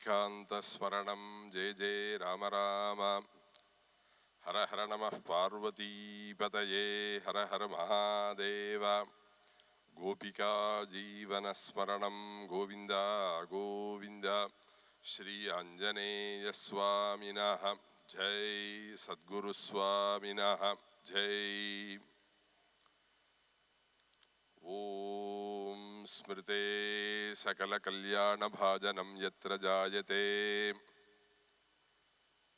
गोपिकान्तस्मरणं जय जय राम राम हर हर नमः पार्वतीपतये हर हर महादेव गोपिका जीवनस्मरणं गोविन्द गोविन्द श्री आञ्जनेय स्वामिनः जय सद्गुरुस्वामिनः जय ओम स्मृते सकलकल्याणभाजनं यत्र जायते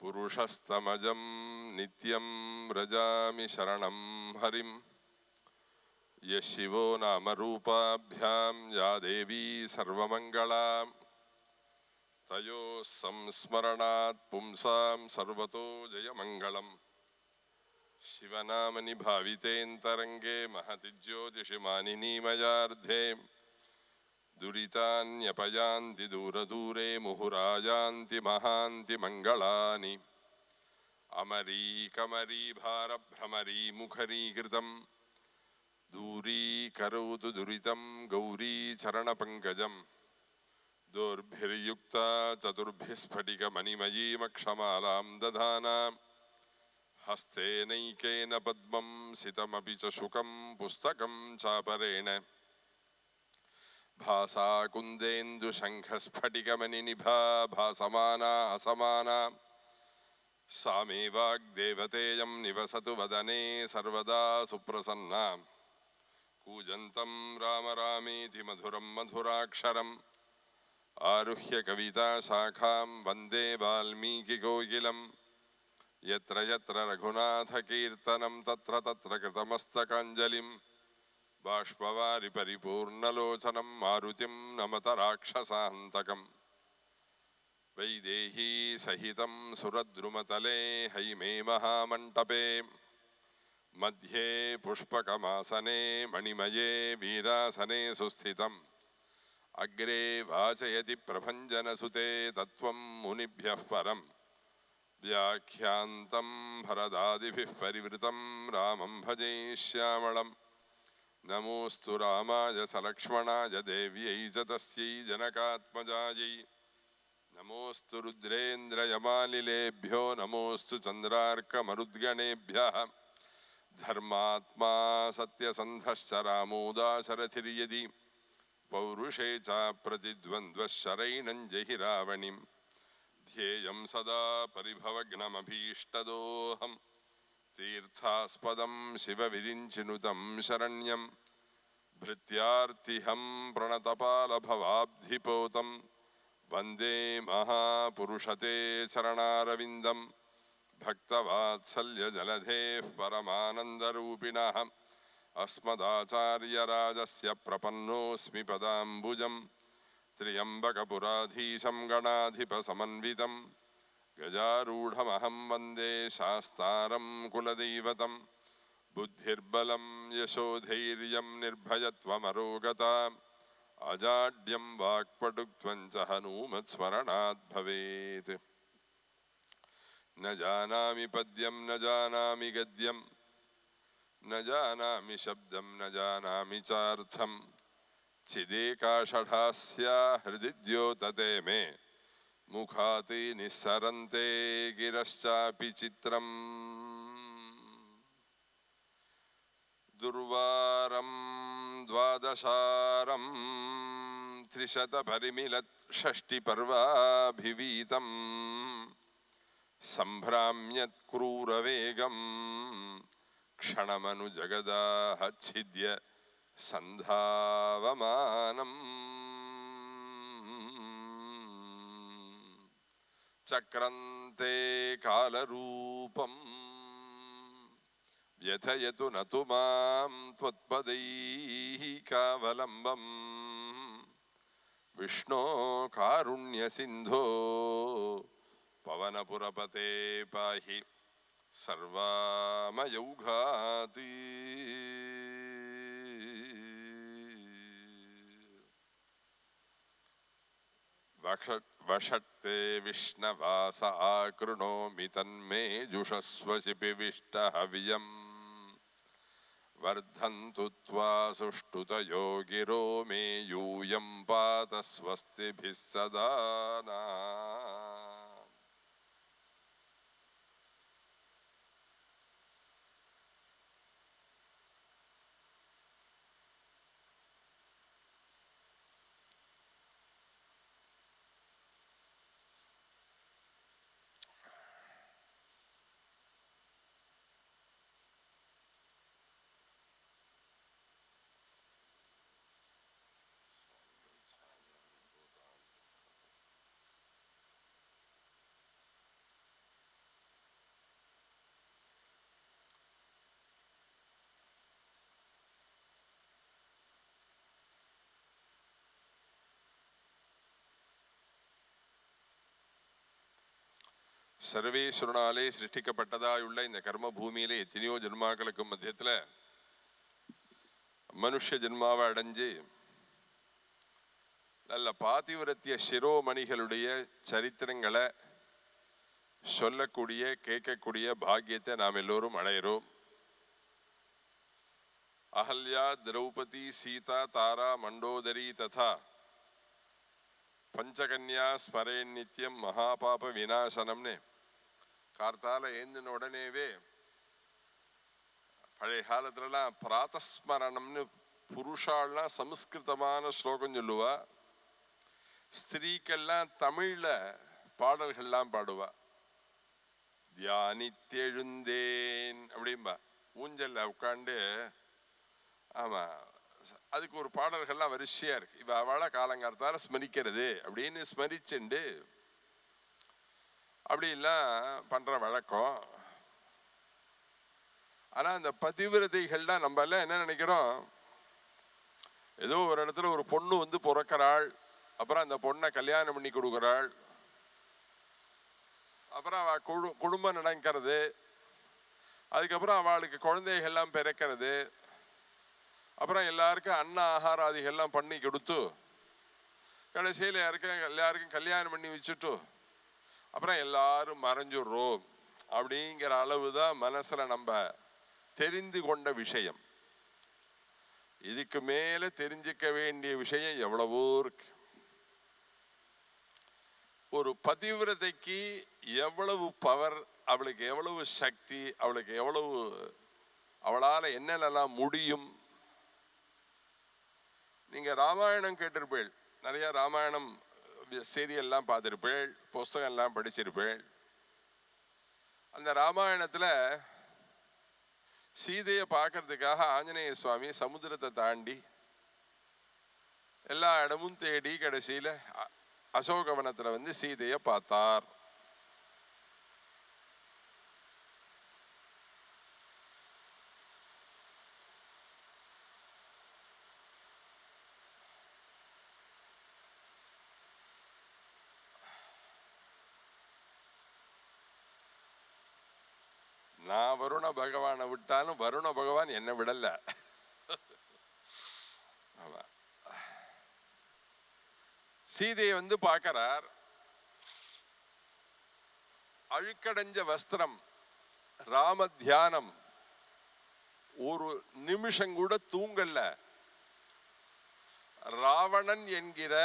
पुरुषस्तमजं नित्यं व्रजामि शरणं हरिं यः शिवो नामरूपाभ्यां या देवी सर्वमङ्गला तयोः संस्मरणात् पुंसां सर्वतो जयमङ्गलम् शिवनामनि भावितेऽन्तरङ्गे महति ज्योतिषि मानिनी मयार्धे दुरितान्यपयान्ति दूरदूरे मुहुरायान्ति महान्ति मङ्गलानि अमरीकमरीभारभ्रमरी मुखरीकृतं दूरीकरोतु दुरितं गौरी चरणपङ्कजं दोर्भिर्युक्ता चतुर्भिः स्फटिकमणिमयीमक्षमालां दधाना हस्तेनैकेन पद्मं सितमपि च शुकं पुस्तकं चापरेण भासा कुन्देन्दुशङ्खस्फटिकमणिनिभा भासमाना असमाना सा मे वाग्देवतेयं निवसतु वदने सर्वदा सुप्रसन्ना कूजन्तं राम रामेति मधुरं मधुराक्षरम् आरुह्य कविताशाखां वन्दे वाल्मीकिकोकिलम् यत्र यत्र रघुनाथकीर्तनं तत्र तत्र कृतमस्तकाञ्जलिं बाष्पवारि परिपूर्णलोचनं मारुतिं नमत राक्षसान्तकम् वैदेही सहितं सुरद्रुमतले हैमे महामण्टपे मध्ये पुष्पकमासने मणिमये वीरासने सुस्थितम् अग्रे वाचयति प्रभञ्जनसुते तत्त्वं मुनिभ्यः परम् व्याख्यान्तं भरदादिभिः परिवृतं रामं भजे श्यामळम् नमोऽस्तु रामाय सलक्ष्मणाय देव्यै च तस्यै जनकात्मजायै नमोऽस्तु रुद्रेन्द्रयमालिलेभ्यो नमोऽस्तु चन्द्रार्कमरुद्गणेभ्यः धर्मात्मा सत्यसन्धश्च रामो दाशरथिर्यदि पौरुषे च प्रतिद्वन्द्वः शरैणं जहि रावणिं ध्येयं सदा परिभवग्नमभीष्टदोहम् तीर्थास्पदं शिवविरिञ्चिनुतं शरण्यं भृत्यार्तिहं प्रणतपालभवाब्धिपोतं वन्दे महापुरुषते चरणारविन्दं भक्तवात्सल्यजलधेः परमानन्दरूपिणः अस्मदाचार्यराजस्य प्रपन्नोऽस्मि पदाम्बुजं त्र्यम्बकपुराधीशं गणाधिपसमन्वितं गजारूढमहं वन्दे शास्तारं कुलदैवतं बुद्धिर्बलं यशोधैर्यं निर्भयत्वमरोगता अजाड्यं वाक्पटुत्वं च हनूमत्स्मरणात् भवेत् न जानामि पद्यं न जानामि गद्यं न जानामि शब्दं न जानामि चार्थं चिदेकाषढास्या हृदि द्योतते मे मुखात् निस्सरन्ते गिरश्चापि चित्रम् दुर्वारं द्वादशारं त्रिशतपरिमिलषष्टिपर्वाभिवीतं सम्भ्राम्यत् क्रूरवेगं क्षणमनुजगदाच्छिद्य सन्धावमानम् चक्रन्ते कालरूपं व्यथयतु न तु मां त्वत्पदैकावलम्बं विष्णो कारुण्यसिन्धो पवनपुरपते पाहि सर्वामयौघात् वषट्ते विष्णवास आकृणोमि तन्मे जुषस्व शिपिविष्टहव्यम् वर्धन्तु त्वा सुष्ठुतयो गिरो मे यूयं पात स्वस्तिभिः सदा नः। சர்வேஸ்வரனாலே சிருஷ்டிக்கப்பட்டதாயுள்ள இந்த கர்ம பூமியில எத்தனையோ ஜென்மாக்களுக்கு மத்தியத்துல மனுஷ ஜென்மாவை அடைஞ்சு நல்ல பாதிவிரத்திய சிரோமணிகளுடைய சரித்திரங்களை சொல்லக்கூடிய கேட்கக்கூடிய பாக்கியத்தை நாம் எல்லோரும் அடையிறோம். அஹல்யா, திரௌபதி, சீதா, தாரா, மண்டோதரி ததா பஞ்சகன்யா ஸ்மரே நித்தியம் மகாபாப விநாசனம்னு கார்த்தால ஏந்தின உடனேவே பழைய காலத்துலலாம் பிராத்தஸ்மரணம்னு புருஷாலாம் சமஸ்கிருதமான ஸ்லோகம் சொல்லுவா, ஸ்திரீக்கெல்லாம் தமிழ்ல பாடல்கள்லாம் பாடுவா. தியானித்தெழுந்தேன் அப்படின்பா, ஊஞ்சல்ல உட்காண்டு. ஆமா, அதுக்கு ஒரு பாடல்கள்லாம் வரிசையா இருக்கு. இவ அவளை காலங்காலத்தால ஸ்மரிக்கிறது அப்படின்னு ஸ்மரிச்சுண்டு அப்படிலாம் பண்ற வழக்கம். ஆனா அந்த பதிவிரதைகள்லாம் நம்ம எல்லாம் என்ன நினைக்கிறோம், ஏதோ ஒரு இடத்துல ஒரு பொண்ணு வந்து பிறக்கிறாள், அப்புறம் அந்த பொண்ணை கல்யாணம் பண்ணி கொடுக்குறாள், அப்புறம் அவ குடும்பம் நடக்கிறது, அதுக்கப்புறம் அவளுக்கு குழந்தைகள்லாம் பிறக்கிறது, அப்புறம் எல்லாருக்கும் அன்ன ஆகாராதிகள்லாம் பண்ணி கொடுத்து கடைசியில் எல்லாருக்கும் கல்யாணம் பண்ணி வச்சுட்டு அப்புறம் எல்லாரும் மறைஞ்சுடுறோம் அப்படிங்கிற அளவு தான் மனசுல நம்ம தெரிந்து கொண்ட விஷயம். இதுக்கு மேல தெரிஞ்சுக்க வேண்டிய விஷயம் எவ்வளவோ இருக்கு. ஒரு பதிவிரதைக்கு எவ்வளவு பவர், அவளுக்கு எவ்வளவு சக்தி, அவளுக்கு எவ்வளவு, அவளால் என்னென்னலாம் முடியும். நீங்க ராமாயணம் கேட்டிருப்பேள், நிறைய ராமாயணம் சீரியல்லாம் பார்த்திருப்பேள், புஸ்தகம் எல்லாம் படிச்சிருப்பேள். அந்த ராமாயணத்துல சீதையை பார்க்கறதுக்காக ஆஞ்சநேய சுவாமி சமுத்திரத்தை தாண்டி எல்லா இடமும் தேடி கடைசியில அசோகவனத்துல வந்து சீதையை பார்த்தார். நான் வருண பகவானை விட்டாலும் வருண பகவான் என்னை விடல. சீதையை வந்து பார்க்கிறார். அழுக்கடைஞ்ச வஸ்திரம், ராம தியானம், ஒரு நிமிஷம் கூட தூங்கல்ல. ராவணன் என்கிற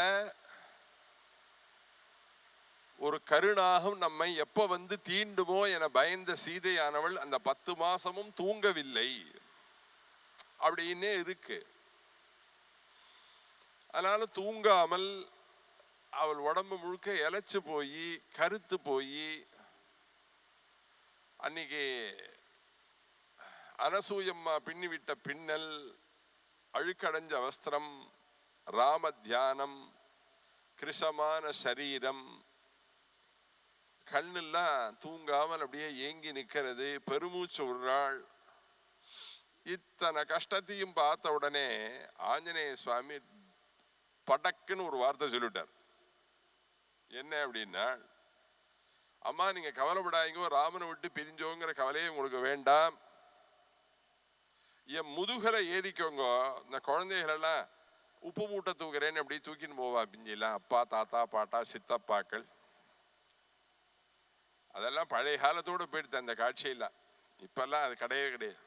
ஒரு கருணாகம் நம்மை எப்ப வந்து தீண்டுமோ என பயந்த சீதையானவள் அந்த 10 மாசமும் தூங்கவில்லை அப்படின்னே இருக்கு. அதனால தூங்காமல் அவள் உடம்பு முழுக்க இழைச்சு போய் கருத்து போய், அன்னைக்கு அனசூயம்மா பின்னிவிட்ட பின்னல், அழுக்கடைஞ்ச வஸ்திரம், ராம தியானம், கிருஷமான சரீரம், கண்ணெல்லாம் தூங்காமல் அப்படியே ஏங்கி நிற்கிறது, பெருமூச்சு விடுறாள். இத்தனை கஷ்டத்தையும் பார்த்த உடனே ஆஞ்சநேய சுவாமி படக்குன்னு ஒரு வார்த்தை சொல்லிட்டார். என்ன அப்படின்னா, அம்மா நீங்க கவலைப்படாதீங்க, ராமனை விட்டு பிரிஞ்சோங்கிற கவலையே உங்களுக்கு வேண்டாம், என் முதுகலை ஏறிக்கோங்க. இந்த குழந்தைகளெல்லாம் உப்பு மூட்டை தூக்குறேன்னு அப்படி தூக்கின்னு போவா பிஞ்செல்லாம், அப்பா தாத்தா பாட்டா சித்தப்பாக்கள், அதெல்லாம் பழைய காலத்தோடு போயிடுது அந்த காட்சியெல்லாம். இப்பெல்லாம் அது கிடையவே கிடையாது.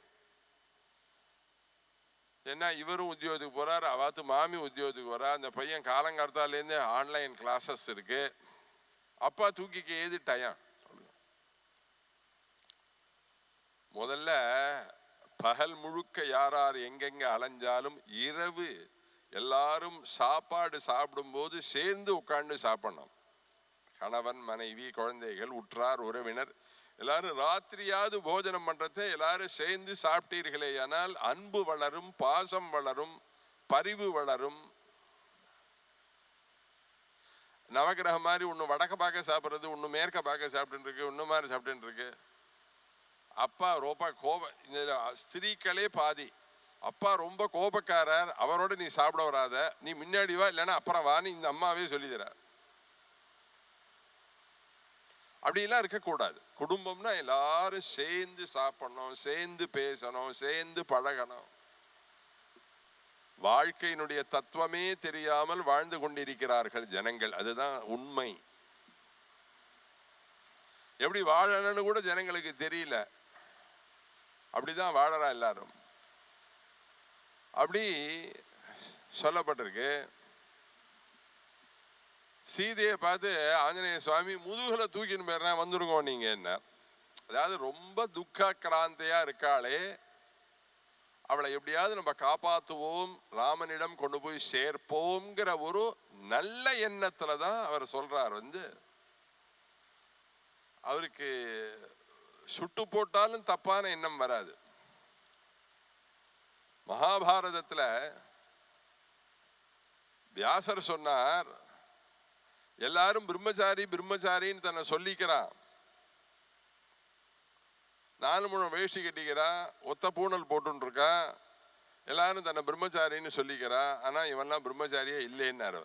ஏன்னா இவரும் உத்தியோகத்துக்கு போறாரு, அவாத்து மாமி உத்தியோகத்துக்கு போறா, அந்த பையன் காலங்காலத்தாலேருந்து ஆன்லைன் கிளாஸஸ் இருக்கு, அப்பா தூக்கிக்க ஏது டயம் சொல்லுங்க. முதல்ல பகல் முழுக்க யார் எங்கெங்க அலைஞ்சாலும் இரவு எல்லாரும் சாப்பாடு சாப்பிடும் போது சேர்ந்து உட்கார்ந்து சாப்பிடணும். கணவன் மனைவி குழந்தைகள் உற்றார் உறவினர் எல்லாரும் ராத்திரியாவது போஜனம் பண்றதை எல்லாரும் சேர்ந்து சாப்பிட்டீர்களே, ஆனால் அன்பு வளரும், பாசம் வளரும், பரிவு வளரும். நவகிரகம் மாதிரி ஒன்று வடக்க பார்க்க சாப்பிட்றது, ஒன்று மேற்க பார்க்க சாப்பிட்டு இருக்கு, ஒன்று மாதிரி சாப்பிட்டு இருக்கு. அப்பா ரொம்ப இந்த ஸ்திரீக்களே பாதி. அப்பா ரொம்ப கோபக்காரர், அவரோட நீ சாப்பிட வராத, நீ முன்னாடி வா, இல்லைன்னா அப்புறம் வான்னு இந்த அம்மாவே சொல்லிடுற. அப்படிலாம் இருக்கக்கூடாது. குடும்பம்னா எல்லாரும் சேர்ந்து சாப்பிடணும், சேர்ந்து பேசணும், சேர்ந்து பழகணும். வாழ்க்கையினுடைய தத்துவமே தெரியாமல் வாழ்ந்து கொண்டிருக்கிறார்கள் ஜனங்கள். அதுதான் உண்மை. எப்படி வாழணும்னு கூட ஜனங்களுக்கு தெரியல. அப்படிதான் வாழறா எல்லாரும். அப்படி சொல்லப்பட்டிருக்கு. சீதையை பார்த்து ஆஞ்சநேய சுவாமி முதுகுல தூக்கின்னு போயிடுறேன், வந்துருங்க நீங்க என்ன. அதாவது ரொம்ப துக்காக்கிராந்தையா இருக்காளே, அவளை எப்படியாவது நம்ம காப்பாற்றுவோம், ராமனிடம் கொண்டு போய் சேர்ப்போம்ங்கிற ஒரு நல்ல எண்ணத்துலதான் அவர் சொல்றார். அவருக்கு சுட்டு போட்டாலும் தப்பான எண்ணம் வராது. மகாபாரதத்துல வியாசர் சொன்னார், எல்லாரும் பிரம்மச்சாரி பிரம்மச்சாரின்னு தன்னை சொல்லிக்கிறான். 4 முழம் வேஷ்டி கட்டிக்கிறான், ஒத்த பூணல் போட்டு இருக்கான், எல்லாரும் தன்னை பிரம்மச்சாரின்னு சொல்லிக்கிறான். ஆனா இவன்லாம் பிரம்மச்சாரியே இல்லைன்னாரு.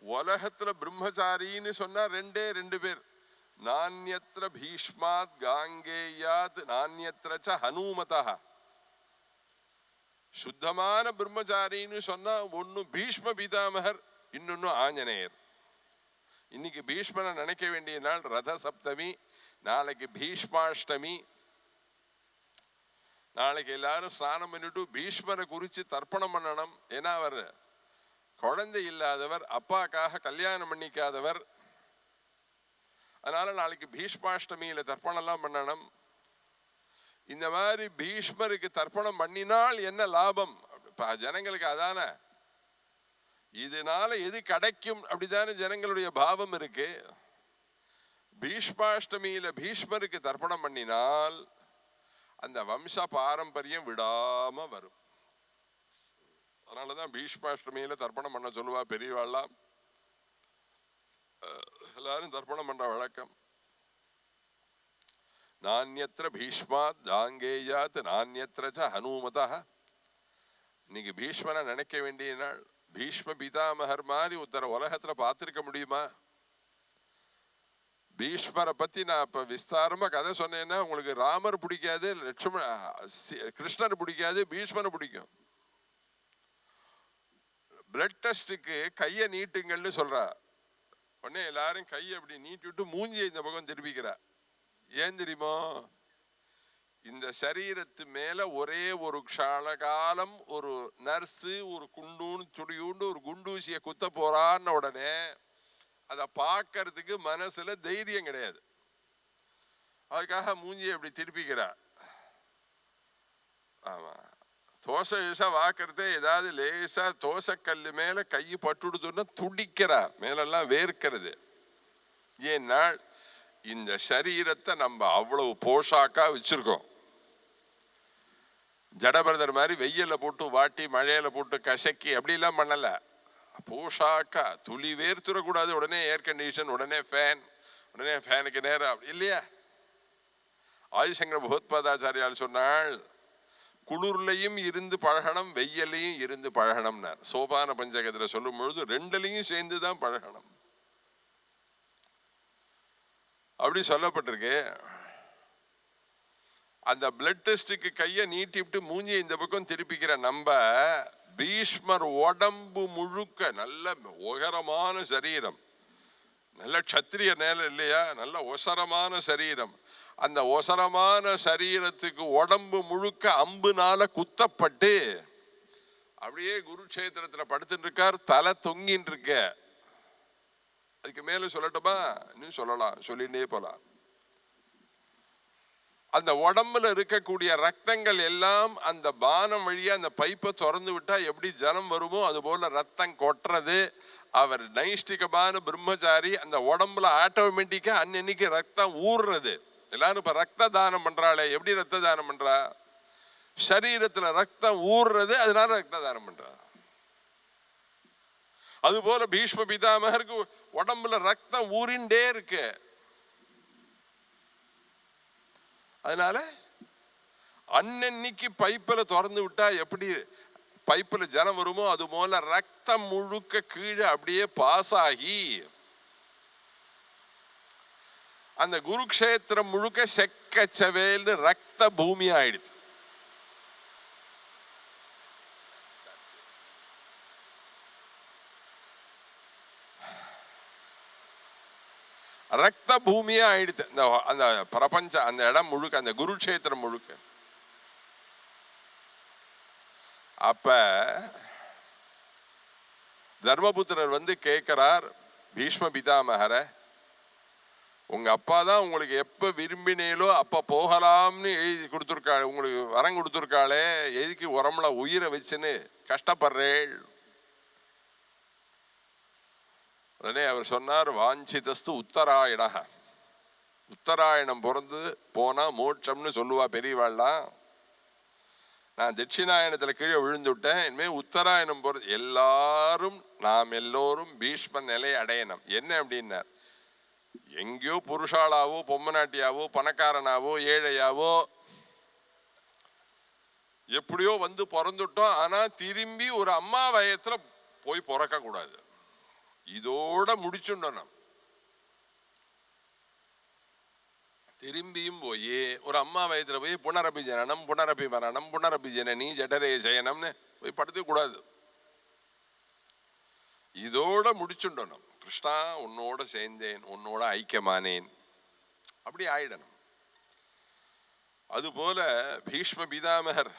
உலகத்துல பிரம்மச்சாரின்னு சொன்னா ரெண்டு பேர். நான்யத்ர பீஷ்மாத் காங்கேயாத் நான்யத்ர ஹனுமதா. சுத்தமான பிரம்மச்சாரின்னு சொன்னா ஒன்னு பீஷ்ம பிதாமகர், இன்னொன்னு ஆஞ்சநேயர். இன்னைக்கு பீஷ்மனை நினைக்க வேண்டிய நாள் ரத சப்தமி, நாளைக்கு பீஷ்மாஷ்டமி. நாளைக்கு எல்லாரும் ஸ்நானம் பண்ணிட்டு பீஷ்மரை குறிச்சு தர்ப்பணம் பண்ணணும். ஏன்னா அவர் குழந்தை இல்லாதவர், அப்பாக்காக கல்யாணம் பண்ணிக்காதவர். அதனால நாளைக்கு பீஷ்மாஷ்டமியில தர்ப்பணம் எல்லாம் பண்ணணும். இந்த மாதிரி பீஷ்மருக்கு தர்ப்பணம் பண்ணினால் என்ன லாபம்? ஜனங்களுக்கு அதான, இதனால எது கிடைக்கும் அப்படித்தானே ஜனங்களுடைய பாவம் இருக்கு. பீஷ்மாஷ்டமியில பீஷ்மருக்கு தர்ப்பணம் பண்ணினால் அந்த வம்ச பாரம்பரியம் விடாம வரும். அதனாலதான் பீஷ்மாஷ்டமியில தர்ப்பணம் பண்ண சொல்லுவா பெரியவாள்லாம். எல்லாரும் தர்ப்பணம் பண்ற வழக்கம். நான்யத்ர பீஷ்மாத் தாங்கேயாத் நான்யத்ர ஹனுமதா. இன்னைக்கு பீஷ்மனை நினைக்க வேண்டிய நாள். பீஷ்ம பிதாமகர் மாதிரி ஒருத்தர உலகத்துல பார்த்திருக்க முடியுமா? பீஷ்மரை பத்தி நான் இப்ப விஸ்தாரமா கதை சொன்னேன்னா உங்களுக்கு ராமர் பிடிக்காது, கிருஷ்ணர் பிடிக்காது, பீஷ்மரை பிடிக்கும். பிளட் டெஸ்டுக்கு கையை நீட்டுங்கள்னு சொல்றா. உடனே எல்லாரும் கையை அப்படி நீட்டிவிட்டு மூஞ்சியை இந்த பக்கம் திருப்பிக்கிறா. ஏன் தெரியுமோ? இந்த சரீரத்து மேல ஒரே ஒரு க்ஷண காலம் ஒரு நர்ஸு ஒரு குண்டூன்னு சுடியூண்டு ஒரு குண்டூசியை குத்த போறான்னு உடனே அதை பார்க்கறதுக்கு மனசுல தைரியம் கிடையாது. அதுக்காக மூஞ்சியை அப்படி திருப்பிக்கிறா. ஆமா, தோசை லேசா வாக்குறதே, ஏதாவது லேசா தோசை கல்லு மேல கை பட்டுடுதுன்னா துடிக்கிறா, மேலெல்லாம் வேர்க்கிறது. ஏன்னா இந்த சரீரத்தை நம்ம அவ்வளவு போஷாக்கா வச்சிருக்கோம். ஜடபரதர் மாதிரி வெயில போட்டு வாட்டி மழையில போட்டு கசக்கி அப்படிலாம் பண்ணல. போஷாக்கா துளி வேர்த்துடக்கூடாது. உடனே ஏர் கண்டிஷன், உடனே ஃபேன், உடனே ஃபேனுக்கு நேரம் இல்லையா? ஆதிசங்கர பகவத்பாதாச்சாரியால் சொன்னாள், குளிர்லையும் இருந்து பழகணும், வெயிலையும் இருந்து பழகணும்னார். சோபான பஞ்சகத்துல சொல்லும் பொழுது ரெண்டுலையும் சேர்ந்துதான் பழகணும் அப்படி சொல்லப்பட்டிருக்கு. அந்த பிளட் டெஸ்டுக்கு கையை நீட்டிவிட்டு மூஞ்சியை இந்த பக்கம் திருப்பிக்கிற நம்ம பீஷ்மர் உடம்பு முழுக்க நல்ல உயரமான சரீரம், நல்ல க்ஷத்திரிய நேரம் இல்லையா, நல்ல ஒசரமான சரீரம். அந்த ஒசரமான சரீரத்துக்கு உடம்பு முழுக்க அம்புனால குத்தப்பட்டு அப்படியே குருக்ஷேத்திரத்துல படுத்துட்டு இருக்கார், தலை தொங்கின்னு இருக்க. அதுக்கு மேல சொல்லட்டுமா? இன்னும் சொல்லலாம், சொல்லிட்டே போலாம். அந்த உடம்புல இருக்கக்கூடிய ரத்தங்கள் எல்லாம் அந்த பானம் வழியா அந்த பைப்பை திறந்து விட்டா எப்படி ஜனம் வருமோ அது போல ரத்தம் கொட்டுறது. அவர் நைஷ்டிகமான பிரம்மச்சாரி. அந்த உடம்புல ஆட்டோமேட்டிக்கா அன்னைக்கு ரத்தம் ஊறுறது. எல்லாரும் இப்ப ரத்த தானம் பண்றாளே, எப்படி ரத்த தானம் பண்றா? சரீரத்துல ரத்தம் ஊறுறது, அதனால ரத்த தானம் பண்றா. அது போல பீஷ்ம பிதாமகருக்கு உடம்புல ரத்தம் ஊறிண்டே இருக்கு. அதனால அன்னைக்கு பைப்பில் திறந்து விட்டா எப்படி பைப்பில் ஜலம் வருமோ அது போல ரத்தம் முழுக்க கீழே அப்படியே பாஸ் ஆகி அந்த குருக்ஷேத்திரம் முழுக்க செக்கச்சவேல்னு ரத்த பூமி ஆயிடுச்சு. ரத்த பூமியா ஆயிடுச்சு அந்த பிரபஞ்ச அந்த இடம் முழுக்க, அந்த குருக்ஷேத்திரம் முழுக்க. அப்ப தர்மபுத்திரர் வந்து கேட்கிறார் பீஷ்ம பிதாமகர, உங்க அப்பா தான் உங்களுக்கு எப்ப விரும்பினேலோ அப்ப போகலாம்னு எழுதி கொடுத்துருக்காள், உங்களுக்கு வரம் கொடுத்துருக்காளே, எதுக்கு உரம்ல உயிரை வச்சுன்னு கஷ்டப்படுறேள்? உடனே அவர் சொன்னார், வாஞ்சிதஸ்து உத்தராயண, உத்தராயணம் பிறந்து போனா மோட்சம்னு சொல்லுவா பெரியவாள்லாம். நான் தட்சிணாயணத்துல கீழே விழுந்துட்டேன், இனிமே உத்தராயணம் போறது எல்லாரும் நாம் எல்லோரும் பீஷ்ம நிலை அடையணும். என்ன அப்படின்னார், எங்கேயோ புருஷாளாவோ பொம்மநாட்டியாவோ பணக்காரனாவோ ஏழையாவோ எப்படியோ வந்து பிறந்துட்டோம், ஆனா திரும்பி ஒரு அம்மா வயத்துல போய் பிறக்க கூடாது, இதோட முடிச்சுடணும். திரும்பியும் போய் ஒரு அம்மா வயத்துல போய் புனரபி ஜனனம் புனரபி மரணம் புனரபி ஜனனி ஜடரே ஜயனம்னு போய் படுத்துக்க கூடாது, இதோட முடிச்சுடணும். கிருஷ்ணா உன்னோட சேர்ந்தேன், உன்னோட ஐக்கியமானேன், அப்படி ஆயிடணும். அதுபோல பீஷ்ம பிதாமகர்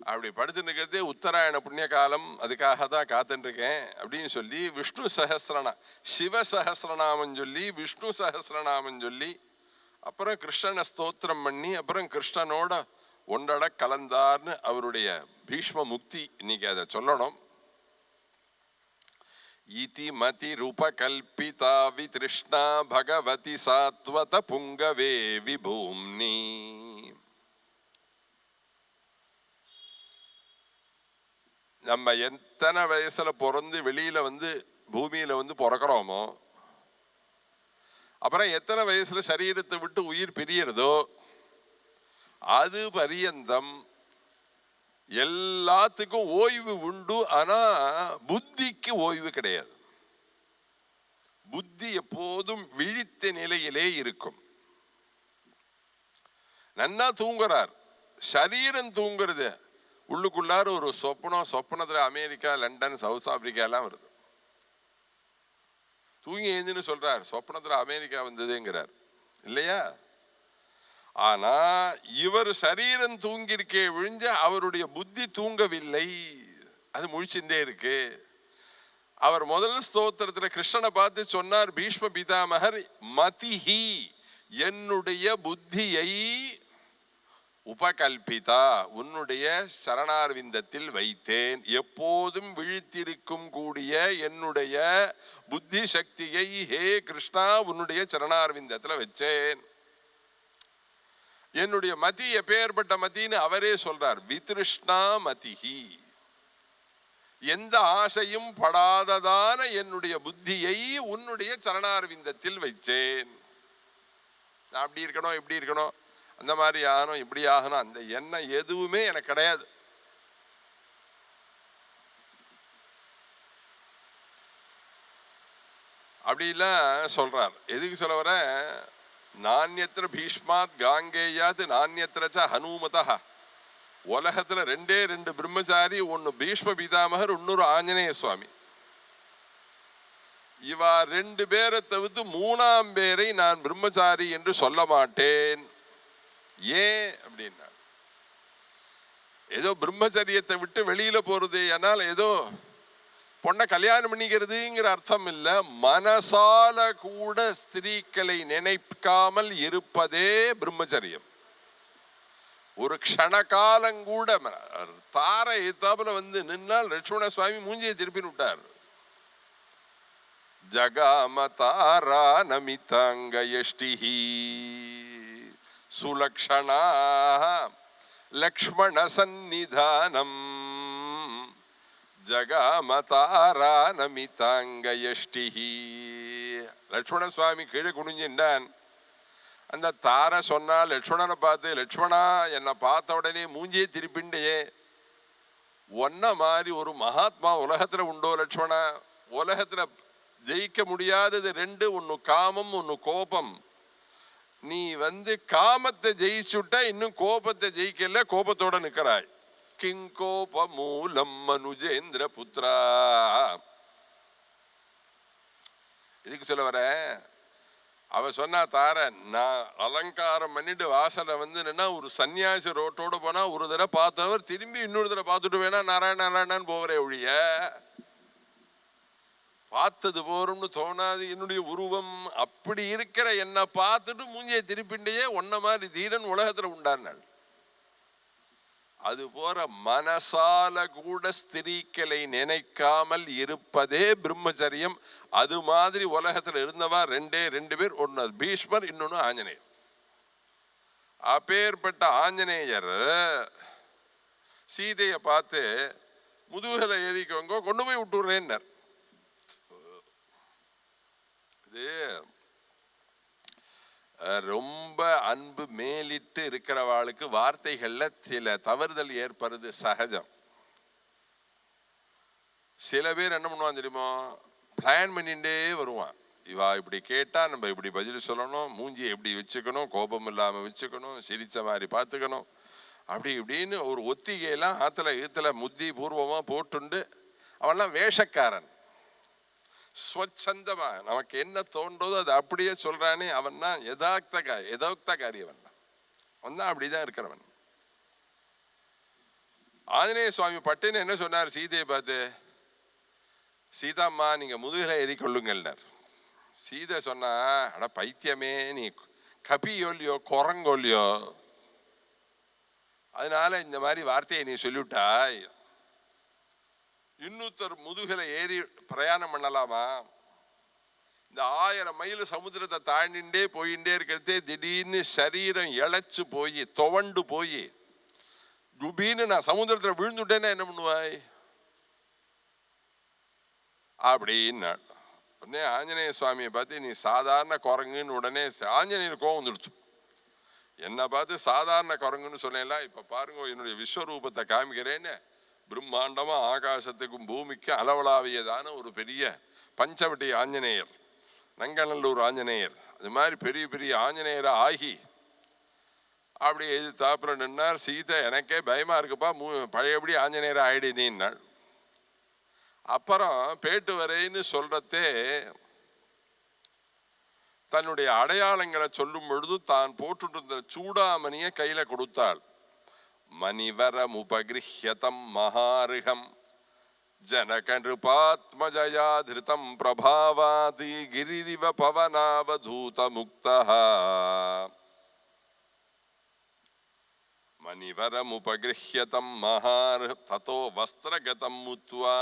அப்படி படுத்து நிற்கிறதே உத்தராயண புண்ணிய காலம், அதுக்காக தான் காத்துட்டு இருக்கேன் அப்படின்னு சொல்லி விஷ்ணு சஹஸ்ரநாமம், சிவ சஹஸ்ரநாமம் சொல்லி விஷ்ணு சஹஸ்ரநாமம் சொல்லி அப்புறம் கிருஷ்ணனை ஸ்தோத்திரம் பண்ணி அப்புறம் கிருஷ்ணனோட ஒன்றட கலந்தார்னு அவருடைய பீஷ்ம முக்தி இன்னைக்கு அதை சொல்லணும். இதி மதி ரூபகல்பிதா வித்ருஷ்ணா பகவதி சாத்வத புங்கவே விபூம்னி. நம்ம எத்தனை வயசுல பிறந்து வெளியில வந்து பூமியில வந்து பிறக்கிறோமோ, அப்புறம் எத்தனை வயசுல சரீரத்தை விட்டு உயிர் பிரியறதோ அது பரியந்தம் எல்லாத்துக்கும் ஓய்வு உண்டு. ஆனா புத்திக்கு ஓய்வு கிடையாது. புத்தி எப்போதும் விழித்த நிலையிலே இருக்கும். நன்னா தூங்குறார், சரீரம் தூங்குறது, உள்ளுக்குள்ளார ஒரு சொப்பனம், சொப்பனத்துல அமெரிக்கா லண்டன் சவுத் ஆப்பிரிக்கா எல்லாம் வருது. தூங்கி எழுந்துன்னு சொல்றார், சொப்பனத்துல அமெரிக்கா வந்ததுங்கிறார் இல்லையா? ஆனா இவர் சரீரம் தூங்கிருக்கே விழிஞ்ச அவருடைய புத்தி தூங்கவில்லை, அது முழிச்சுட்டே இருக்கு. அவர் முதல் ஸ்தோத்திரத்துல கிருஷ்ணனை பார்த்து சொன்னார் பீஷ்ம பிதாமகர், மதிஹி என்னுடைய புத்தியை உபகல்பிதா உன்னுடைய சரணார்விந்தத்தில் வைத்தேன், எப்போதும் விழித்திருக்கும் கூடிய என்னுடைய புத்தி சக்தியை ஹே கிருஷ்ணா உன்னுடைய சரணார்விந்தத்துல வச்சேன். என்னுடைய மதி எப்பேற்பட்ட மதின்னு அவரே சொல்றார், வித்ருஷ்ணா மதிஹி, எந்த ஆசையும் படாததான என்னுடைய புத்தியை உன்னுடைய சரணார்விந்தத்தில் வைச்சேன். நான் அப்படி இருக்கணும் இப்படி இருக்கணும் அந்த மாதிரி ஆகணும் இப்படி ஆகணும் அந்த எண்ணம் எதுவுமே எனக்கு கிடையாது. அப்படிலாம் சொல்றார். எதுக்கு சொல்ல வர, நானியத்திர பீஷ்மாத் காங்கேயாத் நானியத்திரச்ச ஹனுமதா. உலகத்துல ரெண்டே ரெண்டு பிரம்மச்சாரி, ஒன்னு பீஷ்ம பிதாமகர், இன்னொரு ஆஞ்சநேய சுவாமி. இவா ரெண்டு பேரை தவிர்த்து மூணாம் பேரை நான் பிரம்மச்சாரி என்று சொல்ல மாட்டேன். ஏன் அப்படின்னா, ஏதோ பிரம்மச்சரியத்தை விட்டு வெளியில போறது ஆனால் ஏதோ பொண்ணை கல்யாணம் பண்ணிக்கிறதுங்கிற அர்த்தம் இல்ல. மனசால கூட ஸ்திரீக்களை நினைக்காமல் இருப்பதே பிரம்மச்சரியம். ஒரு க்ஷண காலம் கூட தாரை எத்தாப்புல வந்து நின்னால் லட்சுமண சுவாமி மூஞ்சியை திருப்பி விட்டார். ஜகாம தாரா நமிதாங்க யஷ்டிஹி சுலக்ஷணா லக்ஷ்மண சந்நிதானம் ஜகாம தாரா நமிதாங்க யஷ்டிஹி. லட்சுமண சுவாமி கீழே குனிஞ்சின்றான். அந்த தாரை சொன்னா லட்சுமணனை பார்த்து, லட்சுமணா என்னை பார்த்த உடனே மூஞ்சியே திருப்பிண்டையே, ஒன்ன மாதிரி ஒரு மகாத்மா உலகத்துல உண்டோ லட்சுமணா? உலகத்துல ஜெயிக்க முடியாதது ரெண்டு, ஒன்னு காமம், ஒன்னு கோபம். நீ காமத்தை ஜெயிச்சுட்டா, இன்னும் கோபத்தை ஜெயிக்கல, கோபத்தோட நிற்கிறாய். கிங்கோப மூலம் மனுஜேந்திர புத்திரா. இதுக்கு சொல்ல வர, அவ சொன்னா தார, நான் அலங்காரம் பண்ணிட்டு வாசலை நின்னா, ஒரு சன்னியாசி ரோட்டோட போனா ஒரு தடவை பார்த்தவர் திரும்பி இன்னொரு தடவை பார்த்துட்டு வேணா நாராயண நாராயணான்னு போவரே ஒழிய, பார்த்தது போறோம்னு தோணாது. என்னுடைய உருவம் அப்படி இருக்கிற என்ன பார்த்துட்டு மூஞ்சியை திருப்பிண்டையே ஒன்ன மாதிரி தீரன் உலகத்துல உண்டானாள். அது போற மனசால கூட ஸ்திரீக்களை நினைக்காமல் இருப்பதே பிரம்மச்சரியம். அது மாதிரி உலகத்துல இருந்தவா ரெண்டு பேர், ஒன்னு பீஷ்மர், இன்னொன்னு ஆஞ்சநேயர். அப்பேற்பட்ட ஆஞ்சநேயர் சீதையை பார்த்து முதுகலை ஏறிக்கோங்க, கொண்டு போய் விட்டுறேன்னார். இது ரொம்ப அன்பு மேலிட்டு இருக்கிறவாளுக்கு வார்த்தைகள்ல சில தவறுதல் ஏற்படுறது சகஜம். சில பேர் என்ன பண்ணுவான் தெரியுமோ, பிளான் பண்ணிட்டே வருவான். இவா இப்படி கேட்டா நம்ம இப்படி பதில் சொல்லணும், மூஞ்சியை எப்படி வச்சுக்கணும், கோபம் இல்லாம வச்சுக்கணும், சிரிச்ச மாதிரி பார்த்துக்கணும், அப்படி இப்படின்னு ஒரு ஒத்திகையெல்லாம் ஆத்துல ஈத்துல முத்தி பூர்வமா போட்டுண்டு அவன்லாம் வேஷக்காரன். ஸ்வச்சந்தமா நமக்கு என்ன தோன்றதோ அது அப்படியே சொல்றானே, அவன் தான் யதார்த்தகாரியவன். அவன் தான் அப்படிதான் இருக்கிறவன். ஆஞ்சநேய சுவாமி பட்டுன்னு என்ன சொன்னார் சீதையை பார்த்து, சீதாம்மா நீங்க முதுகலை ஏறிக்கொள்ளுங்கள்னார். சீதை சொன்னா, அட பைத்தியமே, நீ கபியோல்லையோ குரங்கோல்லையோ, அதனால இந்த மாதிரி வார்த்தையை நீ சொல்லிவிட்டாய். இன்னொருத்தர் முதுகலை ஏறி பிரயாணம் பண்ணலாமா? இந்த 1000 மைல் சமுத்திரத்தை தாண்டிண்டே போயிட்டே இருக்கிறதே, திடீர்னு சரீரம் இழைச்சு போய் துவண்டு போய் குபீன்னு நான் சமுத்திரத்தில் விழுந்துட்டேன்னா என்ன பண்ணுவாய் அப்படின்னா உடனே ஆஞ்சநேய சுவாமியை பார்த்து, நீ சாதாரண குரங்குன்னு உடனே ஆஞ்சநேயர் கோவம் வந்துடுச்சு. என்னை பார்த்து சாதாரண குரங்குன்னு சொன்னேன்ல, இப்ப பாருங்க என்னுடைய விஸ்வரூபத்தை காமிக்கிறேன்னு பிரம்மாண்டமா ஆகாசத்துக்கும் பூமிக்கும் அளவலாவியதான ஒரு பெரிய பஞ்சவட்டி ஆஞ்சநேயர், நங்கநல்லூர் ஆஞ்சநேயர், அது மாதிரி பெரிய பெரிய ஆஞ்சநேயரா ஆகி அப்படி எதிர்த்தாப்புல நின்னார். சீதை எனக்கே பயமா இருக்குப்பா, பழையபடி ஆஞ்சநேயரா ஆயிடுனாள். அப்புறம் பேட்டு வரைன்னு சொல்றதே தன்னுடைய அடையாளங்களை சொல்லும் பொழுது தான் போட்டு இருந்த சூடாமணியை கையில கொடுத்தாள். மணிவரம் உபகிருஹ்யதம் மகாரிகம் ஜனகநிருபாத்மஜயா திருதம் பிரபாவாதி கிரிரிவ பவனாவதூத முக்தஹ. மணிவரம் உபகிருஹ்யதம் மகார் ததோ வஸ்திரகதம் முத்வா.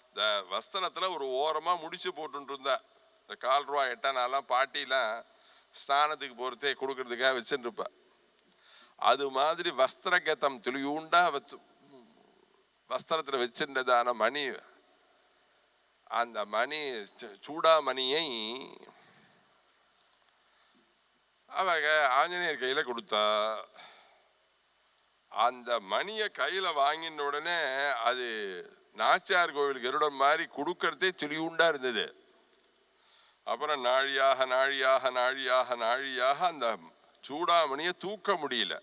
இந்த வஸ்திரத்துல ஒரு ஓரமா முடிச்சு போட்டு இருந்தா, இந்த 4 ரூபா 8 நாளாம் பாட்டிலாம் ஸ்நானத்துக்கு போறதே கொடுக்கறதுக்காக வச்சுட்டு இருப்பா. அது மாதிரி வஸ்திரகதம் துளியுண்டா வஸ்திரத்துல வச்சிருந்ததான மணி, அந்த மணி சூடாமணியை அவங்க ஆஞ்சநேயர் கையில கொடுத்தா. அந்த மணியை கையில வாங்கின உடனே அது நாச்சியார் கோவில் கருடன் மாதிரி கொடுக்கறதே துளியுண்டா இருந்தது. அப்புறம் நாழியாக நாழியாக நாழியாக நாழியாக அந்த சூடாமணியை தூக்க முடியல.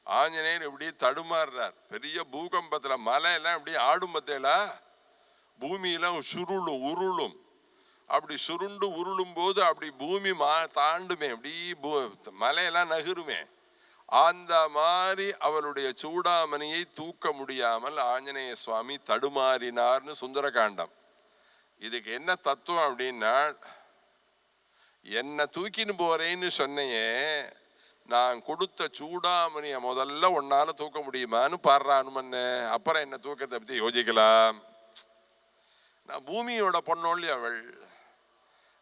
ஆஞ்சநேயர் இப்படி தடுமாறுறார். பெரிய பூகம்பத்துல மலையெல்லாம் இப்படி ஆடும் பத்தேல, பூமியெல்லாம் சுருளும் உருளும். அப்படி சுருண்டு உருளும் போது அப்படி பூமி தாண்டுமே, அப்படி மலையெல்லாம் நகருமே. அந்த மாதிரி அவளுடைய சூடாமணியை தூக்க முடியாமல் ஆஞ்சநேய சுவாமி தடுமாறினார்னு சுந்தரகாண்டம். இதுக்கு என்ன தத்துவம் அப்படின்னா, என்ன தூக்கின்னு போறேன்னு சொன்னையே, நான் கொடுத்த சூடாமணியை முதல்ல உன்னால தூக்க முடியுமான்னு பாடுறானுமன்னு. அப்புறம் என்ன தூக்கத்தை பத்தி யோசிக்கலாம். நான் பூமியோட பொண்ணோள்ளி அவள்,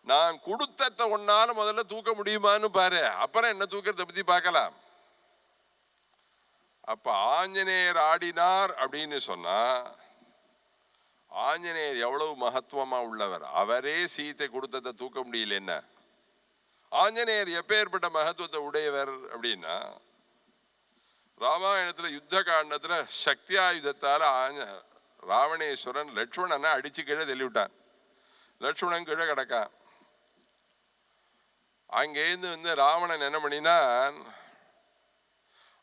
நான் கொடுத்த ஒன்னால முதல்ல தூக்க முடியுமான்னு பாரு, அப்புறம் என்ன தூக்கத்தை பத்தி பார்க்கலாம். அப்ப ஆஞ்சநேயர் ஆடினார் அப்படின்னு சொன்னா, ஆஞ்சநேயர் எவ்வளவு மகத்துவமா உள்ளவர். அவரே சீத்தை கொடுத்ததை தூக்க முடியல. என்ன ஆஞ்சநேயர் எப்பேற்பட்ட மகத்துவத்தை உடையவர் அப்படின்னா, ராமாயணத்துல யுத்த காண்டத்துல சக்தியாயுதத்தால ராவணேஸ்வரன் லட்சுமணனை அடிச்சு கீழே தள்ளிவிட்டான். லட்சுமணன் கீழே கிடக்கான். அங்கேருந்து ராவணன் என்ன பண்ணினான்,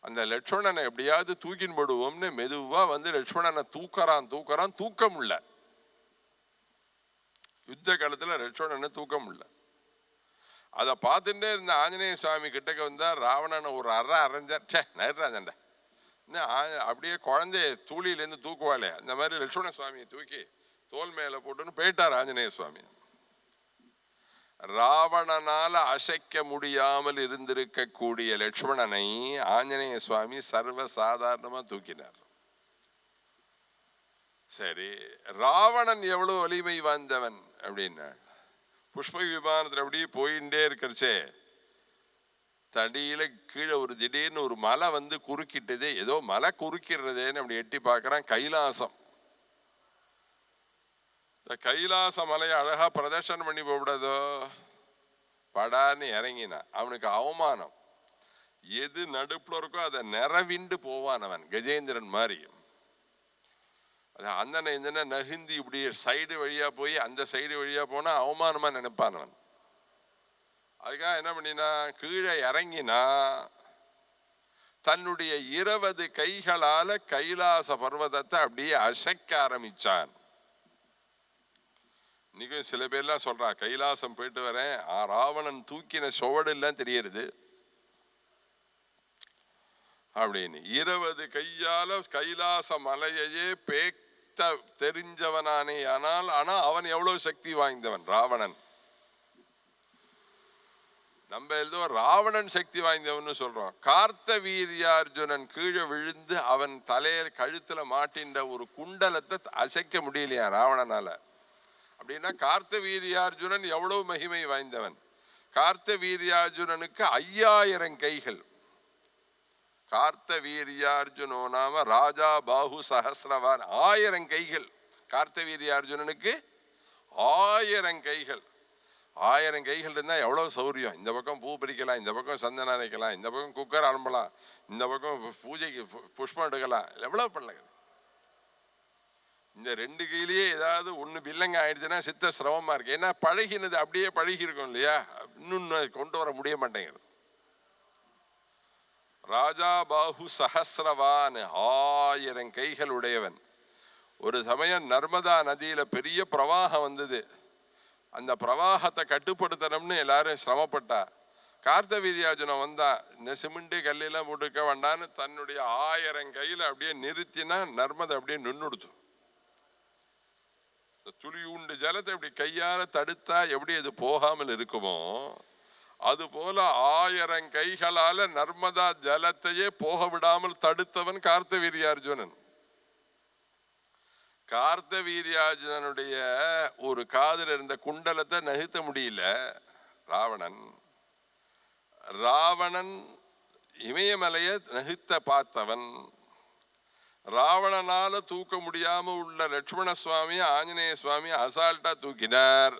அந்த லட்சுமணனை எப்படியாவது தூக்கின் போடுவோம்னு மெதுவா லட்சுமணனை தூக்கறான். தூக்க முடியல. யுத்த காலத்துல லட்சுமணனை தூக்க முடியல. அதை பார்த்துட்டே இருந்த ஆஞ்சநேய சுவாமி கிட்டக்க வந்தா ராவணனை ஒரு அரைஞ்சா நேர்றாஜண்ட அப்படியே குழந்தைய தூளியிலேருந்து தூக்குவாளே அந்த மாதிரி லட்சுமண சுவாமியை தூக்கி தோல் மேல போட்டுன்னு போயிட்டார் ஆஞ்சநேய சுவாமி. ராவணனால அசைக்க முடியாமல் இருந்திருக்கக்கூடிய லட்சுமணனை ஆஞ்சநேய சுவாமி சர்வ சாதாரணமா தூக்கினார். சரி, ராவணன் எவ்வளவு வலிமை வாய்ந்தவன் அப்படின்னா, புஷ்ப விமானத்துல அப்படியே போயிட்டே இருக்கிறச்சே தடியில கீழே ஒரு திடீர்னு ஒரு மலை குறுக்கிட்டதே, ஏதோ மலை குறுக்கிறதேன்னு அப்படி எட்டி பார்க்கறான். கைலாசம். இந்த கைலாச மலையை அழகா பிரதர்ஷனம் பண்ணி போவிடாதோ, படான்னு இறங்கினான். அவனுக்கு அவமானம். எது நடுப்புல இருக்கோ அதை நிறவிண்டு போவான் அவன், கஜேந்திரன் மாதிரி. அந்த நகுந்தி இப்படி சைடு வழியா போய் அந்த சைடு வழியா போனா அவமானமா நினைப்பான் அவன். அதுக்காக என்ன பண்ணினா, கீழே இறங்கினா தன்னுடைய 20 கைகளால கைலாச பர்வதத்தை அப்படியே அசைக்க ஆரம்பிச்சான். இன்னைக்கும் சில பேர்லாம் சொல்றா, கைலாசம் போயிட்டு வரேன், ராவணன் தூக்கின சுவடு எல்லாம் தெரியுது அப்படின்னு. 20 கையால கைலாச மலையையே பேக்க தெரிஞ்சவனானே. ஆனா அவன் எவ்வளவு சக்தி வாய்ந்தவன் ராவணன். நம்ம ஏதோ ராவணன் சக்தி வாய்ந்தவன் சொல்றோம். கார்த்தவீர்யார்ஜுனன் கீழே விழுந்து அவன் தலையில கழுத்துல மாட்டின்ற ஒரு குண்டலத்தை அசைக்க முடியலையா ராவணனால. அப்படின்னா கார்த்தவீர்யார்ஜுனன் எவ்வளவு மகிமை வாய்ந்தவன். கார்த்தவீர்யார்ஜுனனுக்கு 5000 கைகள். கார்த்தவீர்யார்ஜுனோ நாம ராஜா பாஹு சஹஸ்ரவான். 1000 கைகள். கார்த்தவீர்யார்ஜுனனுக்கு 1000 கைகள். 1000 கைகள் இருந்தா எவ்வளவு சௌரியம். இந்த பக்கம் பூ பறிக்கலாம், இந்த பக்கம் சந்தனம் அரைக்கலாம், இந்த பக்கம் குக்கர் அனுப்பலாம், இந்த பக்கம் பூஜைக்கு புஷ்பம் எடுக்கலாம், எவ்வளவு பண்ணலாம். இந்த 2 கையிலேயே ஏதாவது ஒண்ணு பில்லங்க ஆயிடுச்சுன்னா சித்த சிரமமா இருக்கு. ஏன்னா பழகினது அப்படியே பழகி இருக்கும் இல்லையா, இன்னொன்னு கொண்டு வர முடிய மாட்டேங்கிறது. ராஜா பாஹு சஹஸ்ரவான், 1000 கைகள் உடையவன். ஒரு சமயம் நர்மதா நதியில பெரிய பிரவாகம் வந்தது. அந்த பிரவாகத்தை கட்டுப்படுத்தணும்னு எல்லாரும் சிரமப்பட்டா. கார்த்தவீர்யார்ஜுனன் வந்தா, இந்த சிமெண்ட் கல்லெல்லாம் போட்டுக்க வேண்டான்னு தன்னுடைய 1000 கையில அப்படியே நிறுத்தினா நர்மதை அப்படியே நின்னுடுச்சு. துளியுண்டு ஜலத்தை அப்படி கையால தடுத்தா எப்படி அது போகாமல் இருக்குமோ, அது போல 1000 கைகளால நர்மதா ஜலத்தையே போக விடாமல் தடுத்தவன் கார்த்தவீர்யார்ஜுனன். கார்த்தவீர்யார்ஜுனனுடைய ஒரு காதில் இருந்த குண்டலத்தை நகர்த்த முடியல ராவணன். ராவணன் இமயமலையை நகர்த்த பார்த்தவன். ராவணனால தூக்க முடியாம உள்ள லட்சுமண சுவாமி ஆஞ்சநேய சுவாமி அசால்ட்டா தூக்கினார்.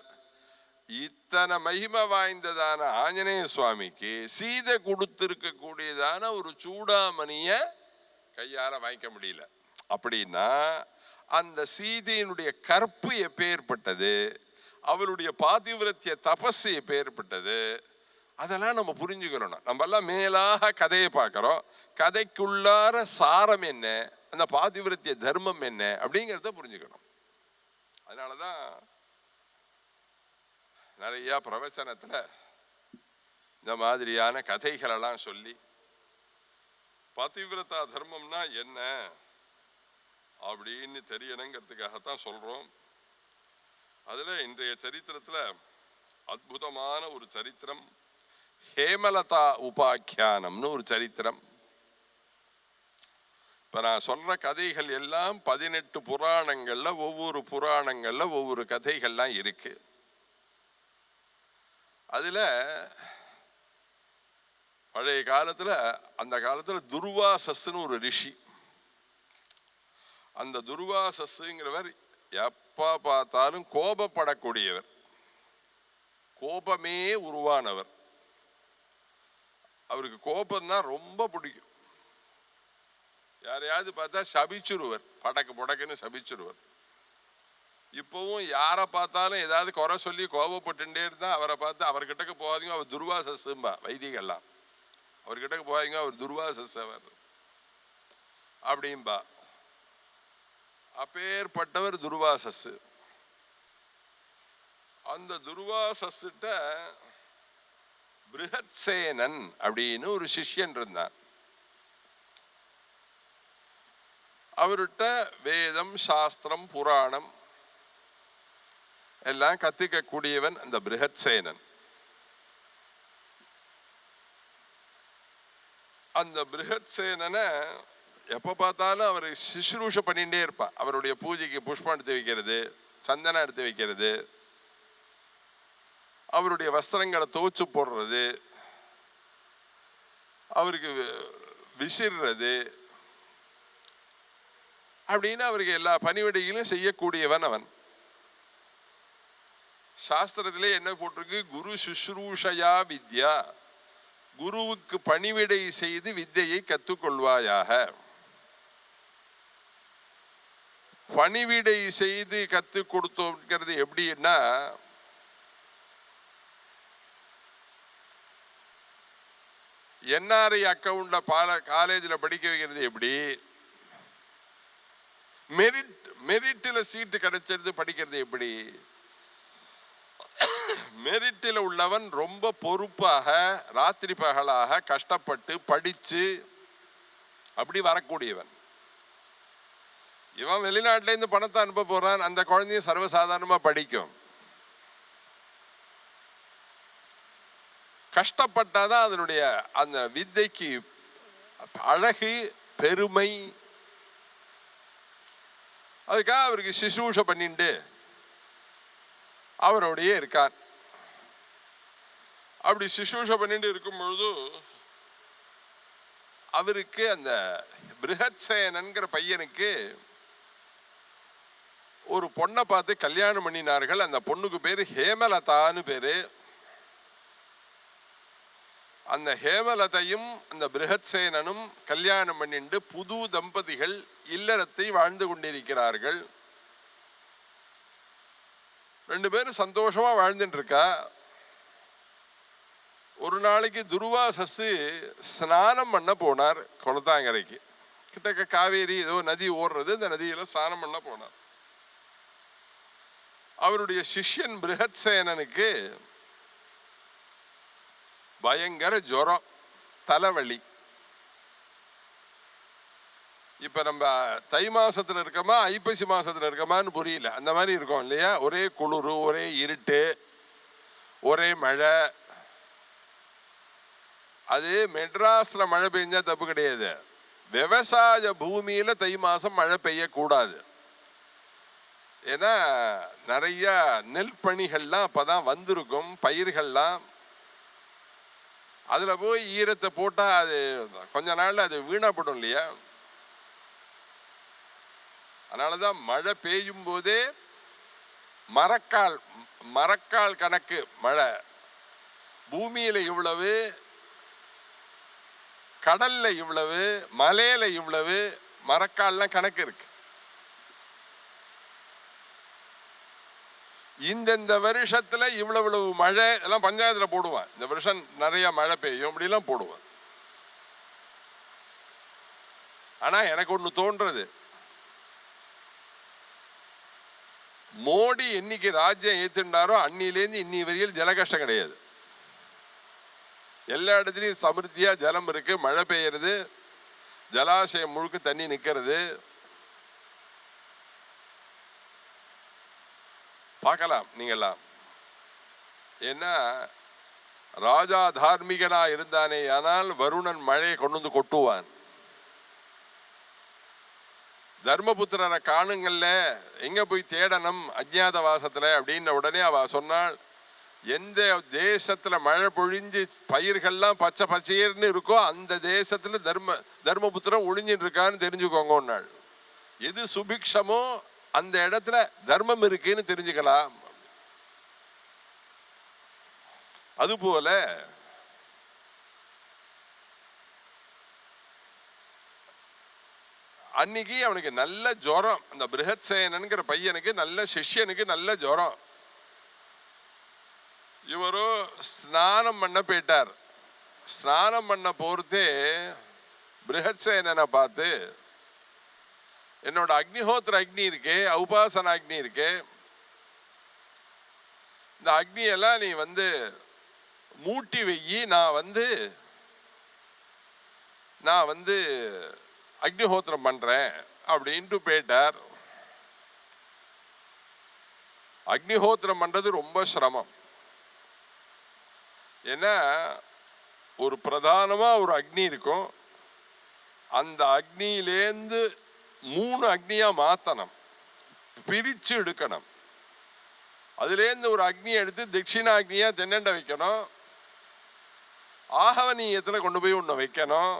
இத்தனை மகிமை வாய்ந்ததான ஆஞ்சநேய சுவாமிக்கு சீதை கொடுத்திருக்க கூடியதான ஒரு சூடாமணிய கையால வாங்கிக்க முடியல. அப்படின்னா அந்த சீதையினுடைய கற்பு எப்பேற்பட்டது, அவருடைய பாதிவிரத்திய தபசு எப்பேற்பட்டது, அதெல்லாம் நம்ம புரிஞ்சுக்கிறோம். நம்ம எல்லாம் மேலாக கதையை பார்க்கிறோம். கதைக்குள்ளார சாரம் என்ன, அந்த பாதிவிரத்திய தர்மம் என்ன அப்படிங்கிறத புரிஞ்சுக்கணும். அதனாலதான் நிறைய பிரவச்சனத்துல இந்த மாதிரியான கதைகள் எல்லாம் சொல்லி பதிவிரதா தர்மம்னா என்ன அப்படின்னு தெரியணுங்கிறதுக்காகத்தான் சொல்றோம். அதுல இன்றைய சரித்திரத்துல அற்புதமான ஒரு சரித்திரம், ஹேமலதா உபாக்கியானம்னு ஒரு சரித்திரம். இப்ப நான் சொல்ற கதைகள் எல்லாம் 18 புராணங்கள்ல ஒவ்வொரு புராணங்கள்ல ஒவ்வொரு கதைகள்லாம் இருக்கு. அதுல பழைய காலத்துல, அந்த காலத்துல துர்வாசஸ்ன்னு ஒரு ரிஷி. அந்த துர்வாசஸ்ங்கிறவர் எப்ப பார்த்தாலும் கோபப்படக்கூடியவர், கோபமே உருவானவர். அவருக்கு கோபம்னா ரொம்ப பிடிக்கும். யாரையாவது பார்த்தா சபிச்சுருவர், படக்கு புடக்குன்னு சபிச்சுருவர். இப்பவும் யாரை பார்த்தாலும் ஏதாவது குறை சொல்லி கோபப்பட்டுட்டே இருந்தா அவரை பார்த்து அவர்கிட்டக்கு போகாதீங்க, அவர் துர்வாசஸ்ம்பா வைதிகெல்லாம். அவர்கிட்டக்கு போகாதீங்க, அவர் துர்வாசஸ் அவர் அப்படின்பா. அப்பேற்பட்டவர் துர்வாசஸ். அந்த துர்வாசஸ்கிட்ட பிருஹத்சேனன் அப்படின்னு ஒரு சிஷ்யன் இருந்தான். அவர்கிட்ட வேதம், சாஸ்திரம், புராணம் எல்லாம் கத்துக்க கூடியவன் அந்த பிருஹத்சேனன். அந்த பிருஹத்சேனனை எப்ப பார்த்தாலும் அவர் சுஷ்ரூஷ பண்ணிட்டே இருப்பான். அவருடைய பூஜைக்கு புஷ்பம் எடுத்து வைக்கிறது, சந்தனம் எடுத்து வைக்கிறது, அவருடைய வஸ்திரங்களை துவச்சு போடுறது, அவருக்கு விசிறது அப்படின்னு அவருக்கு எல்லா பணிவிடைகளும் செய்யக்கூடியவன் அவன். சாஸ்திரத்திலே என்ன போட்டிருக்கு? குரு சுஷ்ரூஷயா வித்யா, குருவுக்கு பணிவிடை செய்து வித்தையை கற்றுக்கொள்வாயாக. பணிவிடை செய்து கத்து கொடுத்தோங்கிறது எப்படின்னா, என்ஆர்ஐ அக்கவுண்ட்ல காலேஜில் படிக்க வைக்கிறது எப்படி, மெரிட்ல சீட்டு கிடைச்சது படிக்கிறது எப்படி, மெரிட்டில் உள்ளவன் ரொம்ப பொறுப்பாக ராத்திரி பகலாக கஷ்டப்பட்டு படிச்சு அப்படி வரக்கூடியவன். இவன் வெளிநாட்டில இருந்து பணத்தை அனுப்ப போறான், அந்த குழந்தையும் சர்வசாதாரணமா படிக்கும். கஷ்டப்பட்டாதான் அதனுடைய அந்த வித்தைக்கு அழகு, பெருமை. அதுக்காக அவருக்கு சிசூஷ பண்ணிட்டு அவரோடைய இருக்கார். அப்படி சிசூஷ பண்ணிட்டு இருக்கும் பொழுது அவருக்கு அந்த பிருஹத்சேனன்கிற பையனுக்கு ஒரு பொண்ணை பார்த்து கல்யாணம் பண்ணினார்கள். அந்த பொண்ணுக்கு பேரு ஹேமலதான்னு பேரு. அந்த ஹேமலதையும் அந்த பிருஹத்சேனனும் கல்யாணம் பண்ணிட்டு புது தம்பதிகள் இல்லறத்தை வாழ்ந்து கொண்டிருக்கிறார்கள். ரெண்டு பேரும் சந்தோஷமா வாழ்ந்துட்டு இருக்கா. ஒரு நாளைக்கு துர்வாசஸ் ஸ்நானம் பண்ண போனார் குளத்தாங்கரைக்கு. கிட்டக்க காவேரி ஏதோ நதி ஓடுறது, இந்த நதியில ஸ்நானம் பண்ண போனார். அவருடைய சிஷ்யன் பிருஹத்சேனனுக்கு பயங்கர ஜுரம், தலைவலி. இப்ப நம்ம தை மாசத்துல இருக்கோமா ஐப்பசி மாசத்துல இருக்கோமான்னு புரியல, அந்த மாதிரி இருக்கும் இல்லையா? ஒரே குளிர், ஒரே இருட்டு, ஒரே மழை. அது மெட்ராஸ்ல மழை பெஞ்சா தப்பு கிடையாது, விவசாய பூமியில தை மாசம் மழை பெய்யக்கூடாது. ஏன்னா நிறைய நெல் பணிகள்லாம் அப்பதான் வந்திருக்கும், பயிர்கள்லாம். அதுல போய் ஈரத்தை போட்டா அது கொஞ்ச நாள்ல அது வீணாப்படும் இல்லையா? அதனாலதான் மழை பெய்யும் போதே மரக்கால் கணக்கு மழை. பூமியில இவ்வளவு, கடல்ல இவ்வளவு, மலையில இவ்வளவு, மரக்கால்லாம் கணக்கு இருக்கு. இந்த வருஷத்துல இவ்வளவு மழை எல்லாம் பஞ்சாயத்துல போடுவான். இந்த வருஷம் நிறைய மழை பெய்யும் அப்படிலாம் போடுவான். ஆனா எனக்கு ஒண்ணு தோன்றது, மோடி என்னைக்கு ராஜ்யம் ஏத்துட்டாரோ அன்னிலேருந்து இன்னி வரையில் ஜல கஷ்டம் கிடையாது. எல்லா இடத்துலையும் சமிருத்தியா ஜலம் இருக்கு, மழை பெய்யறது, ஜலாசயம் முழுக்க தண்ணி நிக்கிறது. பார்க்கலாம் நீங்கெல்லாம். ஏன்னா ராஜா தார்மீகனா இருந்தானே, ஆனால் வருணன் மழையை கொண்டு வந்து கொட்டுவான். தர்மபுத்திரரை காணுங்கள்ல, எங்க போய் தேடணும் அஜ்ஞாத வாசத்துல அப்படின்னு உடனே அவ சொன்னாள், எந்த தேசத்துல மழை பொழிஞ்சு பயிர்கள்லாம் பச்சை பச்சையர்னு இருக்கோ அந்த தேசத்துல தர்மபுத்திரம் ஒளிஞ்சின்னு இருக்கான்னு தெரிஞ்சுக்கோங்க. எது சுபிக்ஷமோ அந்த இடத்துல தர்மம் இருக்குன்னு தெரிஞ்சுக்கலாம். அதுபோல அன்னைக்கு அவனுக்கு நல்ல ஜுரம். அந்த பிருஹத்சேனன்கிற பையனுக்கு, நல்ல சிஷ்யனுக்கு நல்ல ஜுரம். இவரோ ஸ்நானம் பண்ண போயிட்டார். ஸ்நானம் பண்ண போறதே பிருஹத்சேனனை பார்த்து, என்னோட அக்னிஹோத்திர அக்னி இருக்கே, உபாசன அக்னி இருக்கே, இந்த அக்னியெல்லாம் நீ மூட்டி வெயி, நான் அக்னிஹோத்திரம் பண்றேன் அப்படின்ட்டு போயிட்டார். அக்னிஹோத்திரம் பண்றது ரொம்ப சிரமம். ஏன்னா ஒரு பிரதானமா ஒரு அக்னி இருக்கும். அந்த அக்னியிலேந்து 3 அக்னியா மாத்தணும், பிரிச்சு எடுக்கணும். அதுலேருந்து ஒரு அக்னியை எடுத்து தட்சிணாக்னியா தென்னண்ட வைக்கணும். ஆகவனீயத்துல கொண்டு போய் ஒண்ணு வைக்கணும்.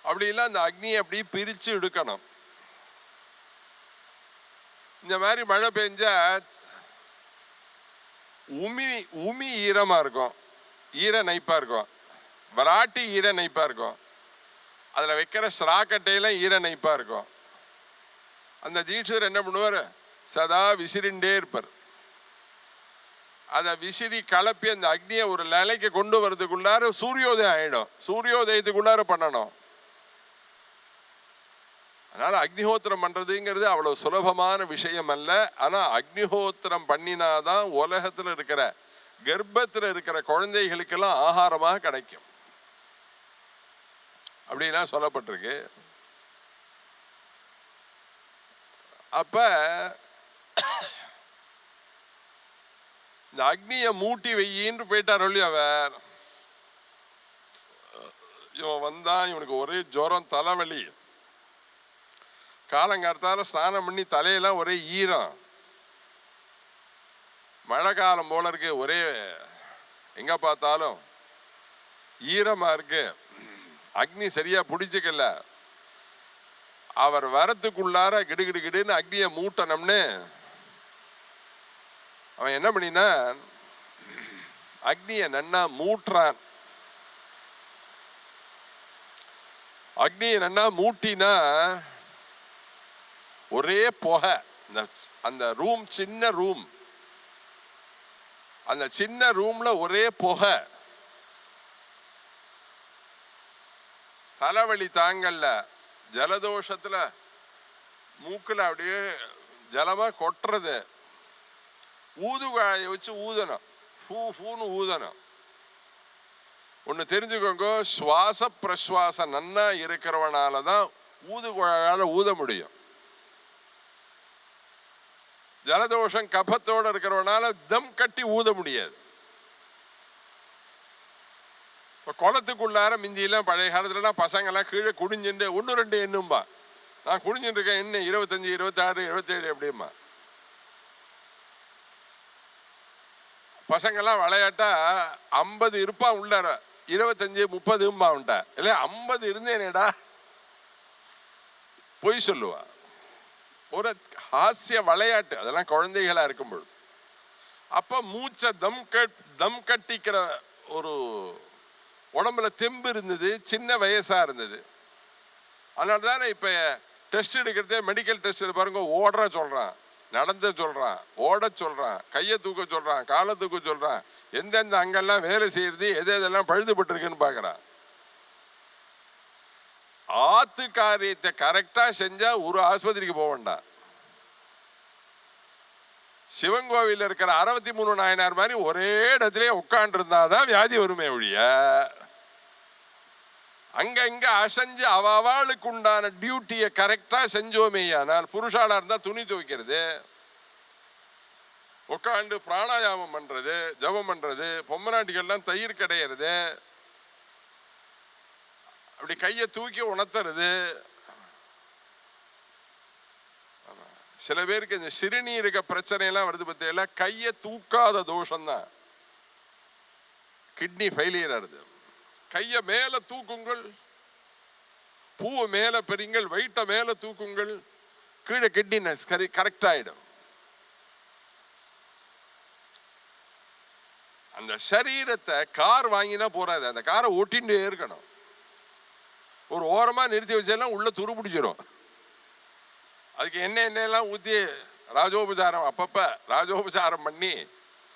அப்படி இல்லை அந்த அக்னியை அப்படி பிரிச்சு எடுக்கணும். இந்த மாதிரி மழை பெஞ்சா உமி ஈரமா இருக்கும், ஈர நைப்பா இருக்கும். வராட்டி ஈர நைப்பா இருக்கும். அதுல வைக்கிற ஸ்ராக்கட்டையெல்லாம் ஈர நைப்பா இருக்கும். அந்த தீட்சிதர் என்ன பண்ணுவார், சதா விசிறிண்டே இருப்பார். அதை விசிறி கலப்பி அந்த அக்னியை ஒரு நிலைக்கு கொண்டு வர்றதுக்குள்ளார சூரியோதயம் ஆயிடும். சூரியோதயத்துக்குள்ளார பண்ணணும். அதனால அக்னிஹோத்திரம் பண்றதுங்கிறது அவ்வளவு சுலபமான விஷயம் அல்ல. ஆனா அக்னிஹோத்திரம் பண்ணினாதான் உலகத்துல இருக்கிற கர்ப்பத்துல இருக்கிற குழந்தைகளுக்கெல்லாம் ஆகாரமாக கிடைக்கும் அப்படின்னா சொல்லப்பட்டிருக்கு. அப்ப இந்த அக்னியை மூட்டி வெயின்னு போயிட்டார் இல்லையா. அவர் இவன் வந்தான், இவனுக்கு ஒரே ஜுரம், தலைவலி. காலங்காலத்தால ஸ்நானம் பண்ணி தலையெல்லாம் ஒரே ஈரம். மழை காலம் போல இருக்கு, ஒரே எங்க பார்த்தாலும் ஈரமா இருக்கு. அக்னி சரியா பிடிச்சிக்கல. அவர் வரத்துக்குள்ளார கிடுகிடு கிடுன்னு அக்னியை மூட்டணும்னு அவன் என்ன பண்ணினான், அக்னியை நன்னா மூட்டுறான். அக்னியை நன்னா மூட்டினா ஒரே புகை. அந்த ரூம் சின்ன ரூம், அந்த சின்ன ரூம்ல ஒரே புகை. தலைவலி தாங்கல்ல, ஜலதோஷத்துல மூக்குல அப்படியே ஜலமா கொட்டுறது. ஊதுகாயை வச்சு ஊதணும், பூன்னு ஊதணும். ஒண்ணு தெரிஞ்சுக்கோங்க, சுவாச பிரஸ்வாசம் நன்னா இருக்கிறவனாலதான் ஊதுகுழால ஊத முடியும். ஜலதோஷம் கபத்தோட இருக்கிறவனால தம் கட்டி ஊத முடியாது. இப்ப குளத்துக்குள்ளார மிஞ்சியெல்லாம் பழைய காலத்துலலாம் பசங்கெல்லாம் கீழே குடிஞ்சுட்டு 1 2 எண்ணும்பா. நான் குடிஞ்சுட்டு இருக்கேன், என்ன 25 26 27 எப்படியுமா. பசங்கெல்லாம் விளையாட்டா 50 இருப்பான் உள்ளார, 25 30 அவன்ட்ட. இல்ல 50 இருந்தேனேடா பொய் சொல்லுவா. ஒரு ஹாஸ்ய விளையாட்டு அதெல்லாம் குழந்தைகளா இருக்கும் பொழுது. அப்ப மூச்சை தம் கட்டிக்கிற ஒரு உடம்புல தெம்பு இருந்தது, சின்ன வயசா இருந்தது. அதனால தானே இப்ப டெஸ்ட் எடுக்கிறதே, மெடிக்கல் டெஸ்ட் பாருங்க, ஓடுற சொல்றான், நடந்த சொல்றான், ஓட சொல்றான், கையை தூக்க சொல்றான், காலை தூக்க சொல்றான், எந்தெந்த அங்கெல்லாம் வேலை செய்யறது, எதெல்லாம் பழுதுபட்டு இருக்குன்னு பாக்குறான். ஆத்து காரியத்தை கரெக்டா செஞ்சா ஒரு ஆஸ்பத்திரிக்கு போக வேண்டாம். சிவன் கோவில் இருக்கிற 63 நாயனார் மாதிரி ஒரே இடத்திலே உட்கார்ந்து இருந்தாதான் வியாதி வருமே ஒழிய, அங்க இங்க அசைஞ்சு அவளுக்கு உண்டான டியூட்டியை கரெக்டா செஞ்சோமே. ஆனால் புருஷாலா இருந்தா துணி துவைக்கிறது, உட்காந்து பிராணாயாமம் பண்றது, ஜபம் பண்றது, பொம்மநாட்டிகள்லாம் தயிர் கிடையாது, அப்படி கையை தூக்கி உணர்த்துறது. சில பேருக்கு இந்த சிறுநீரக பிரச்சனை எல்லாம் வருது பத்தியில, கையை தூக்காத தோஷம்தான் கிட்னி ஃபெயிலியர் ஆகுது. கையை மேல தூக்குங்கள், பூவை மேல பெறுங்கள், வெயிட்ட மேல தூக்குங்கள், கீழே கிட்னி கரெக்ட் ஆயிடும். அந்த சரீரத்தை கார் வாங்கினா போறாது, அந்த காரை ஓட்டின்டே இருக்கணும். ஒரு ஓரமா நிறுத்தி வச்செல்லாம் உள்ள துரு பிடிச்சிரும். அதுக்கு எண்ணெயெல்லாம் ஊற்றி ராஜோபசாரம் அப்பப்ப ராஜோபசாரம் பண்ணி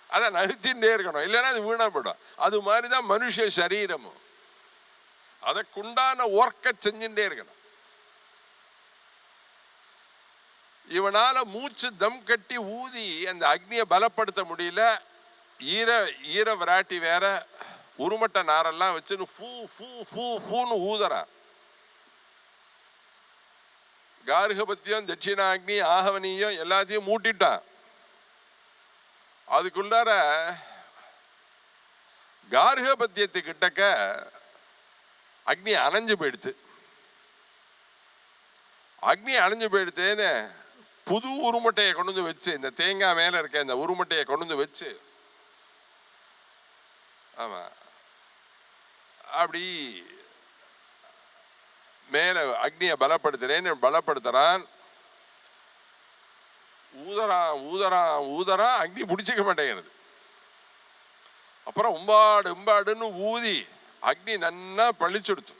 அதை நகர்த்திகிட்டே இருக்கணும், இல்லைன்னா அது வீணா போயிடும். அது மாதிரிதான் மனுஷ சரீரமும் அதற்குண்டான ஒர்க்கை செஞ்சுட்டே இருக்கணும். இவனால மூச்சு தம் கட்டி ஊதி அந்த அக்னியை பலப்படுத்த முடியல. ஈர விராட்டி வேற உருமட்ட நாரெல்லாம் வச்சுன்னு ஃபூ ஃபூ ஃபூ ஃபூன்னு ஊதுறான். கார்கபத்தியம் தட்சிணாக்னி ஆகவனியம் எல்லாத்தையும் மூட்டிட்டான். அதுக்குள்ளார கார்கபத்தியத்துக்கிட்டக்க அக்னி அணைஞ்சு போயிடுத்து. அக்னி அணைஞ்சு போயிடுத்தேன்னு புது உருமட்டையை கொண்டு வந்து வச்சு, இந்த தேங்காய் மேல இருக்க இந்த உருமட்டையை கொண்டு வந்து வச்சு, ஆமா அப்படி மேல அக்னியை பலப்படுத்துறேன்னு பலப்படுத்துறான். ஊதறான் ஊதறான் ஊதறான், அக்னி பிடிச்சிக்க மாட்டேங்கிறது. அப்புறம் உம்பாடுன்னு ஊதி அக்னி நன்னா பழிச்சுடுத்து,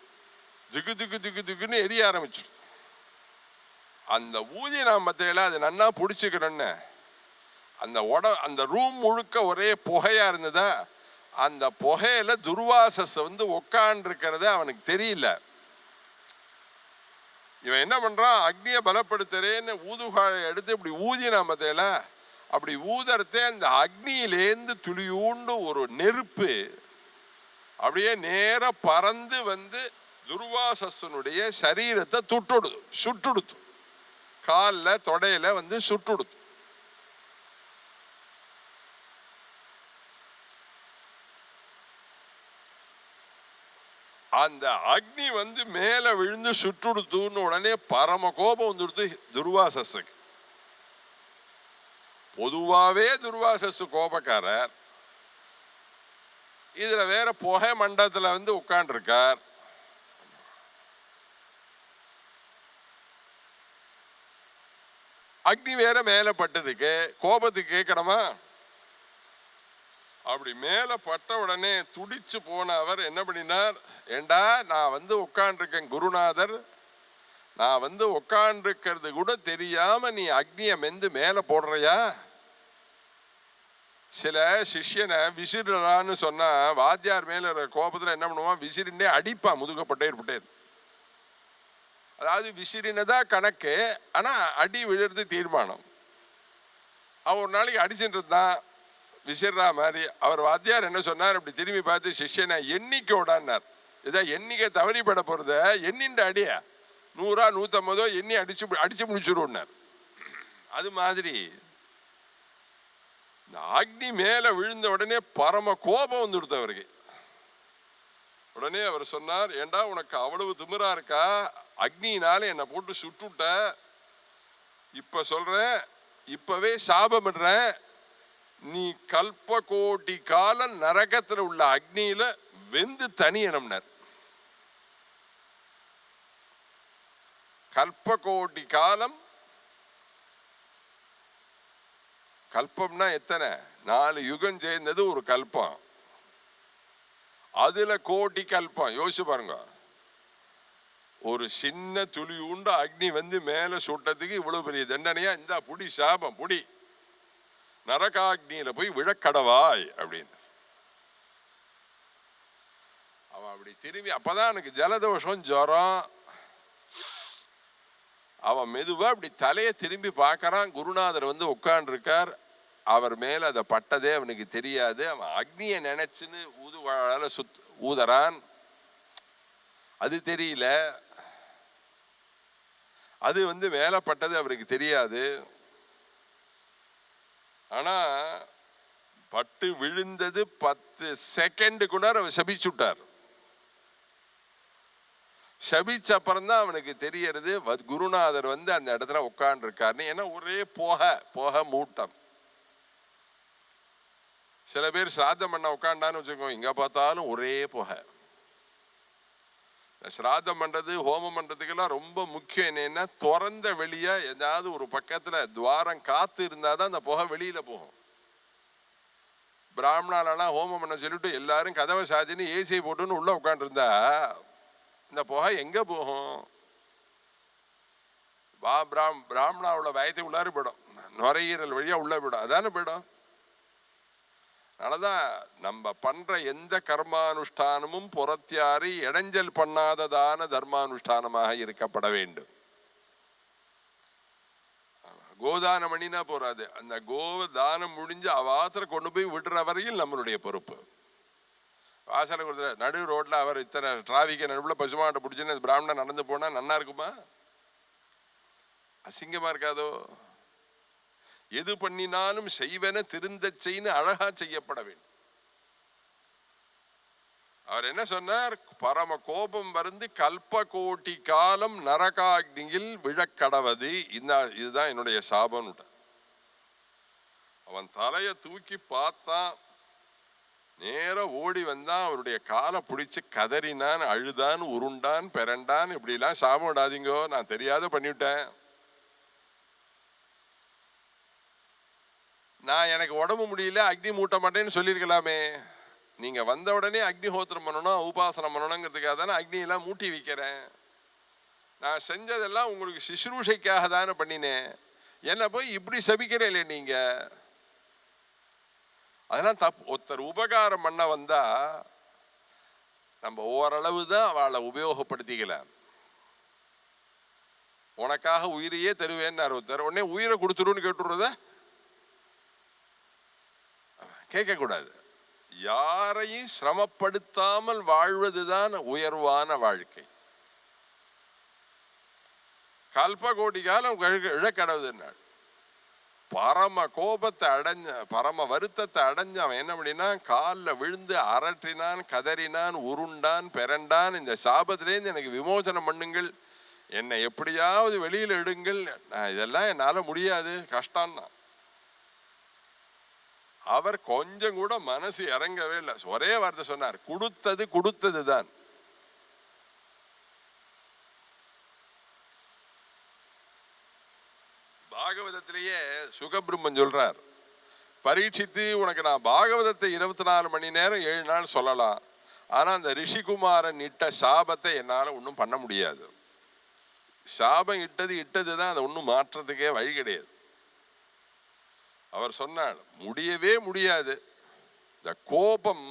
திக்கு திக்கு திக்கு திக்குன்னு எரிய ஆரம்பிச்சிடும். அந்த ஊதி நான் மத்தையில அது நன்னா பிடிச்சிக்கிறேன்னு அந்த ரூம் முழுக்க ஒரே புகையா இருந்ததா, அந்த புகையில துர்வாசஸ் வந்து உட்கார்ந்து இருக்கிறது அவனுக்கு தெரியல. இவன் என்ன பண்றான், அக்னியை பலப்படுத்துறேன்னு ஊதுகாலை எடுத்து இப்படி ஊதினா மத்தையில, அப்படி ஊதறதே அந்த அக்னியிலேந்து துளியூண்டு ஒரு நெருப்பு அப்படியே நேர பறந்து வந்து துர்வாசனுடைய சரீரத்தை சுட்டுடுத்து, காலில் தொடையில வந்து சுட்டுடுத்து. அந்த அக்னி வந்து மேல விழுந்து சுட்டுடுத்துன்னு உடனே பரம கோபம் வந்துடுது துர்வாசஸுக்கு. பொதுவாவே துர்வாசஸ் கோபக்காரர், இதுல வேற புகை மண்டலத்துல வந்து உட்கார்ந்து இருக்கார். அக்னி வேற மேல பட்டு இருக்கு, கோபத்துக்கு கேட்கணுமா? அப்படி மேல பட்ட உடனே துடிச்சு போன அவர் என்ன பண்ணினார், ஏண்டா நான் வந்து உட்கார்ந்துருக்கேன் குருநாதர், நான் வந்து உட்கார்ந்துருக்கிறது கூட தெரியாம நீ அக்னியை மெந்து மேல போடுறியா? சில சிஷ்யனை விசிறான்னு சொன்னா வாத்தியார் மேல கோபத்துல என்ன பண்ணுவான், விசிறினே அடிப்பான் முதுகப்பட்டே. அதாவது விசிறினதான் கணக்கு, ஆனா அடி விழுறது தீர்மானம். அவன் ஒரு நாளைக்கு அடிச்சுட்டு இருந்தான் விசிறா மாதிரி. அவர் வாத்தியார் என்ன சொன்னார், அப்படி திரும்பி பார்த்து சிஷ்யனை எண்ணிக்கையோடான்னார். இதான் எண்ணிக்கை தவறிப்பட போறத எண்ணின்ற அடிய 100 150 எண்ணி அடிச்சு முடிச்சுருன்னார். அது மாதிரி இந்த அக்னி மேல விழுந்த உடனே பரம கோபம் வந்துடுது அவருக்கு. உடனே அவர் சொன்னார், ஏண்டா உனக்கு அவ்வளவு திமிரா இருக்கா, அக்னியினால என்னை போட்டு சுட்டுட்ட, இப்ப சொல்றேன், இப்பவே சாபமிடுறேன், நீ கல்ப கோடி காலம் நரகத்துல உள்ள அக்னியில வெந்து தனியனம்னார். கல்ப கோடி காலம், கல்பம்னா எத்தனை, 4 யுகம் சேர்ந்தது ஒரு கல்பம். அதுல கோடி கல்பம். யோசிச்சு பாருங்க, ஒரு சின்ன துளி உண்டு அக்னி வந்து மேல சுட்டதுக்கு இவ்வளவு பெரிய தண்டனையா, இந்த புடி சாபம் புடி, நரகாக்னியில போய் விழக்கடவாய் அப்படின்னு. அவன் அப்படி திரும்பி, அப்பதான் எனக்கு ஜலதோஷம் ஜுரம். அவன் மெதுவா அப்படி தலையை திரும்பி பார்க்கறான். குருநாதர் வந்து உட்கார்ந்து இருக்கார். அவர் மேல அதை பட்டதே அவனுக்கு தெரியாது. அவன் அக்னியை நினைச்சுன்னு ஊதுவாழால ஊதறான். அது தெரியல, அது வந்து மேல பட்டது அவருக்கு தெரியாது. ஆனா பட்டு விழுந்தது 10 செகண்டுக்குள்ளார அவர் சபிச்சுட்டார். சபிச்ச அப்புறம் தான் அவனுக்கு தெரியறது குருநாதர் வந்து அந்த இடத்துல உட்கார்ந்து இருக்காருன்னு. ஏன்னா ஒரே புகை மூட்டம். சில பேர் சிராதம் பண்ண உட்காண்டான்னு வச்சுக்கோங்க, இங்க பார்த்தாலும் ஒரே புகை. சிராதம் பண்றது ஹோமம் பண்றதுக்கெல்லாம் ரொம்ப முக்கியம் என்னன்னா, திறந்த வெளியா ஏதாவது ஒரு பக்கத்துல துவாரம் காத்து இருந்தாதான் அந்த புகை வெளியில போகும். பிராமணாலாம் ஹோமம் பண்ண சொல்லிட்டு எல்லாரும் கதவை சாத்தின்னு ஏசியை போட்டுன்னு உள்ள உட்காந்து இருந்தா இந்த புகை எங்க போகும்? பிராமணாவோட வயத்தை உள்ளாரு போயிடும், நுரையீரல் வழியா உள்ள போயிடும், அதானே போயிடும். அதனாலதான் நம்ம பண்ற எந்த கர்மானுஷ்டானமும் புறத்தியாரி இடைஞ்சல் பண்ணாததான தர்மானுஷ்டானமாக இருக்கப்பட வேண்டும். கோதானம் பண்ணினா போறாது, அந்த கோதானம் முடிஞ்சு அவாத்திர கொண்டு போய் விடுற வரையில் நம்மளுடைய பொறுப்பு. வாசல கொடுத்த நடு ரோட்ல அவர் இத்தனை டிராபிக்க நடுவில் பசுமாட்டை பிடிச்சுன்னு பிராமணன் நடந்து போனா நன்னா இருக்குமா? அசிங்கமா இருக்காதோ? எது பண்ணினாலும் செய்வன திருந்த செய்து அழகா செய்யப்பட வேண்டும். அவர் என்ன சொன்னார்? பரம கோபம் வந்து கல்ப கோட்டி காலம் நரகாக்னியில் விழக்கடவது, இதுதான் என்னுடைய சாபம். அவன் தலைய தூக்கி பார்த்தான், நேர ஓடி வந்தான், அவருடைய காலை பிடிச்சு கதறினான், அழுதான், உருண்டான், பெரண்டான். இப்படிலாம் சாபம் விடாதீங்கோ, நான் தெரியாத பண்ணிவிட்டேன். நான் எனக்கு உடம்பு முடியல அக்னி மூட்ட மாட்டேன்னு சொல்லியிருக்கலாமே. நீங்க வந்த உடனே அக்னிஹோத்திரம் பண்ணணும், உபாசனம் பண்ணணுங்கிறதுக்காக தானே அக்னியெல்லாம் மூட்டி வைக்கிறேன். நான் செஞ்சதெல்லாம் உங்களுக்கு சிசுரூஷைக்காக தானே பண்ணினேன். என்ன போய் இப்படி சபிக்கிறேன் இல்லை நீங்க? அதெல்லாம் தப்பு. ஒருத்தர் உபகாரம் பண்ண வந்தா நம்ம ஓரளவு தான் அவளை உபயோகப்படுத்திக்கலாம். உனக்காக உயிரையே தருவேன்னு ஒருத்தர் உடனே உயிரை கொடுத்துருன்னு கேட்டுறத கேட்க கூடாது. யாரையும் சிரமப்படுத்தாமல் வாழ்வதுதான் உயர்வான வாழ்க்கை. கல்ப கோடி காலம் இழக்கடவுதுன்னாள். பரம கோபத்தை அடைஞ்ச, பரம வருத்தத்தை அடைஞ்ச அவன் என்ன பண்ணினா, காலில் விழுந்து அரற்றினான், கதறினான், உருண்டான், பெரண்டான். இந்த சாபத்திலேருந்து எனக்கு விமோசனம் பண்ணுங்கள், என்னை எப்படியாவது வெளியில் எடுங்கள், இதெல்லாம் என்னால் முடியாது, கஷ்டம்னா. அவர் கொஞ்சம் கூட மனசு இறங்கவே இல்லை. ஒரே வார்த்தை சொன்னார், கொடுத்தது கொடுத்தது தான். பாகவதத்திலேயே சுகபிரம்மன் சொல்றார், பரீட்சித்து உனக்கு நான் பாகவதத்தை 24 மணி நேரம் 7 நாள் சொல்லலாம், ஆனா அந்த ரிஷிகுமாரன் இட்ட சாபத்தை என்னால ஒன்றும் பண்ண முடியாது. சாபம் இட்டதுதான், அதை ஒன்றும் மாற்றத்துக்கே வழி கிடையாது. அவர் சொன்னார், முடியவே முடியாது. இந்த கோபம்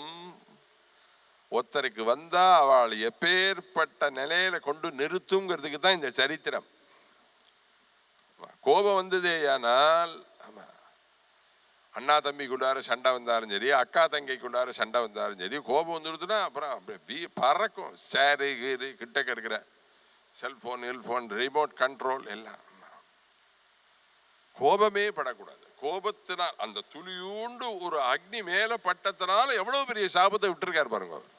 ஒருத்தருக்கு வந்தா அவள் எப்பேற்பட்ட நிலையில கொண்டு நிறுத்துங்கிறதுக்கு தான் இந்த சரித்திரம். கோபம் வந்ததேயானால், ஆமா, அண்ணா தம்பிக்குள்ளார சண்டை வந்தாலும் சரி, அக்கா தங்கைக்குள்ளார சண்டை வந்தாலும் சரி, கோபம் வந்துடுதுன்னா அப்புறம் பறக்கும். சேரு கீரு கிட்டக்க இருக்கிற செல்போன், ஹெல்போன், ரிமோட் கண்ட்ரோல் எல்லாம். கோபமே படக்கூடாது. கோபத்தினால் அந்த துளியூண்டு ஒரு அக்னி மேல பட்டத்தினால எவ்வளவு பெரிய சாபத்தை விட்டுருக்காரு பாருங்க. அவர்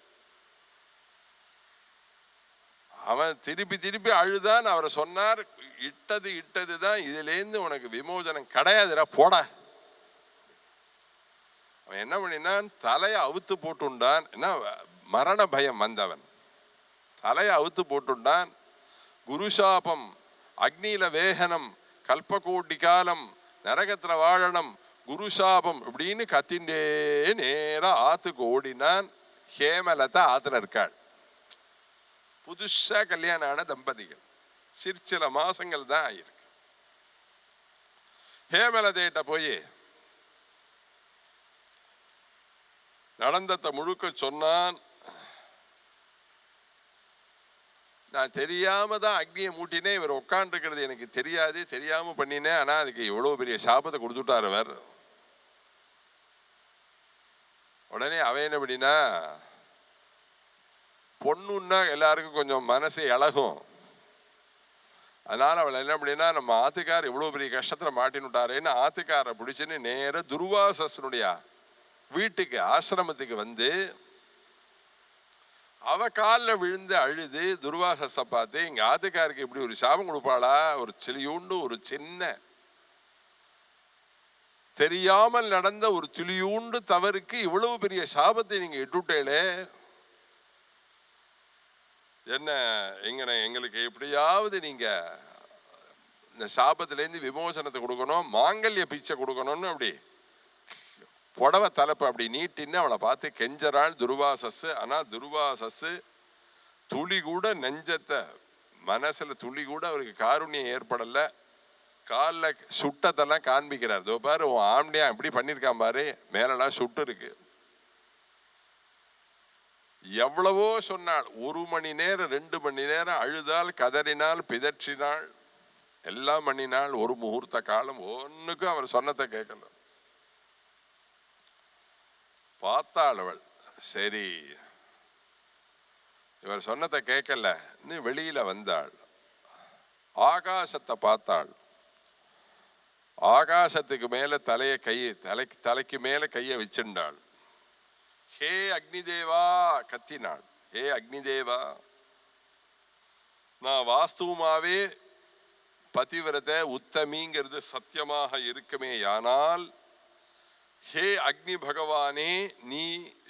அவன் திருப்பி திருப்பி அழுதான். அவரை சொன்னார், இட்டதுதான், இதுலேருந்து உனக்கு விமோசனம் கிடையாதுடா, போட. அவன் என்ன பண்ணினான், தலையை அவுத்து போட்டுண்டான். என்ன மரண பயம் வந்தவன் தலையை அவுத்து போட்டுண்டான். குருசாபம், அக்னியில வேகனம், கல்பகோட்டி காலம், நரகத்துல வாழணும், குருசாபம் இப்படின்னு கத்திண்டே நேரம் ஆத்துக்கு ஓடினான். ஹேமலதா ஆத்துல இருக்காள். புதுசா கல்யாணம் ஆன தம்பதிகள், சில மாசங்கள் தான் ஆயிருக்கு. ஹேமலதேட்ட போய் நடந்தத்தை முழுக்க சொன்னான். நான் தெரியாம தான் அக்னியை மூட்டினேன், இவர் உட்காந்துருக்கிறது எனக்கு தெரியாது, தெரியாம பண்ணினேன், ஆனா அதுக்கு எவ்வளவு பெரிய சாபத்தை கொடுத்துட்டார் அவர். உடனே அவன் என்ன பண்ணினா, பொண்ணுன்னா எல்லாருக்கும் கொஞ்சம் மனசு இழகும். அதனால அவள் என்ன பண்ணினா, நம்ம ஆத்துக்கார் இவ்வளவு பெரிய கஷ்டத்துல மாட்டினுட்டாரேன்னு ஆத்துக்காரை பிடிச்சுன்னு நேர துர்வாசனுடைய வீட்டுக்கு, ஆசிரமத்துக்கு வந்து அவ காலில் விழுந்து அழுது துர்வாசஸை பார்த்து, எங்க ஆத்துக்காருக்கு இப்படி ஒரு சாபம் கொடுப்பாளா, ஒரு சிலியூண்டு ஒரு சின்ன தெரியாமல் நடந்த ஒரு துளியூண்டு தவறுக்கு இவ்வளவு பெரிய சாபத்தை நீங்க இட்டுட்டேளே, என்ன எங்களுக்கு எப்படியாவது நீங்க இந்த சாபத்திலேருந்து விமோசனத்தை கொடுக்கணும், மாங்கல்ய பிச்சை கொடுக்கணும்னு அப்படி புடவை தலைப்பு அப்படி நீட்டின்னு அவளை பார்த்து கெஞ்சறாள் துர்வாசஸ். ஆனா துர்வாசஸ் துளி கூட நெஞ்சத்தை மனசுல துளி கூட அவருக்கு காருண்யம் ஏற்படல. காலில் சுட்டத்தெல்லாம் காண்பிக்கிறார். இதோ பாரு உன் ஆம்டியா இப்படி பண்ணியிருக்கான் பாரு, மேலெல்லாம் சுட்டு இருக்கு. எவ்வளவோ சொன்னாள். 1 மணி நேரம் 2 மணி நேரம் அழுதால், கதறினாள், பிதற்றினாள், எல்லாம் பண்ணினாள். ஒரு முகூர்த்த காலம் ஒன்னுக்கும் அவர் சொன்னதை கேட்கல. பார்த்தாள் அவள். சரி, இவர் சொன்னதை கேட்கல, வெளியில வந்தாள். ஆகாசத்தை பார்த்தாள். ஆகாசத்துக்கு மேல தலைக்கு மேல கையை வச்சிருந்தாள். ஹே அக்னி தேவா கத்தினாள். ஹே அக்னி தேவா, நான் வாஸ்துவமாவே பதிவிரத உத்தமிங்கிறது சத்தியமாக இருக்குமே, ஆனால் ஹே அக்னி பகவானே, நீ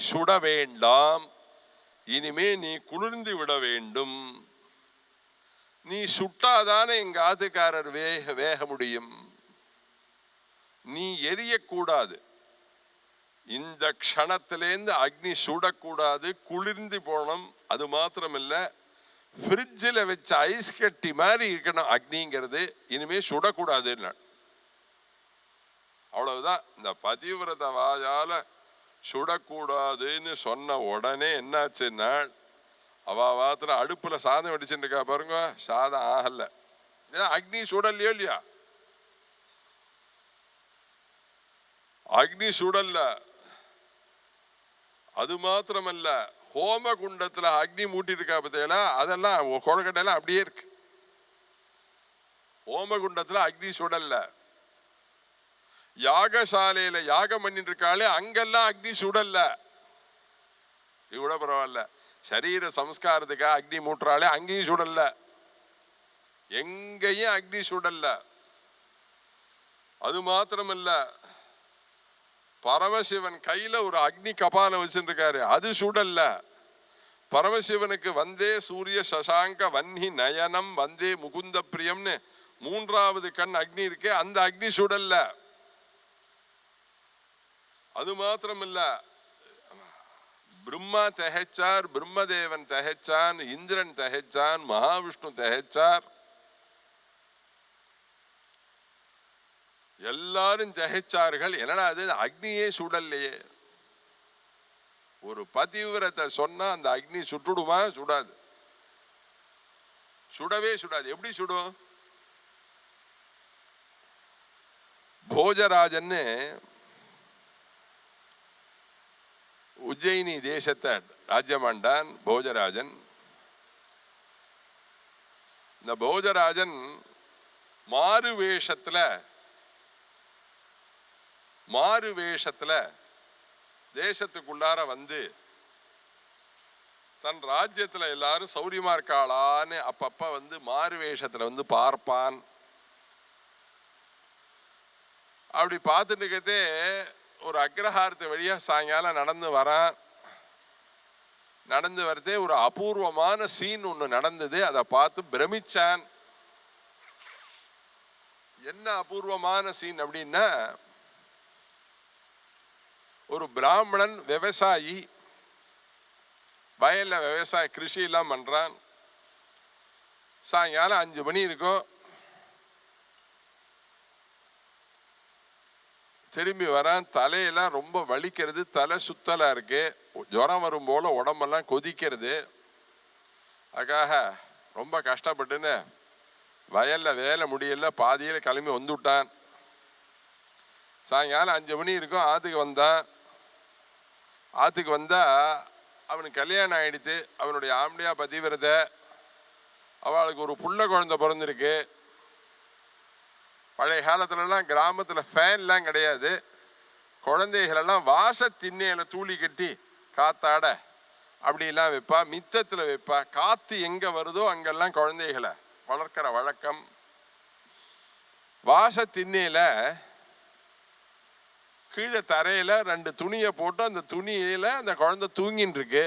சுட வேண்டாம், இனிமே நீ குளிர்ந்து விட வேண்டும். நீ சுட்டாதானே எங்க ஆத்துக்காரர் வேக முடியும். நீ எரியக்கூடாது. இந்த க்ஷணத்திலேருந்து அக்னி சுடக்கூடாது, குளிர்ந்து போகணும். அது மாத்திரமில்ல, ஃப்ரிட்ஜில் வச்ச ஐஸ் கட்டி மாதிரி இருக்கணும் அக்னிங்கிறது. இனிமே சுடக்கூடாதுன்னு. அவ்வளவுதான். இந்த பதிவிரத வாயால சுடக்கூடாதுன்னு சொன்ன உடனே என்னாச்சுன்னா, அவ வாத்துல அடுப்புல சாதம் வடிச்சுட்டு இருக்கா பாருங்க, சாதம் ஆகல. அக்னி சுடலையோ இல்லையா? அக்னி சுடல்ல. அது மாத்திரமல்ல, ஹோம குண்டத்துல அக்னி மூட்டி இருக்கா பார்த்தீங்களா, அதெல்லாம் கொழக்கட்டையெல்லாம் அப்படியே இருக்கு. ஹோம குண்டத்துல அக்னி சுடல்ல. யாகசாலையில யாகம் பண்ணிட்டு இருக்காளே, அங்கெல்லாம் அக்னி சுடல்ல. இது கூட பரவாயில்ல. சரீர சம்ஸ்காரத்துக்காக அக்னி மூட்டுறாளே, அங்கேயும் சுடல்ல. எங்கேயும் அக்னி சுடல்ல. அது மாத்திரமல்ல, பரமசிவன் கையில ஒரு அக்னி கபாலம் வச்சுருக்காரு, அது சுடல்ல. பரமசிவனுக்கு வந்தே சூரிய சசாங்க வன்னி நயனம் வந்தே முகுந்த பிரியம்னு 3வது கண் அக்னி இருக்கு, அந்த அக்னி சுடல்ல. அது மாத்திரமில்ல, பிரம்மா தகைச்சார், பிரம்மதேவன் தகைச்சான், இந்திரன் தகைச்சான், மகாவிஷ்ணு தகைச்சார், எல்லாரும் தகைச்சார்கள். என்னடா அது, அக்னியே சுடல்லையே. ஒரு பதிவிரத்தை சொன்னா அந்த அக்னி சுட்டுடுமா? சுடாது. சுடவே சுடாது. எப்படி சுடும்? போஜராஜன்னு உஜ்ஜயினி தேசத்தை ராஜ்யமாண்டான் போஜராஜன். இந்த போஜராஜன் மாறு வேஷத்துல தேசத்துக்குள்ளார வந்து தன் ராஜ்யத்துல எல்லாரும் சௌரியமா இருக்காளான்னு அப்பப்ப வந்து மாறு வேஷத்துல வந்து பார்ப்பான். அப்படி பார்த்துட்டு இருக்கதே ஒரு அக்ரஹாரத்து வழியா சாயங்காலம் நடந்து வரதே ஒரு அபூர்வமான சீன் ஒண்ணு நடந்தது. அதை பார்த்து பிரமிச்சான். என்ன அபூர்வமான சீன் அப்படின்னா, ஒரு பிராமணன் விவசாயி, வயல்ல விவசாய கிருஷி எல்லாம் பண்றான். சாயங்காலம் 5 மணி இருக்கும். திரும்பி வரான். தலையெல்லாம் ரொம்ப வலிக்கிறது, தலை சுத்தலா இருக்கு, ஜுரம் வரும் போல உடம்பெல்லாம் கொதிக்கிறது. அதுக்காக ரொம்ப கஷ்டப்பட்டுன்னு வயல்ல வேலை முடியல, பாதியில கிளம்பி வந்துவிட்டான். சாயங்காலம் 5 மணி இருக்கும். ஆத்துக்கு வந்தா அவனுக்கு கல்யாணம் ஆயிடுத்து. அவனுடைய ஆம்படியா பதிவிரத, அவளுக்கு ஒரு புள்ள குழந்தை பிறந்திருக்கு. பழைய காலத்துலலாம் கிராமத்தில் ஃபேன்லாம் கிடையாது. குழந்தைகளெல்லாம் வாச திண்ணையில தூளி கட்டி காத்தாட அப்படிலாம் வைப்பா, மித்தத்தில் வைப்பா. காற்று எங்கே வருதோ அங்கெல்லாம் குழந்தைகளை வளர்க்கிற வழக்கம். வாச திண்ணையில கீழே தரையில 2 துணியை போட்டு அந்த துணியில அந்த குழந்தை தூங்கின்னு இருக்கு.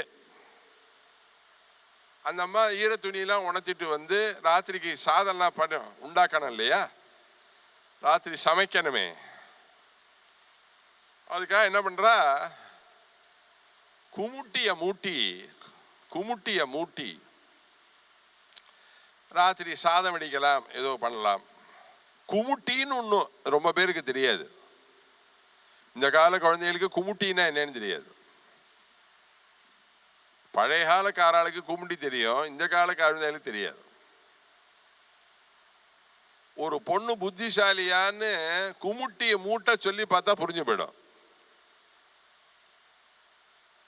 அந்த அம்மா ஈர துணியெல்லாம் உணர்த்திட்டு வந்து ராத்திரிக்கு சாதம்லாம் உண்டாக்கணும் இல்லையா, ராத்திரி சமைக்கணுமே. அதுக்காக என்ன பண்றா, குமுட்டிய மூட்டி ராத்திரி சாதம் வடிக்கலாம், ஏதோ பண்ணலாம். குமுட்டின்னு ஒன்றும் ரொம்ப பேருக்கு தெரியாது. இந்த கால குழந்தைகளுக்கு குமுட்டின்னா என்னன்னு தெரியாது. பழைய காலக்காரர்களுக்கு குமுட்டி தெரியும், இந்த கால குழந்தைகளுக்கு தெரியாது. ஒரு பொண்ணு புத்திசாலியான்னு குமுட்டிய மூட்டை சொல்லி பார்த்தா புரிஞ்சு போயிடும்.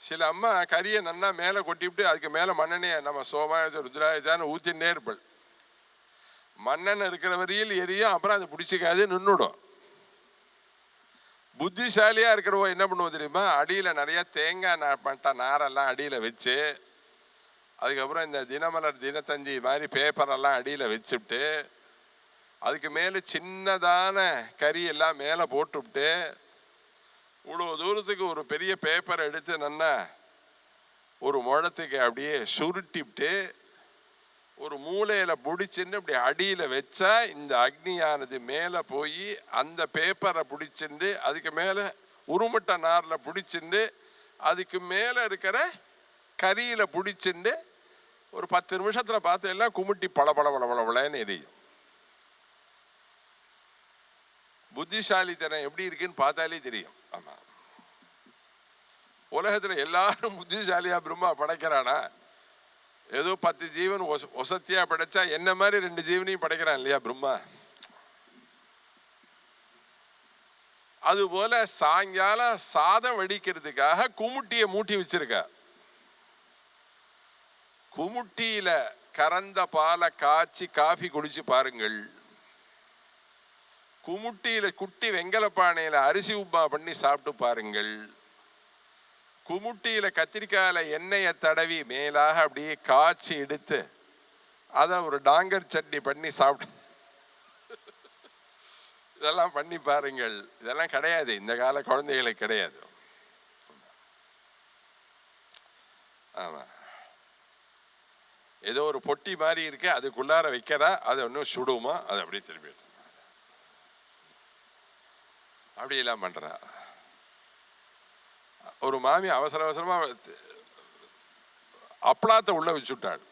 சில அம்மா கறியை நன்னா மேலே கொட்டிவிட்டு அதுக்கு மேலே மண்ணெண்ணைய நம்ம சோமாயச ருத்ராயசான்னு ஊற்றினே இருப்பள். மண்ணெண்ணெய் இருக்கிற வரையில் எரியும், அப்புறம் அது பிடிச்சிக்காது, நின்றுடும். புத்திசாலியாக இருக்கிறவோ என்ன பண்ணுவோம் தெரியுமா, அடியில் நிறையா தேங்காய் நாரெல்லாம் அடியில் வச்சு, அதுக்கப்புறம் இந்த தினமலர் தினத்தஞ்சி மாதிரி பேப்பரெல்லாம் அடியில் வச்சுவிட்டு, அதுக்கு மேலே சின்னதான கறி எல்லாம் மேலே போட்டுவிட்டு, இவ்வளோ தூரத்துக்கு ஒரு பெரிய பேப்பர் எடுத்து நல்லா ஒரு முழத்துக்கு அப்படியே சுருட்டிவிட்டு ஒரு மூலையில் பிடிச்சின்னு இப்படி அடியில் வச்சா இந்த அக்னியானது மேலே போய் அந்த பேப்பரை பிடிச்சிண்டு அதுக்கு மேலே உருமட்ட நாரில் பிடிச்சிண்டு அதுக்கு மேலே இருக்கிற கறியில் பிடிச்சிண்டு ஒரு 10 நிமிஷத்தில் பார்த்து எல்லாம் குமுட்டி பளபளன்னு எரியும். புத்திசாலித்தனம் எப்படி இருக்குன்னு பார்த்தாலே தெரியும். ஆமா, உலகத்துல எல்லாரும் புத்திசாலியா பிரம்மா படைக்கிறானா? ஏதோ 10 ஜீவன் ஒசத்தியா படைச்சா என்ன மாதிரி 2 ஜீவனையும் படைக்கிறான் இல்லையா பிரம்மா? அதுபோல சாயங்காலம் சாதம் வடிக்கிறதுக்காக குமுட்டிய மூட்டி வச்சிருக்க. குமுட்டியில கறந்த பாலை காய்ச்சி காஃபி குடிச்சு பாருங்கள். குமுட்டியில குட்டி வெங்கலப்பானையில அரிசி உப்புமா பண்ணி சாப்பிட்டு பாருங்கள். குமுட்டியில கத்திரிக்காயில எண்ணெயை தடவி மேலாக அப்படியே காய்ச்சி எடுத்து அதை ஒரு டாங்கர் சட்னி பண்ணி சாப்பிட்டு இதெல்லாம் பண்ணி பாருங்கள். இதெல்லாம் கிடையாது, இந்த கால குழந்தைகளுக்கு கிடையாது. ஆமா, ஏதோ ஒரு பொட்டி மாதிரி இருக்கு, அதுக்குள்ளார வைக்கிறா, அது ஒன்றும் சுடுமா, அது அப்படியே திரும்பி அப்படியெல்லாம் பண்றா. ஒரு மாமி அவசர அவசரமா அப்பளாத்த உள்ள வச்சுட்டாள்.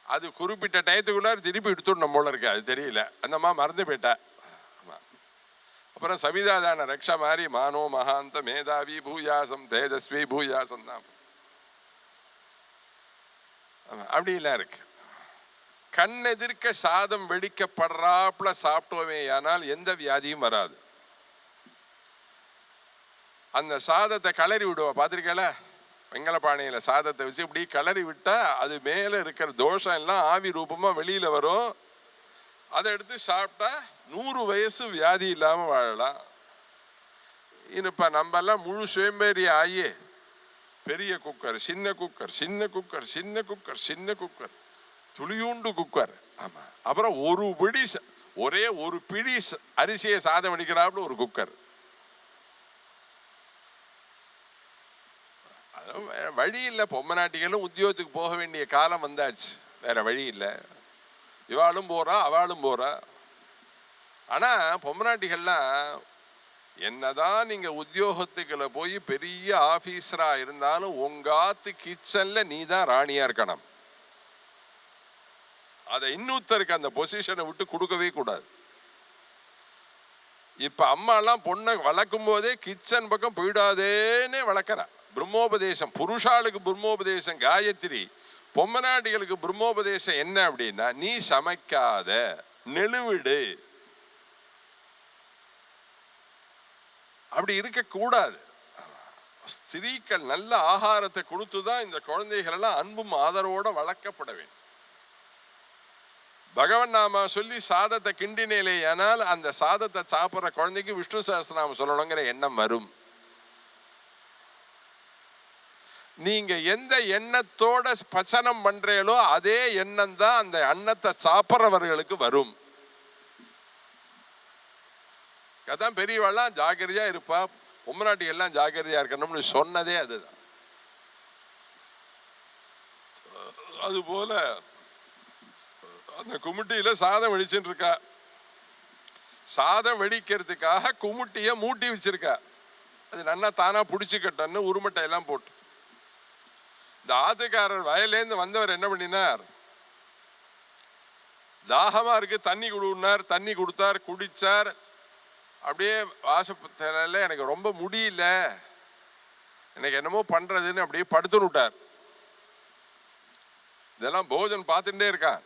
அது குறிப்பிட்ட டயத்துக்குள்ளார திருப்பி எடுத்துடணும் போல இருக்கு, அது தெரியல, அந்த அம்மா மறந்து போயிட்டா. அப்புறம் சவிதாதான ரக்ஷா மாதிரி மானோ மகாந்த மேதாவி பூயாசம் தேஜஸ்வி பூயாசம் தான் அப்படிலாம் இருக்கு. கண்ணெதிர்க்க சாதம் வெடிக்கப்படுறாப்புல சாப்பிட்டோமே ஆனால் எந்த வியாதியும் வராது. அந்த சாதத்தை கிளறி விடுவோம், பார்த்துருக்கல? வெங்கலப்பானையில சாதத்தை வச்சு இப்படி கிளறி விட்டா அது மேல இருக்கிற தோஷம் எல்லாம் ஆவி ரூபமா வெளியில வரும். அதை எடுத்து சாப்பிட்டா 100 வயசு வியாதி இல்லாம வாழலாம். இப்ப நம்ம எல்லாம் முழு சோம்பேறி ஆகி பெரிய குக்கர், சின்ன குக்கர், சின்ன குக்கர், சின்ன குக்கர், சின்ன குக்கர், துளியூண்டு குக்கர். ஆமா, அப்புறம் ஒரே ஒரு பிடி அரிசியை சாதம் அடிக்கிறாப்புல ஒரு குக்கர். வழி இல்லை, பொம்மநாட்டிகளும் உத்தியோகத்துக்கு போக வேண்டிய காலம் வந்தாச்சு, வேற வழி இல்லை. இவாளும் போறா, அவளும் போறா. ஆனா பொம்மநாட்டிகள்லாம் என்னதான் நீங்க உத்தியோகத்துக்குள்ள போய் பெரிய ஆபீசரா இருந்தாலும் உங்காத்து கிச்சன்ல நீ தான் ராணியா இருக்கணும். அதை இன்னொருத்தருக்கு அந்த பொசிஷனை விட்டு கொடுக்கவே கூடாது. இப்ப அம்மா எல்லாம் பொண்ணை வளர்க்கும் போதே கிச்சன் பக்கம் போயிடாதேன்னு வளர்க்கிறா. பிரம்மோபதேசம் புருஷாளுக்கு பிரம்மோபதேசம் காயத்ரி, பொம்மநாட்டிகளுக்கு பிரம்மோபதேசம் என்ன அப்படின்னா, நீ சமைக்காத, நெழுவிடு. அப்படி இருக்க கூடாது. ஸ்திரீக்கள் நல்ல ஆகாரத்தை கொடுத்துதான் இந்த குழந்தைகள் எல்லாம் அன்பும் ஆதரவோட வளர்க்கப்பட வேண்டும். பகவன் நாம சொல்லி சாதத்தை கிண்டினேலே ஆனால் அந்த சாதத்தை சாப்பிட்ற குழந்தைக்கு விஷ்ணு சஹஸ்ரநாமம் சொல்லணுங்கிற எண்ணம் வரும். நீங்க எந்த எண்ணத்தோட பச்சனம் பண்றீங்களோ அதே எண்ணம் தான் அந்த அன்னத்தை சாப்பிட்றவர்களுக்கு வரும். அதான் பெரியவாள்லாம் ஜாக்கிரதையா இருப்பா, பொம்மநாட்டி எல்லாம் ஜாக்கிரதையா இருக்கணும்னு சொன்னதே அதுதான். அதுபோல அந்த குமுட்டியில சாதம் வெடிச்சுட்டு இருக்கா. சாதம் வெடிக்கிறதுக்காக குமுட்டிய மூட்டி வச்சிருக்கா. அது நல்லா தானா பிடிச்சிக்கட்டன்னு உருமட்டை எல்லாம் போட்டு. இந்த ஆத்துக்காரர் வயலேருந்து வந்தவர் என்ன பண்ணினார், தாகமா இருக்கு, தண்ணி கொடுனார், தண்ணி கொடுத்தார், குடிச்சார். அப்படியே வாசப்பல எனக்கு ரொம்ப முடியல, எனக்கு என்னமோ பண்றதுன்னு அப்படியே படுத்துன்னு விட்டார். இதெல்லாம் போஜன் பார்த்துட்டே இருக்கான்.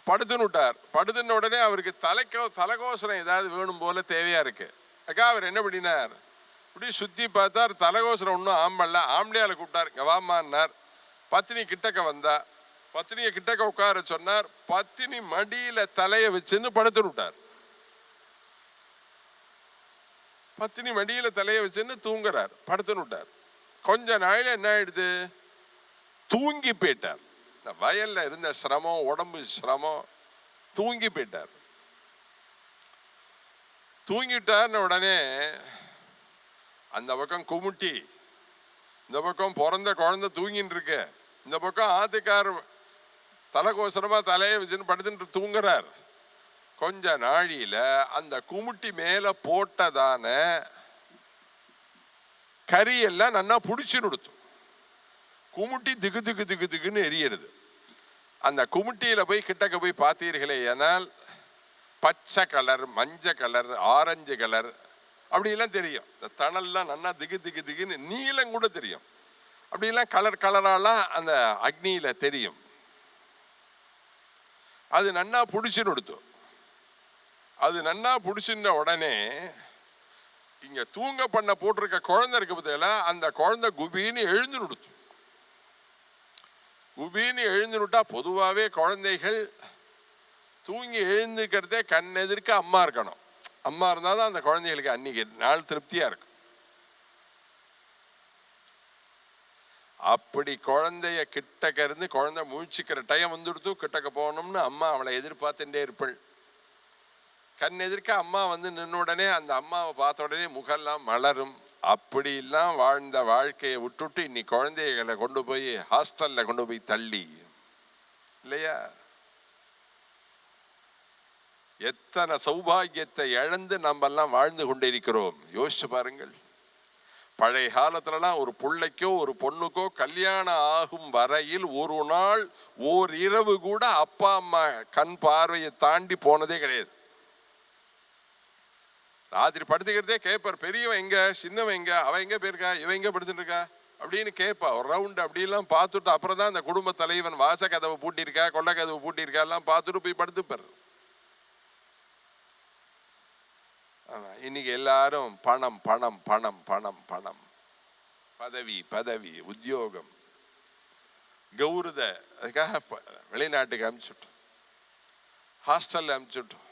படுத்துன்னு விட்டார். படுத்துன உடனே அவருக்கு தலைகோசரம் ஏதாவது வேணும் போல தேவையா இருக்கு. அக்கா அவர் என்ன பண்ணினார், இப்படி சுத்தி பார்த்தார், தலைகோசரம் ஒன்றும் ஆம்பல்ல. ஆம்பளையால கூப்பிட்டார், இங்க வாமான்னார். பத்தினி கிட்டக்க வந்தா, பத்தினியை கிட்டக்க உட்கார சொன்னார். பத்தினி மடியில தலையை வச்சுன்னு படுத்துன்னு விட்டார். பத்தினி மடியில தலையை வச்சுன்னு தூங்குறார், படுத்துன்னு விட்டார். கொஞ்ச நாள் என்ன ஆயிடுது, தூங்கி போயிட்டார். இந்த வயல்ல இருந்த சிரமம், உடம்பு சிரமம், தூங்கி போயிட்டார். தூங்கிட்டார்னு உடனே அந்த பக்கம் குமுட்டி, இந்த பக்கம் பிறந்த குழந்தை தூங்கிட்டு இருக்கு, இந்த பக்கம் ஆத்துக்கார் தலைகோசரமா தலையை வச்சுன்னு படுத்துட்டு தூங்குறார். கொஞ்ச நாழியில அந்த குமுட்டி மேல போட்டதான கரியெல்லாம் நன்னா புடிச்சு நுடுத்து. குமுட்டி திகு திகு திகு திகுன்னு எரியறது. அந்த குமுட்டியில போய் கிட்டக்க போய் பார்த்தீர்களே ஏனால் பச்சை கலர், மஞ்சள் கலர், ஆரஞ்சு கலர் அப்படிலாம் தெரியும். இந்த தணல்லாம் நன்னா திகு திகு திகுன்னு நீலம் கூட தெரியும். அப்படிலாம் கலர் கலராலாம் அந்த அக்னியில தெரியும். அது நன்னா புடிச்சுன்னு கொடுத்தோம். அது நன்னா புடிச்சுன்ன உடனே இங்க தூங்க பண்ண போட்டிருக்க குழந்தை இருக்கு பார்த்தீங்களா, அந்த குழந்தை குபின்னு எழுந்து நுடுத்து. குபின்னு எழுந்து நுட்டா பொதுவாகவே குழந்தைகள் தூங்கி எழுந்துக்கிறதே கண் எதிர்க்க அம்மா இருக்கணும். அம்மா இருந்தாதான் அந்த குழந்தைகளுக்கு அன்னைக்கு நாள் திருப்தியா இருக்கும். அப்படி குழந்தைய கிட்டக்க இருந்து குழந்தை முழிச்சுக்கிற டைம் வந்துடுத்து, கிட்டக்க போகணும்னு அம்மா அவளை எதிர்பார்த்துட்டே இருப்பள். கண் எதிர்க்க அம்மா வந்து நின்ன உடனே அந்த அம்மாவை பார்த்த உடனே முகெல்லாம் மலரும். அப்படிலாம் வாழ்ந்த வாழ்க்கையை விட்டுட்டு இன்னைக்கு குழந்தைகளை கொண்டு போய் ஹாஸ்டல்ல கொண்டு போய் தள்ளி, இல்லையா, எத்தனை சௌபாகியத்தை இழந்து நம்ம எல்லாம் வாழ்ந்து கொண்டிருக்கிறோம். யோசிச்சு பாருங்கள். பழைய காலத்துலலாம் ஒரு பிள்ளைக்கோ ஒரு பொண்ணுக்கோ கல்யாணம் ஆகும் வரையில் ஒரு நாள் ஓர் இரவு கூட அப்பா அம்மா கண் பார்வையை தாண்டி போனதே கிடையாது. ராத்திரி படுத்துக்கிறதே கேட்பார், பெரியவன் எங்க, சின்னவன் எங்க, அவன் எங்க போயிருக்கா, இவன் எங்க படுத்துட்டு இருக்கா அப்படின்னு கேட்பா. ஒரு ரவுண்ட் அப்படிலாம் பார்த்துட்டு அப்புறம் தான் அந்த குடும்ப தலைவன் வாச கதவை பூட்டியிருக்கா, கொள்ள கதவை பூட்டியிருக்கா எல்லாம் பார்த்துட்டு போய் படுத்துப்பார். இன்னைக்கு எல்லாரும் பணம் பணம் பணம் பணம் பணம், பதவி பதவி, உத்தியோகம், கௌரத, அதுக்காக வெளிநாட்டுக்கு அனுப்பிச்சுட்டோம், ஹாஸ்டல்ல அனுப்பிச்சுட்டோம்.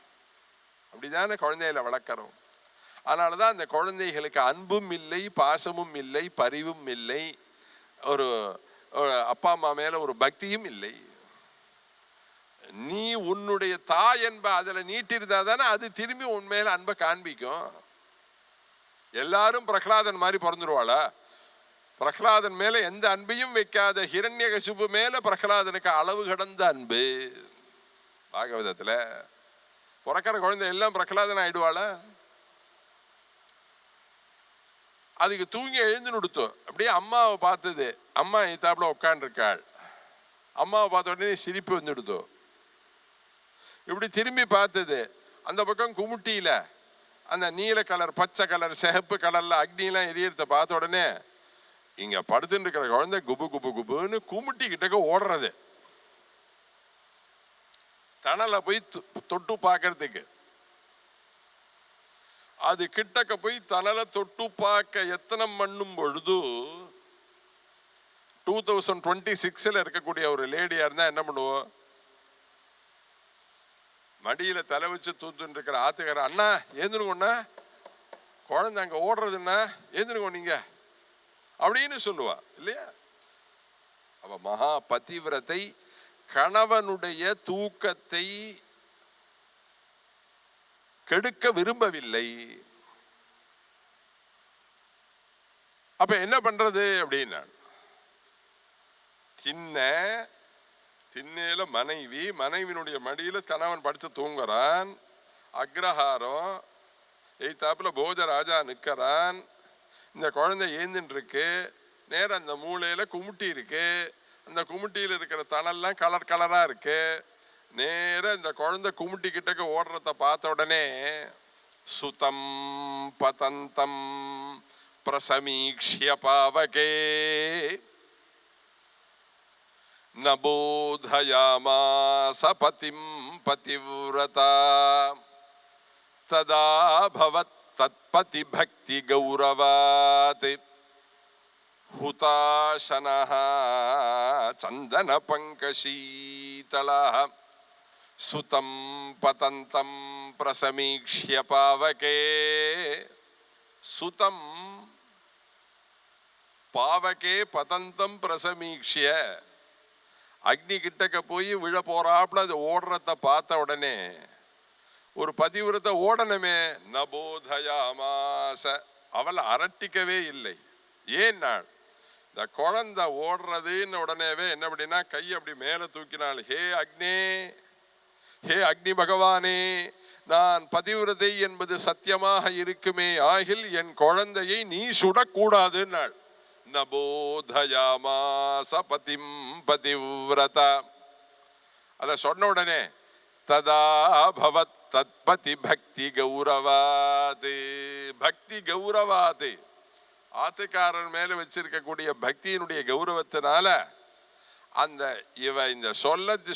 அப்படிதானே குழந்தைகளை வளர்க்கிறோம். அதனாலதான் அந்த குழந்தைகளுக்கு அன்பும் இல்லை, பாசமும் இல்லை, பரிவும் இல்லை, ஒரு அப்பா அம்மா மேல ஒரு பக்தியும் இல்லை. நீ உன்னுடைய தாய் என்ப அதுல நீட்டிருந்தா தானே அது திரும்பி உன் மேல அன்பை காண்பிக்கும். எல்லாரும் பிரகலாதன் மாதிரி பிறந்துருவாளா? பிரகலாதன் மேல எந்த அன்பையும் வைக்காத ஹிரண்யகசிபு மேல பிரகலாதனுக்கு அளவு கடந்த அன்பு. பாகவதத்துல பிறக்கிற குழந்தை எல்லாம் பிரகலாதன் ஆயிடுவாளா? அதுக்கு தூங்கி எழுந்து நுடுத்தோம். அப்படியே அம்மாவை பார்த்தது, அம்மா இத்தாப்புல உட்காந்துருக்காள். அம்மாவை பார்த்த உடனே சிரிப்பு வந்துடுத்தோம். இப்படி திரும்பி பார்த்தது, அந்த பக்கம் குமுட்டியில அந்த நீல கலர், பச்சை கலர், சிகப்பு கலர்ல அக்னிலாம் எரியறத பார்த்த உடனே இங்க படுத்துட்டு இருக்கிற குழந்தை குபு குபு குபுன்னு குமுட்டி கிட்டக்க ஓடுறது, தணலை போய் தொட்டு பார்க்கறதுக்கு. அது கிட்டக்க போய் தணலை தொட்டு பார்க்க எத்தனை பண்ணும் பொழுது 2026 இருக்கக்கூடிய ஒரு லேடியா இருந்தா என்ன பண்ணுவோம்? மடியில தலை வச்சு தூத்துட்டு இருக்கிற ஆத்துக்கார, அண்ணா ஏந்துருங்கண்ணா, குழந்தை அங்க ஓடுறதுன்னா ஏந்துருங்க நீங்க அப்படின்னு சொல்லுவா, இல்லையா? அவ மகா பதிவிரத்தை, கணவனுடைய தூக்கத்தை கெடுக்க விரும்பவில்லை. அப்ப என்ன பண்றது அப்படின்னா, திண்ணையில மனைவி, மனைவியினுடைய மடியில கணவன் படுத்து தூங்குறான். அக்ரஹாரம் எய்தாப்புல போஜராஜா நிற்கிறான். இந்த குழந்தை ஏந்துட்டு இருக்கு. நேரம் அந்த மூளையில குமுட்டி இருக்கு. அந்த குமுட்டியில் இருக்கிற தணல்லாம் கலர் கலரா இருக்கு. நேர இந்த குழந்தை குமுட்டி கிட்டக்க ஓடுறத பார்த்த உடனே சுதம் பதந்தம் பிரசமீக்ஷ்ய பாவகே நபோதயாமாஸ பதிம் பதிவ்ரதா ததா பவத் தத்பதி பக்தி கௌரவாத் ஹுதாசனஹ சந்தன பங்கசீதளஹ சுதம் பதந்தம் பிரசமீக்ஷ்ய பாவகே. சுதம் பாவகே பதந்தம் பிரசமீக்ஷ்ய, அக்னி கிட்டக்க போய் விழ போறாப்புல அது ஓடுறத பார்த்த உடனே ஒரு பதிவிரத ஓடனமே நபோதயாமாஸ, அவள் அரட்டிக்கவே இல்லை. ஏன் நாள் இந்த குழந்தை ஓடுறதுன்னு உடனேவே என்ன அப்படின்னா கை அப்படி மேல தூக்கினாள். ஹே அக்னே, ஹே அக்னி பகவானே, நான் பதிவிரதை என்பது சத்தியமாக இருக்குமே ஆகில் என் குழந்தையை நீ சுடக்கூடாதுன்னாள். நபோதயாமாஸ பதிம் பதிவ்ரதா. அத சொன்ன உடனே ததா பவத் தத்பதி பக்தி கௌரவாது, பக்தி கௌரவாது, ஆத்துக்காரன் மேல வச்சிருக்கக்கூடிய பக்தியினுடைய கௌரவத்தினால அந்த இந்த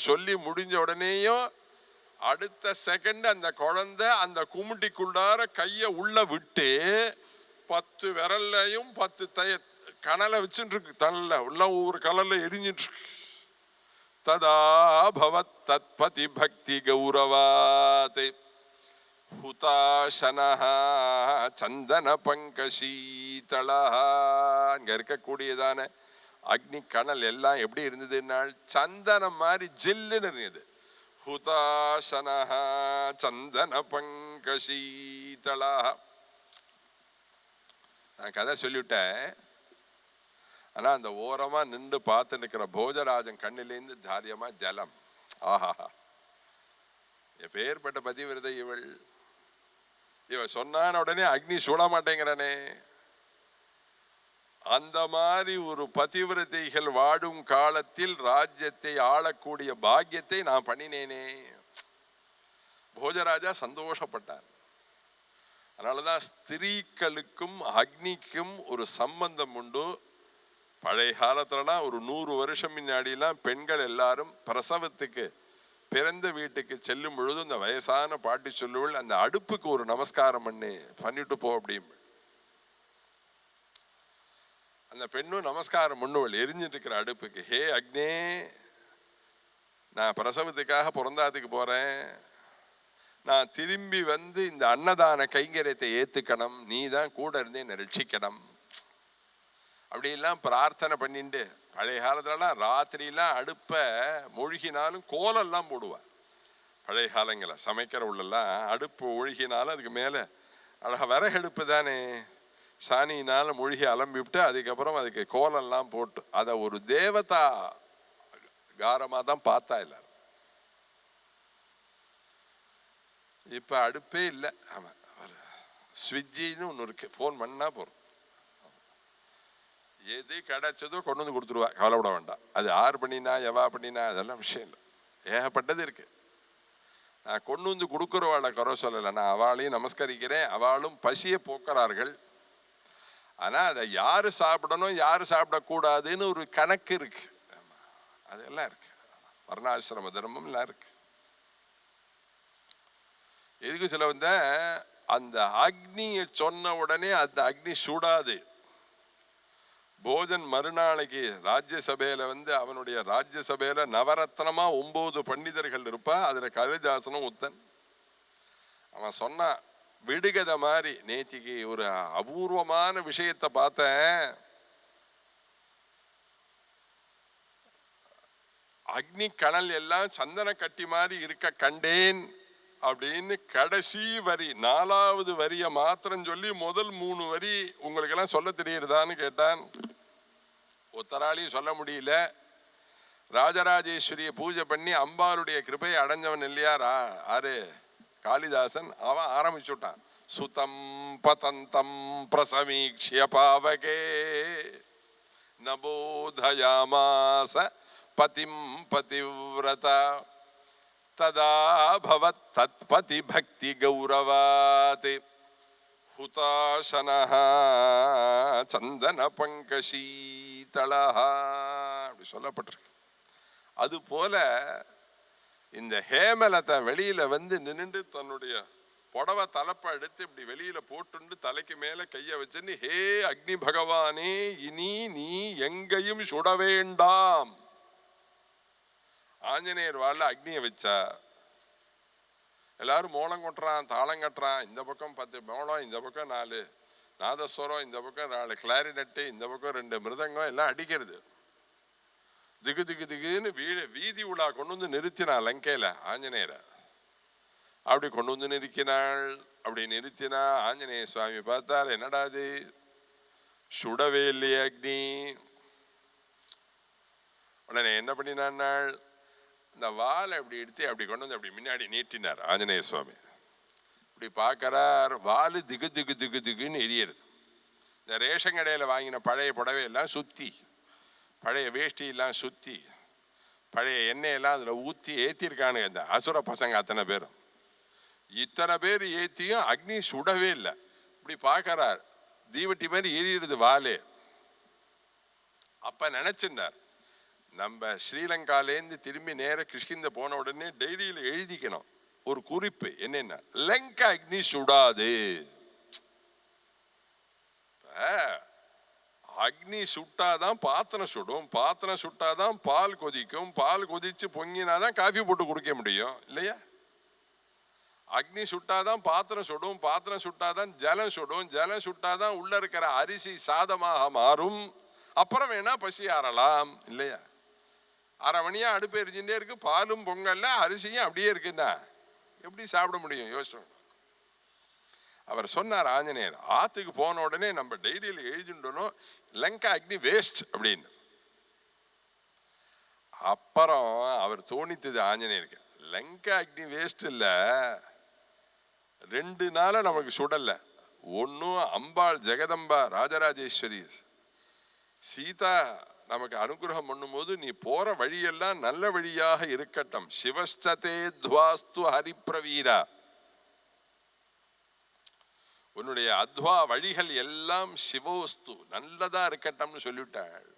சொல்லி முடிஞ்ச உடனேயும் அடுத்த செகண்ட் அந்த குழந்தை அந்த குமுட்டிக்குள்ளார கைய உள்ள விட்டு 10 விரல்லையும் 10 கனலை வச்சுட்டு இருக்கு. தனல உள்ள ஒவ்வொரு கலர்ல எரிஞ்சிட்டு இருக்கு. ததா பவத் தத்பதி பக்தி கௌரவாத் ஹுதாசனஹ சந்தன பங்கசீதளஹ. அங்க இருக்கக்கூடியதான அக்னி கனல் எல்லாம் எப்படி இருந்ததுனால் சந்தனம் மாதிரி ஜில்லுன்னு இருந்தது. ஹுதாசனஹ சந்தன பங்கசீதளஹ. நான் கதை சொல்லிவிட்டேன். ஆனா அந்த ஓரமா நின்று பார்த்து நிற்கிற போஜராஜன் கண்ணிலேருந்து தாரியமா ஜலம். ஆஹா, எப்பேற்பட்ட பதிவிரதை இவள். இவ சொன்னான உடனே அக்னி சுட மாட்டேங்கிறானே. அந்த மாதிரி ஒரு பதிவிரதைகள் வாடும் காலத்தில் ராஜ்யத்தை ஆளக்கூடிய பாக்கியத்தை நான் பண்ணினேனே. போஜராஜா சந்தோஷப்பட்டார். அதனாலதான் ஸ்திரீக்களுக்கும் அக்னிக்கும் ஒரு சம்பந்தம் உண்டு. பழைய காலத்துலலாம் ஒரு 100 வருஷம் முன்னாடிலாம் பெண்கள் எல்லாரும் பிரசவத்துக்கு பிறந்த வீட்டுக்கு செல்லும் பொழுது இந்த வயசான பாட்டி சொல்லுவள், அந்த அடுப்புக்கு ஒரு நமஸ்காரம் பண்ணிட்டு போ அப்படின்னு. அந்த பெண்ணும் நமஸ்காரம் பண்ணுவள் எரிஞ்சிட்டு இருக்கிற அடுப்புக்கு. ஹே அக்னே, நான் பிரசவத்துக்காக பிறந்தாத்துக்கு போறேன், நான் திரும்பி வந்து இந்த அன்னதான கைங்கரியத்தை ஏத்துக்கணும், நீ தான் கூட இருந்து என்னை ரட்சிக்கணும் அப்படிலாம் பிரார்த்தனை பண்ணிட்டு. பழைய காலத்துலலாம் ராத்திரிலாம் அடுப்பை மூழ்கினாலும் கோலெல்லாம் போடுவான். பழைய காலங்களில் சமைக்கிற உள்ளெல்லாம் அடுப்பு ஒழுகினாலும் அதுக்கு மேலே அழகா விறகடுப்பு தானே, சாணியினால மூழ்கி அலம்பிவிட்டு அதுக்கப்புறம் அதுக்கு கோலெல்லாம் போட்டு அதை ஒரு தேவதா காரமாக தான் பார்த்தா எல்லாரும். இப்போ அடுப்பே இல்லை. ஆமாம், ஸ்விட்சின்னு ஒன்று இருக்கு, ஃபோன் பண்ணா போகிறோம், எது கிடைச்சதோ கொண்டு வந்து கொடுத்துருவா, கவலைப்பட வேண்டாம். அது ஆறு பண்ணினா எவா பண்ணினா அதெல்லாம் விஷயம் இல்லை, ஏகப்பட்டது இருக்கு. நான் கொண்டு வந்து கொடுக்குறவாளை குறை சொல்லலை, நான் அவளையும் நமஸ்கரிக்கிறேன், அவளும் பசியை போக்குறார்கள். ஆனால் அதை யாரு சாப்பிடணும் யாரு சாப்பிடக்கூடாதுன்னு ஒரு கணக்கு இருக்கு. அதெல்லாம் இருக்கு, வர்ணாசிரம தர்மம் எல்லாம் இருக்கு. எதுக்கு சில அந்த அக்னியை சொன்ன உடனே அந்த அக்னி சூடாது. போஜன் மறுநாளைக்கு ராஜ்யசபையில அவனுடைய ராஜ்யசபையில நவரத்னமா 9 பண்டிதர்கள் இருப்பா. அதுல காளிதாசனும் உத்தன். அவன் சொன்னான் விடுகதை மாதிரி, நேத்திக்கு ஒரு அபூர்வமான விஷயத்தை பார்த்தேன், அக்னி கனல் எல்லாம் சந்தன கட்டி மாதிரி இருக்க கண்டேன் அப்படின்னு கடைசி வரி 4வது வரிய மாத்திரம் சொல்லி முதல் 3 வரி உங்களுக்கு எல்லாம் சொல்ல தெரியுறதான்னு கேட்டான். ஒத்தராளையும் சொல்ல முடியல. ராஜராஜேஸ்வரியை பூஜை பண்ணி அம்பாளுடைய கிருபையை அடைஞ்சவன் இல்லையா ஆறு காளிதாசன். அவன் ஆரம்பிச்சுட்டான், சுதம் பதந்தம் பிரசமீக்ஷ்ய பாவகே நபோதயாமாஸ பதிம் பதிவ்ரதா ததா பவத் தத்பதி பக்தி கௌரவாத் ஹுதாசனஹ சந்தன பங்கசீதளஹ அப்படி சொல்லப்பட்டிருக்கு. அது போல இந்த ஹேமலதா வெளியில வந்து நின்னுட்டு தன்னுடைய புடவை தலைப்பை எடுத்து இப்படி வெளியில போட்டுண்டு தலைக்கு மேல கைய வச்சுன்னு, ஹே அக்னி பகவானே, இனி நீ எங்கேயும் சுட வேண்டாம். ஆஞ்சநேயர் வாழ அக்னியை வச்சா எல்லாரும் மோளம் கொட்டுறான், தாளம் கட்டுறான். இந்த பக்கம் 10 மோளம், இந்த பக்கம் 4 நாதஸ்வரம், இந்த பக்கம் 4 கிளாரினட்டு, இந்த பக்கம் 2 மிருதங்கம் எல்லாம் அடிக்கிறது. திகு திகு திகுன்னு வீதி உலா கொண்டு வந்து நிறுத்தினாள் லங்கையில ஆஞ்சநேயரை. அப்படி கொண்டு வந்து நிறுத்தினாள். அப்படி நிறுத்தினா ஆஞ்சநேய சுவாமி பார்த்தார், என்னடா அது சுடவே இல்லையே அக்னி. உடனே என்ன பண்ணினாள், இந்த வாழை அப்படி எடுத்து அப்படி கொண்டு வந்து அப்படி முன்னாடி நீட்டினார் ஆஞ்சநேய சுவாமி. இப்படி பார்க்கறார், வாழு திகு திகு திகு திகுன்னு எரியுது. இந்த ரேஷன் கடையில வாங்கின பழைய புடவையெல்லாம் சுத்தி, பழைய வேஷ்டியெல்லாம் சுத்தி, பழைய எண்ணெயெல்லாம் அதுல ஊத்தி ஏத்திருக்கானுங்க இந்த அசுர பசங்க அத்தனை பேரும். இத்தனை பேர் ஏத்தியும் அக்னி சுடவே இல்லை. இப்படி பார்க்கறார், தீவட்டி மாதிரி எரியுது வாழு. அப்ப நினைச்சிருந்தார், நம்ம ஸ்ரீலங்காலேருந்து திரும்பி நேர கிஷ்கிந்த போன உடனே டைரியில எழுதிக்கணும் ஒரு குறிப்பு, என்னன்னா லங்கா அக்னி சுடாது. அக்னி சுட்டாதான் பாத்திரம் சுடும், பாத்திரம் சுட்டாதான் பால் கொதிக்கும், பால் கொதிச்சு பொங்கினாதான் காஃபி போட்டு குடிக்க முடியும் இல்லையா? அக்னி சுட்டாதான் பாத்திரம் சுடும், பாத்திரம் சுட்டாதான் ஜலம் சுடும், ஜலம் சுட்டாதான் உள்ள இருக்கிற அரிசி சாதமாக மாறும். அப்புறம் வேணா பசி ஆறலாம் இல்லையா? 1/2 மணியா அடுப்பு எரிஞ்சுட்டே இருக்கு, பாலும் பொங்கல்ல அரிசியும் அப்படியே இருக்குன்னா எப்படி சாப்பிட முடியும்? யோசிச்சு அவர் சொன்னார் ஆஞ்சநேயர், ஆத்துக்கு போன உடனே நம்ம டைரியில எழுதிட்டோம் லங்கா அக்னி வேஸ்ட் அப்படின்னு. அப்புறம் அவர் தோணித்தது ஆஞ்சநேயருக்கு, லங்கா அக்னி வேஸ்ட் இல்ல, 2 நாள நமக்கு சுடல. ஒன்னும் அம்பாள் ஜெகதம்பா ராஜராஜேஸ்வரி சீதா நமக்கு அனுகிரகம் பண்ணும் போது, நீ போற வழியெல்லாம் நல்ல வழியாக இருக்கட்டும், சிவஸ்தே துவாஸ்து ஹரிப்ரவீரா, உன்னுடைய அத்வா வழிகள் எல்லாம் சிவோஸ்து நல்லதா இருக்கட்டும்னு சொல்லிவிட்டாள்.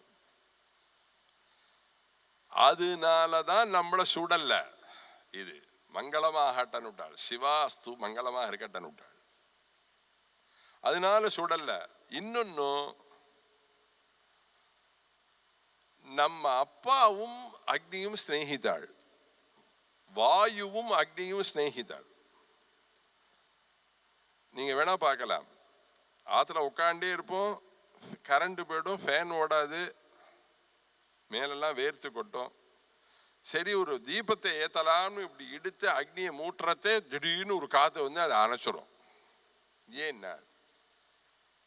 அதனாலதான் நம்மள சுடல்ல, இது மங்களமாகட்டன் விட்டாள், சிவாஸ்து மங்களமாக இருக்கட்டன் விட்டாள், அதனால சுடல்ல. இன்னொன்னும், நம்ம அப்பாவும் அக்னியும் ஸ்நேகிதாள், வாயுவும் அக்னியும் ஸ்நேகிதாள். நீங்க வேணா பார்க்கலாம், ஆத்துல உட்காண்டே இருப்போம், கரண்ட் போயிடும், ஃபேன் ஓடாது, மேலெல்லாம் வேர்த்து கொட்டும். சரி ஒரு தீபத்தை ஏத்தலாம்னு இப்படி எடுத்து அக்னியை மூட்டுறதே திடீர்னு ஒரு காத்து வந்து அதை அணைச்சிடும். ஏன்னா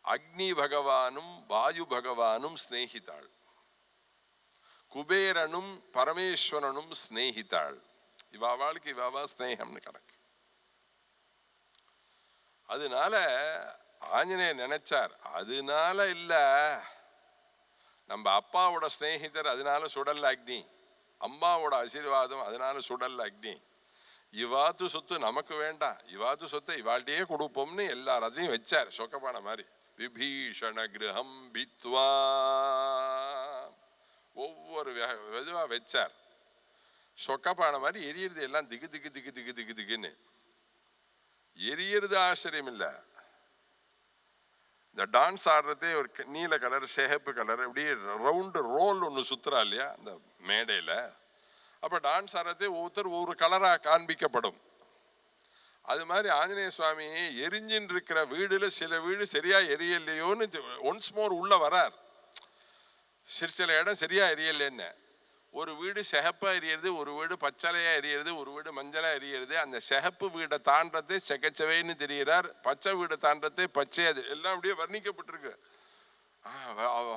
அக்னி பகவானும் வாயு பகவானும் ஸ்நேகிதாள், குபேரனும் பரமேஸ்வரனும் ஸ்நேகிதாள். இவாவாளுக்கு இவாவா ஸ்நேகம்னு கணக்கு. அதனால ஆஞ்சநேயர் நினைச்சார், அதனால இல்ல நம்ம அப்பாவோட ஸ்நேகிதர் அதனால சுடல்ல அக்னி, அம்மாவோட ஆசீர்வாதம் அதனால சுடல்ல அக்னி, இவாத்து சொத்து நமக்கு வேண்டாம், இவாத்து சொத்தை இவாழ்கிட்டயே கொடுப்போம்னு எல்லாரையும் வச்சார் சொக்கப்பான மாதிரி. விபீஷண கிரகம் பித்வா ஒவ்வொரு வெதுவா வச்சார். சொக்கப்பான மாதிரி எரியறது எல்லாம் திகு திகு திகு திகு திகு திகுன்னு எரியறது. ஆச்சரியம் இல்ல, இந்த டான்ஸ் ஆடுறதே ஒரு நீல கலர் சிகப்பு கலர் இப்படி ரவுண்டு ரோல் ஒன்று சுத்துறா இல்லையா அந்த மேடையில, அப்ப டான்ஸ் ஆடுறதே ஒவ்வொருத்தர் ஒவ்வொரு கலரா காண்பிக்கப்படும். அது மாதிரி ஆஞ்சநேய சுவாமி எரிஞ்சின்னு இருக்கிற வீடுல சில வீடு சரியா எரியலையோன்னு ஒன்ஸ் மோர் உள்ள வரார். சில இடம் சரியா எரியலைன்னு, ஒரு வீடு சிகப்பா எரியறது, ஒரு வீடு பச்சளையா எரியறது, ஒரு வீடு மஞ்சளா எரியறது. அந்த சிகப்பு வீடை தாண்டதே செக்கச்சவைன்னு தெரிகிறார், பச்சை வீடை தாண்டதே பச்சை, அது எல்லாம் அப்படியே வர்ணிக்கப்பட்டிருக்கு.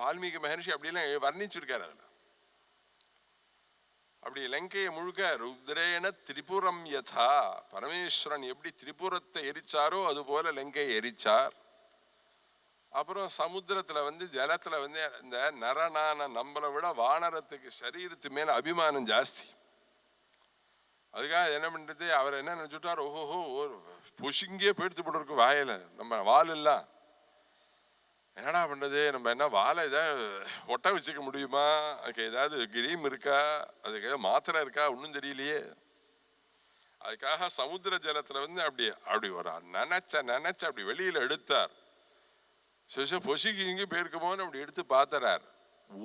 வால்மீகி மகர்ஷி அப்படிலாம் வர்ணிச்சிருக்காரு. அதுல அப்படி லங்கையை முழுக்க ருத்ரேன திரிபுரம் யதா, பரமேஸ்வரன் எப்படி திரிபுரத்தை எரிச்சாரோ அது போல லங்கையை எரிச்சார். அப்புறம் சமுத்திரத்துல ஜலத்துல இந்த நரனான நம்மளை விட வானரத்துக்கு சரீரத்து மேல அபிமானம் ஜாஸ்தி. அதுக்காக என்ன பண்றது, அவர் என்ன நினைச்சுட்டார், ஓஹோ பொசுங்கியே போயிடுத்து போட்டு இருக்கு வாயில நம்ம வால் எல்லாம். என்னடா பண்றது, நம்ம என்ன வாழை ஏதாவது ஒட்ட வச்சுக்க முடியுமா, அதுக்கு ஏதாவது கிரீம் இருக்கா, அதுக்கு ஏதாவது மாத்திரை இருக்கா, ஒன்றும் தெரியலையே. அதுக்காக சமுத்திர ஜலத்துல அப்படி அப்படி ஒரு நினைச்ச அப்படி வெளியில எடுத்தார். பொசுக்கு இங்க போயிருக்குமோன்னு அப்படி எடுத்து பார்த்தார்.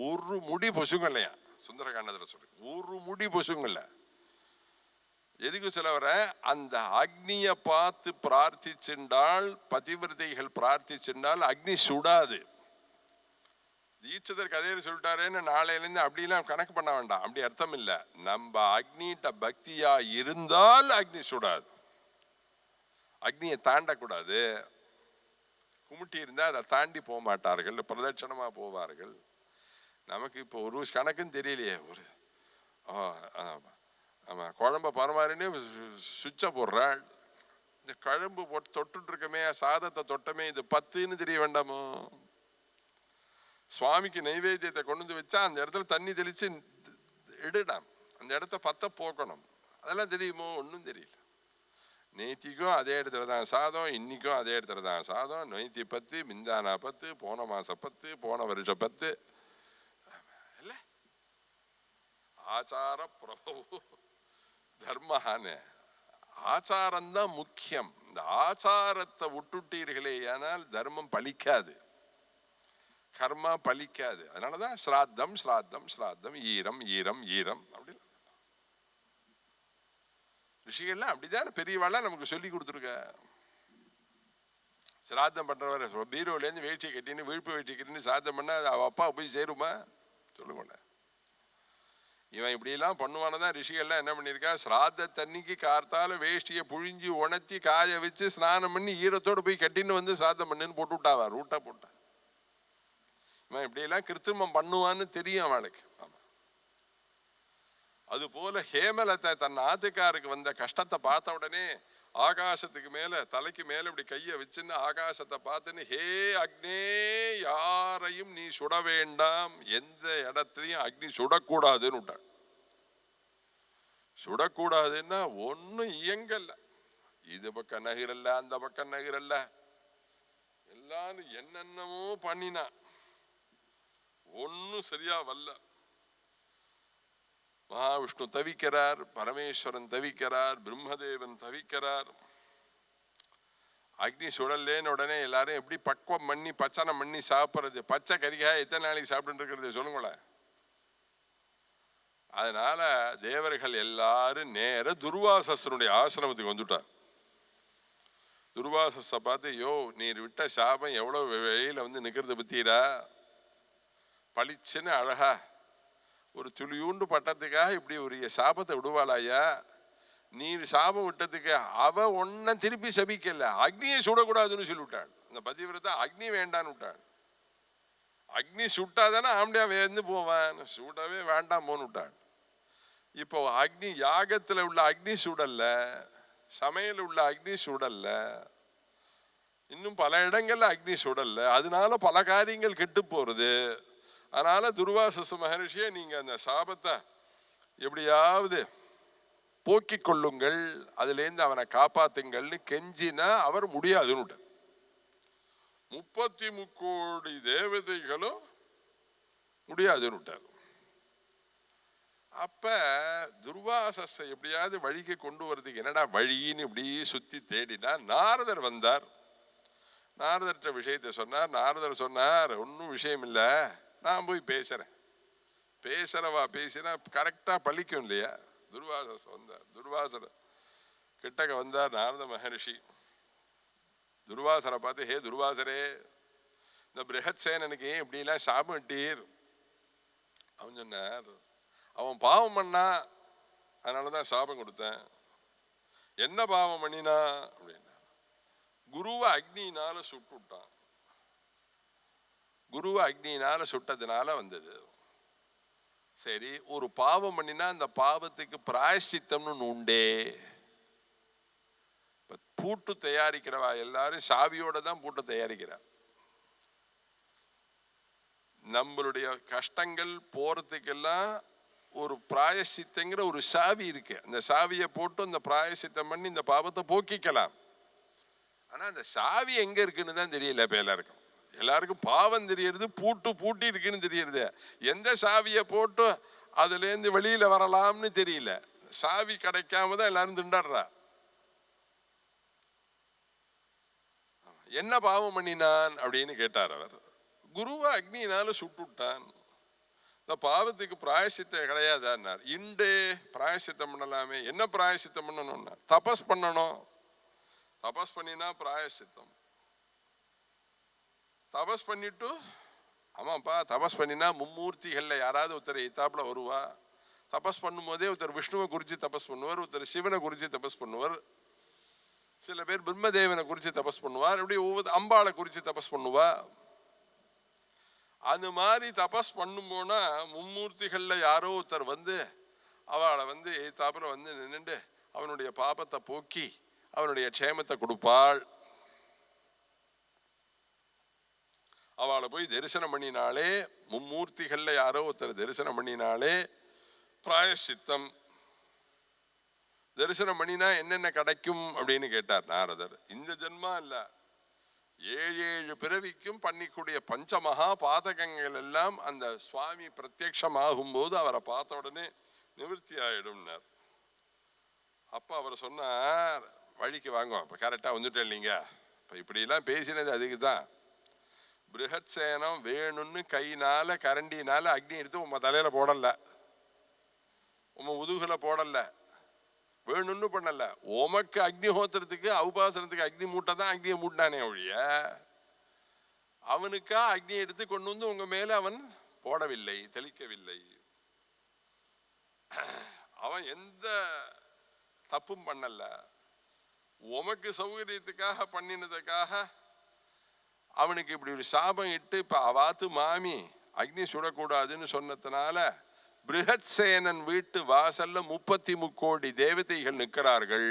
ஒரு முடி பொசுங்க இல்லையா, சுந்தரகாண்டத்துல சொல்லி ஒரு முடி பொசுங்க இல்ல. எதுக்கு சொல்ல வர, அந்த அக்னிய பார்த்து பிரார்த்திச்சுண்டால், பதிவிரதைகள் பிரார்த்திச்சுண்டால் அக்னி சுடாது. தீட்சிதர் கதையில சொல்லிட்டாரேன்னு நாளையில இருந்து அப்படிலாம் கணக்கு பண்ண வேண்டாம், அப்படி அர்த்தம் இல்ல. நம்ம அக்னிட்ட பக்தியா இருந்தால் அக்னி சுடாது, அக்னியை தாண்டக்கூடாது. குமுட்டி இருந்தா அதை தாண்டி போக மாட்டார்கள், பிரதட்சணமா போவார்கள். நமக்கு இப்போ ஒரு கணக்குன்னு தெரியலையே, ஒரு ஆமா குழம்ப பரமாறினே சுவிட்ச போடுறாள். இந்த குழம்பு போட்டு தொட்டு இருக்கமே, சாதத்தை தொட்டமே, இது 10ன்னு தெரிய வேண்டாமோ. சுவாமிக்கு நைவேத்தியத்தை கொண்டு வச்சா அந்த இடத்துல தண்ணி தெளிச்சு எடுடாம், அந்த இடத்த 10 போக்கணும், அதெல்லாம் தெரியுமோ, ஒன்றும் தெரியல. நேத்திக்கும் அதே இடத்துல தான் சாதம், இன்னைக்கும் அதே இடத்துல தான் சாதம். நேத்தி 10, மிந்தானா 10, போன மாசம் 10, போன வருஷம் 10. இல்ல ஆச்சார பிரபு தர்மஹானே, ஆச்சாரம்தான் முக்கியம். இந்த ஆச்சாரத்தை விட்டுட்டீர்களே ஆனால் தர்மம் பலிக்காது, கர்மா பலிக்காது. அதனாலதான் ஸ்ராத்தம் ஸ்ராத்தம் ஸ்ராத்தம், ஈரம் ஈரம் ஈரம் அப்படி. ரிஷிகள்லாம் அப்படிதான் பெரியவாள்லாம் நமக்கு சொல்லி கொடுத்துருக்க. சிராத்தம் பண்றவரை பீரோலேருந்து வேட்சி கட்டின்னு விழுப்பு வேட்சி கட்டின்னு சிராத்தம் பண்ணா அவ அப்பா போய் சேருமா சொல்லுங்க. இவன் இப்படியெல்லாம் பண்ணுவானதான் ரிஷிகள்லாம் என்ன பண்ணியிருக்கா, சிராத்த தண்ணிக்கு கார்த்தால வேஷ்டியை புழிஞ்சி உணர்த்தி காய வச்சு ஸ்நானம் பண்ணி ஈரத்தோடு போய் கட்டின்னு சிராத்தம் பண்ணுன்னு போட்டு விட்டாவா, ரூட்டா போட்டா. இவன் இப்படியெல்லாம் கிருத்திரிமம் பண்ணுவான்னு தெரியும் அவளுக்கு. ஆமா, அது போல ஹேமலத்தை தன் ஆத்துக்காருக்கு வந்த கஷ்டத்தை பார்த்த உடனே ஆகாசத்துக்கு மேல தலைக்கு மேல இப்படி கைய வச்சுன்னு ஆகாசத்தை பார்த்துன்னு, ஹே அக்னே, யாரையும் நீ சுட வேண்டாம், எந்த இடத்துலயும் அக்னி சுடக்கூடாதுன்னு விட்டாள். சுடக்கூடாதுன்னா ஒன்னும் இயங்கல்ல, இது பக்கம் நகிரல்ல, அந்த பக்கம் நகிரல்ல, எல்லாரும் என்னென்னமோ பண்ணினா ஒன்னும் சரியா வரல. மகாவிஷ்ணு தவிக்கிறார், பரமேஸ்வரன் தவிக்கிறார், பிரம்மதேவன் தவிக்கிறார். அக்னி சுடல்லேன்னு உடனே எல்லாரும் எப்படி பக்குவம் பண்ணி பச்சனை பண்ணி சாப்பிட்றது, பச்சை கறிக்காய் எத்தனை நாளைக்கு சாப்பிட்டு இருக்கிறது சொல்லுங்களேன். அதனால தேவர்கள் எல்லாரும் நேர துர்வாசனுடைய ஆசிரமத்துக்கு வந்துட்டார். துர்வாசஸை பார்த்து, யோ நீர் விட்ட சாபம் எவ்வளவு வெளியில நிக்கிறது பத்தீரா, பளிச்சுன்னு அழகா ஒரு துளியூண்டு பட்டத்துக்காக இப்படி ஒரு சாபத்தை விடுவாளாயா, நீர் சாபம் விட்டதுக்கு அவ ஒன்ன திருப்பி சபிக்கல, அக்னியை சுடக்கூடாதுன்னு சொல்லிவிட்டாள். அந்த பதிவிரத்தை அக்னி வேண்டான்னு விட்டாள். அக்னி சுட்டாதானே ஆம்படியா வேந்து போவான், சுடவே வேண்டாம் போன்னு விட்டாள். இப்போ அக்னி யாகத்துல உள்ள அக்னி சுடல்ல, சமையல் உள்ள அக்னி சுடல்ல, இன்னும் பல இடங்கள்ல அக்னி சுடல்ல, அதனால பல காரியங்கள் கெட்டு போறது. அதனால துர்வாசச மகரிஷியை நீங்க அந்த சாபத்தை எப்படியாவது போக்கிக் கொள்ளுங்கள், அதுல இருந்து அவனை காப்பாத்துங்கள்னு கெஞ்சினா அவர் முடியாதுன்னு 33 கோடி தேவதைகளும் முடியாதுன்னு விட்டார். அப்ப துர்வாசஸை எப்படியாவது வழிக்கு கொண்டு வரதுக்கு என்னடா வழின்னு இப்படி சுத்தி தேடினா நாரதர் வந்தார். நாரதர்கிட்ட விஷயத்தை சொன்னார். நாரதர் சொன்னார், ஒன்றும் விஷயம் இல்லை, நான் போய் பேசுறேன். பேசுறவா பேசினா கரெக்டா பழிக்கும் இல்லையா. துர்வாசஸ் வந்தார். துர்வாசர் கிட்டக்க வந்தார் நாரத மகரிஷி. துர்வாசரை பார்த்து, ஹே துர்வாசரே, இந்த பிருஹத் சேனனுக்கு ஏன் இப்படிலாம் சாபம் இட்டீர்? அவன் சொன்னார், அவன் பாவம் பண்ணா, அதனாலதான் சாபம் கொடுத்தேன். என்ன பாவம் பண்ணினா அப்படின்னா, குருவை அக்னியினால சுட்டு விட்டான். குருவை அக்னியினால சுட்டதுனால வந்தது. சரி, ஒரு பாவம் பண்ணினா அந்த பாவத்துக்கு பிராயசித்தம்னு உண்டே. பூட்டு தயாரிக்கிறவா எல்லாரும் சாவியோட தான் பூட்டை தயாரிக்கிறார். நம்மளுடைய கஷ்டங்கள் போறதுக்கெல்லாம் ஒரு பிராயசித்தங்கிற ஒரு சாவி இருக்கு. அந்த சாவியை போட்டு அந்த பிராயசித்தம் பண்ணி இந்த பாவத்தை போக்கிக்கலாம். ஆனா அந்த சாவி எங்க இருக்குன்னு தான் தெரியல. இப்ப எல்லாருக்கும் பாவம் தெரியறது பூட்டி இருக்குன்னு தெரியறது. எந்த சாவியை போட்டு அதுல இருந்து வெளியில வரலாம்னு தெரியல. சாவி கிடைக்காம தான் எல்லாரும் திண்டாடுறா. என்ன பாவம் பண்ணினான் அப்படின்னு கேட்டார் அவர். குருவை அக்னியினால சுட்டுட்டான். இந்த பாவத்துக்கு பிராயசித்தம் கிடையாதான்னார். இண்டு பிராயசித்தம் பண்ணலாமே. என்ன பிராயசித்தம் பண்ணணும்னா தபஸ் பண்ணணும். தபஸ் பண்ணினா பிராயசித்தம். தபஸ் பண்ணிட்டு ஆமாப்பா தபஸ் பண்ணினா மும்மூர்த்திகள்ல யாராவது ஒருத்தர் எத்தாப்புல வருவா. தபஸ் பண்ணும் போதே ஒருத்தர் விஷ்ணுவை குறிச்சு தபஸ் பண்ணுவார், ஒருத்தர் சிவனை குறிச்சு தபஸ் பண்ணுவார், சில பேர் பிரம்மதேவனை குறிச்சு தபஸ் பண்ணுவார், இப்படி ஒவ்வொரு அம்பாளை குறிச்சு தபஸ் பண்ணுவா. அது மாதிரி தபஸ் பண்ணும் போனா மும்மூர்த்திகள்ல யாரோ ஒருத்தர் வந்து அவளை வந்து எத்தாப்புல வந்து நின்றுட்டு அவனுடைய பாபத்தை போக்கி அவனுடைய க்ஷேமத்தை கொடுப்பாள். அவளை போய் தரிசனம் பண்ணினாலே, மும்மூர்த்திகள்ல யாரோ ஒருத்தர் தரிசனம் பண்ணினாலே பிராயசித்தம். தரிசனம் பண்ணினா என்னென்ன கிடைக்கும் அப்படின்னு கேட்டார் நாரதர். இந்த ஜென்மா இல்ல, 7 பிறவிக்கும் பண்ணிக்கூடிய பஞ்சமகா பாதகங்கள் எல்லாம் அந்த சுவாமி பிரத்யட்சமாகும் போது அவரை பார்த்த உடனே நிவர்த்தி ஆயிடும்னார். அப்ப அவர் சொன்னார், வழிக்கு வாங்க, இப்ப கரெக்டா வந்துட்டேன் இல்லைங்க. இப்ப இப்படி எல்லாம் பேசினது அதுக்கு தான். பிருஹத்சேனம் வேணும்னு கையினால கரண்டினால அக்னி எடுத்து உங்க தலையில போடல, உங்க முதுகுல போடல, வேணும்னு பண்ணல. உமக்கு அக்னிஹோத்திரத்துக்கு உபாசனத்துக்கு அக்னி மூட்டை தான் அக்னியை மூட்டினானே ஒழிய அவனுக்கா அக்னி எடுத்து கொண்டு வந்து உங்க மேல அவன் போடவில்லை, தெளிக்கவில்லை. அவன் எந்த தப்பும் பண்ணல. உமக்கு சௌகரியத்துக்காக பண்ணினதுக்காக அவனுக்கு இப்படி ஒரு சாபம் இட்டு இப்ப அவாத்து மாமி அக்னி சுடக்கூடாதுன்னு சொன்னதுனால பிருஹத்சேனன் வீட்டு வாசல்ல 33 கோடி தேவதைகள் நிற்கிறார்கள்.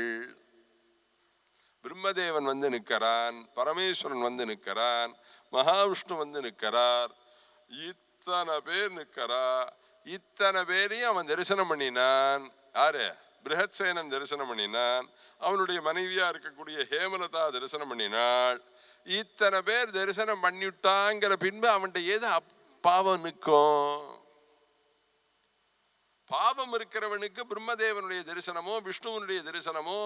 பிரம்மதேவன் வந்து நிற்கிறான், பரமேஸ்வரன் வந்து நிற்கிறான், மகாவிஷ்ணு வந்து நிற்கிறார், இத்தனை பேர் நிற்கிறா. இத்தனை பேரையும் அவன் தரிசனம் பண்ணினான். யாரு? பிருஹத்சேனன் தரிசனம் பண்ணினான். அவனுடைய மனைவியா இருக்கக்கூடிய ஹேமலதா தரிசனம் பண்ணினாள். இத்தனை பேர் தரிசனம் பண்ணிவிட்டாங்கிற பின்பு அவன்கிட்ட ஏது பாவம் நிற்கும்? பாவம் இருக்கிறவனுக்கு பிரம்மதேவனுடைய தரிசனமோ விஷ்ணுவனுடைய தரிசனமோ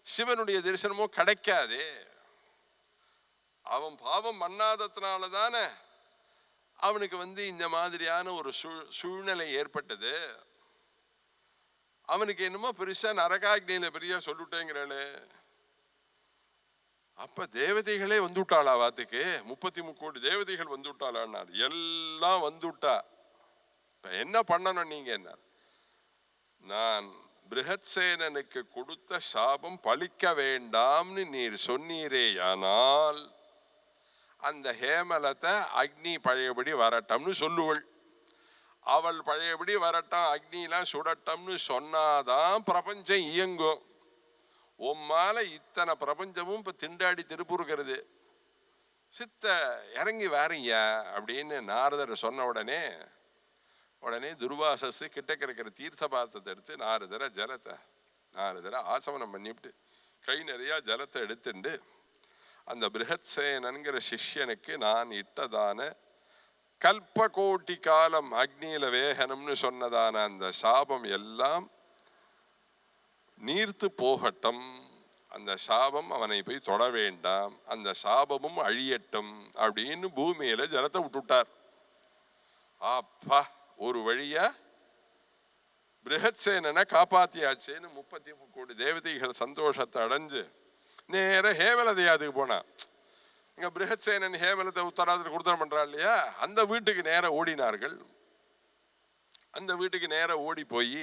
சிவனுடைய தரிசனமோ கிடைக்காது. அவன் பாவம் பண்ணாததுனால தானே அவனுக்கு வந்து இந்த மாதிரியான ஒரு சூழ்நிலை ஏற்பட்டது. அவனுக்கு என்னமோ பெருசா நரகாக்னியில பெரிய சொல்லிட்டேங்கிறாளே. அப்ப தேவதைகளே வந்துட்டாளா வாத்துக்கு? 33 கோடி தேவதைகள் வந்துட்டாளான்னார். எல்லாம் வந்துட்டா. இப்ப என்ன பண்ணணும் நீங்க? என்ன, நான் பிருஹத்சேனனுக்கு கொடுத்த சாபம் பழிக்க வேண்டாம்னு நீர் சொன்னீரேயானால் அந்த ஹேமலத்தை அக்னி பழையபடி வரட்டம்னு சொல்லுவள். அவள் பழையபடி வரட்டும், அக்னிலாம் சுடட்டம்னு சொன்னாதான் பிரபஞ்சம் இயங்கும். உம்மால இத்தனை பிரபஞ்சமும் இப்ப திண்டாடி திருப்புருக்கிறது. சித்த இறங்கி வாரீங்க அப்படின்னு நாரதர் சொன்ன உடனே துர்வாசஸ் கிட்டக்க இருக்கிற தீர்த்த பாத்திரத்தை எடுத்து நாரதரை ஆசமனம் பண்ணிவிட்டு கை நிறைய ஜலத்தை எடுத்துண்டு அந்த பிருஹத்சேனன்கிற சிஷ்யனுக்கு நான் இட்டதான கல்பகோட்டி காலம் அக்னியில வேகனம்னு சொன்னதான அந்த சாபம் எல்லாம் நீர்த்து போகட்டும், அந்த சாபம் அவனை போய் தொட வேண்டாம், அந்த சாபமும் அழியட்டும் அப்படின்னு பூமியில ஜலத்தை விட்டுட்டார். அப்பா, ஒரு வழியா பிருஹத்சேனனை காப்பாத்தியாச்சேன்னு 33 கோடி தேவதைகள் சந்தோஷத்தை அடைஞ்சு நேர ஹேமலதையாதுக்கு போனா. இங்க பிருஹத்சேனன் ஹேமலத்தை உத்தராதிரி கொடுத்தனம் பண்றா இல்லையா, அந்த வீட்டுக்கு நேர ஓடினார்கள். அந்த வீட்டுக்கு நேர ஓடி போய்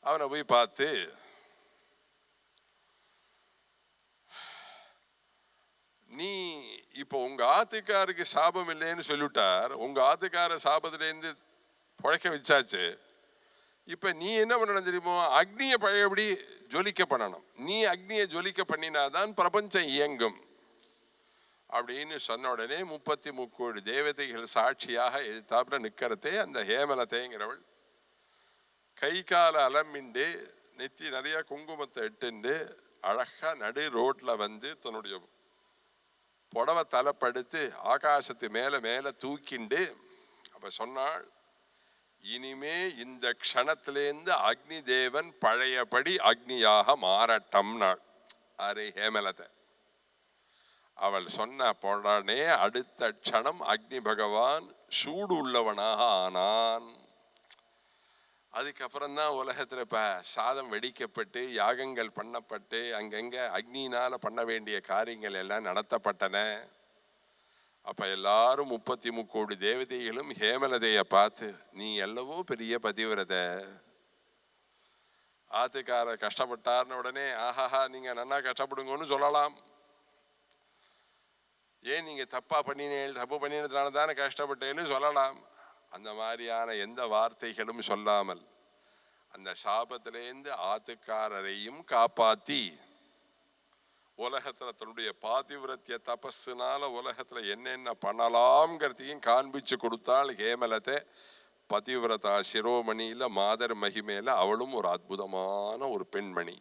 அவனை போய் பார்த்து, நீ இப்போ உங்க ஆத்துக்காருக்கு சாபம் இல்லைன்னு சொல்லிவிட்டார், உங்க ஆத்துக்கார சாபத்திலேருந்து புழைக்க வச்சாச்சு. இப்ப நீ என்ன பண்ணணும் தெரியுமோ? அக்னியை பழையபடி ஜொலிக்க பண்ணணும். நீ அக்னியை ஜொலிக்க பண்ணினாதான் பிரபஞ்சம் இயங்கும் அப்படின்னு சொன்ன உடனே 33 தேவதைகள் சாட்சியாக எதிர்த்தாப்புல நிக்கிறதே அந்த ஹேமலதைங்கிறவள் கை கால அலம்பிண்டு நெத்தி நிறைய குங்குமத்தை இட்டுண்டு அழகா நடு ரோட்ல வந்து தன்னுடைய புடவை தலைப்படுத்து ஆகாசத்து மேல மேல தூக்கிண்டு அப்ப சொன்னாள், இனிமே இந்த க்ஷணத்திலேருந்து அக்னி தேவன் பழையபடி அக்னியாக மாறட்டம்னாள். அரே ஹேமலதை அவள் சொன்ன உடனே அடுத்த க்ஷணம் அக்னி பகவான் சூடு உள்ளவனாக ஆனான். அதுக்கப்புறம் தான் உலகத்துல இப்ப சாதம் வெடிக்கப்பட்டு யாகங்கள் பண்ணப்பட்டு அங்கங்க அக்னியினால பண்ண வேண்டிய காரியங்கள் எல்லாம் நடத்தப்பட்டன. அப்ப எல்லாரும் 33 தேவதைகளும் ஹேமலதைய பார்த்து, நீ எல்லவோ பெரிய பதிவிரதை, ஆத்துக்கார கஷ்டப்பட்டார்னு உடனே ஆஹாஹா நீங்க நன்னா கஷ்டப்படுங்கன்னு சொல்லலாம். ஏன் நீங்க தப்பு பண்ணினதுனால தானே கஷ்டப்பட்டேன்னு சொல்லலாம். அந்த மாதிரியான எந்த வார்த்தைகளும் சொல்லாமல் அந்த சாபத்திலேருந்து ஆத்துக்காரரையும் காப்பாத்தி உலகத்துல தன்னுடைய பாதிவிரத்திய தபஸுனால உலகத்துல என்னென்ன பண்ணலாம்ங்கிறதையும் காண்பிச்சு கொடுத்தாள் ஹேமலதை. பதிவிரதா சிரோமணியில மாதர் மகிமேல அவளும் ஒரு அற்புதமான ஒரு பெண்மணி.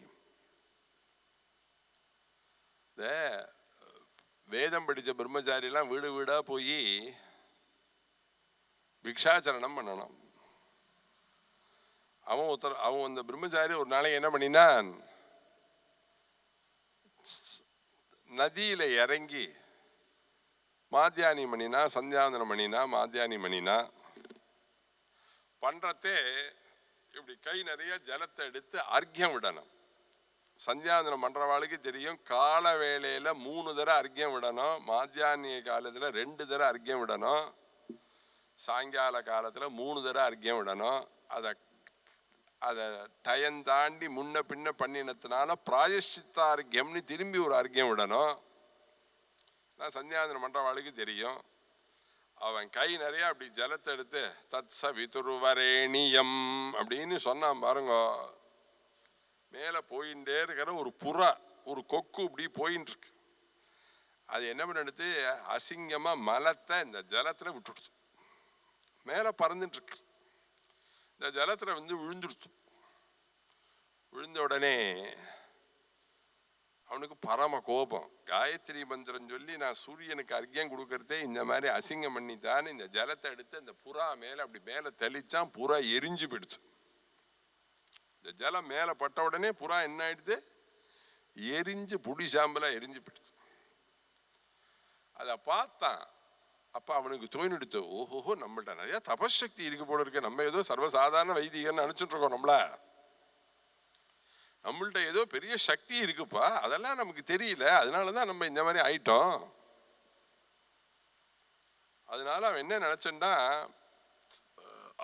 வேதம் படிச்ச பிரம்மச்சாரியெல்லாம் வீடு வீடா போய் பிக்ஷாச்சரணம் பண்ணணும். அவன் அந்த பிரம்மச்சாரி ஒரு நாளைக்கு என்ன பண்ணினான், நதியில இறங்கி மாத்தியானி மணினா சந்தியாவந்தனம் மணினா மாத்தியானி மணினா பண்றதே இப்படி கை நிறைய ஜலத்தை எடுத்து அர்க்கியம் விடணும். சந்தியாவந்தனம் பண்றவாளுக்கு தெரியும், கால வேளையில 3 தடவை அர்க்கியம் விடணும், மாத்தியானிய காலத்துல 2 தடவை அர்க்கியம் விடணும், சாயங்கால காலத்துல 3 தடவை அர்க்கியம் விடணும். அதை டயம் தாண்டி முன்ன பின்ன பண்ணினதுனால பிராயஷ்சித்தார்க்கியம்னு திரும்பி ஒரு அர்க்கியம் விடணும். சந்தியாவந்தனம் பண்றவாளுக்கு தெரியும். அவன் கை நிறைய அப்படி ஜலத்தை எடுத்து தத் சவிதுர்வரேணியம் அப்படின்னு சொன்னான் பாருங்க. மேல போயிட்டே இருக்கிற ஒரு புறா, ஒரு கொக்கு இப்படி போயின்னு இருக்கு. அது என்ன பண்ணி அசிங்கமா மலத்தை இந்த ஜலத்துல விட்டுடுச்சு. மேல பறந்துட்டு இருக்கு, இந்த ஜலத்துல வந்து விழுந்துடுச்சு. விழுந்த உடனே அவனுக்கு பரம கோபம். காயத்ரி மந்திரம் சொல்லி நான் சூரியனுக்கு அர்க்கியம் கொடுக்கறதே இந்த மாதிரி அசிங்கம் பண்ணித்தான். இந்த ஜலத்தை எடுத்து அந்த புறா மேல அப்படி மேல தெளிச்சான். புறா எரிஞ்சு போயிடுச்சு. இந்த ஜலம் மேல பட்ட உடனே புறா என்ன ஆயிடுது, எரிஞ்சு புடி சாம்பலா எரிஞ்சு போயிடுச்சு. அத பார்த்தான். அப்ப அவனுக்கு தோணிடுத்து, ஓஹோ நம்மள்ட்ட நிறைய தபசக்தி இருக்கு போல இருக்கு, நம்ம ஏதோ சர்வசாதாரண வைதிகன்னு நினைச்சிட்டு இருக்கோம். நம்மள்ட்ட ஏதோ பெரிய சக்தி இருக்குப்பா, அதெல்லாம் நமக்கு தெரியல, அதனாலதான் நம்ம இந்த மாதிரி ஆயிட்டோம். அதனால அவன் என்ன நினைச்சா,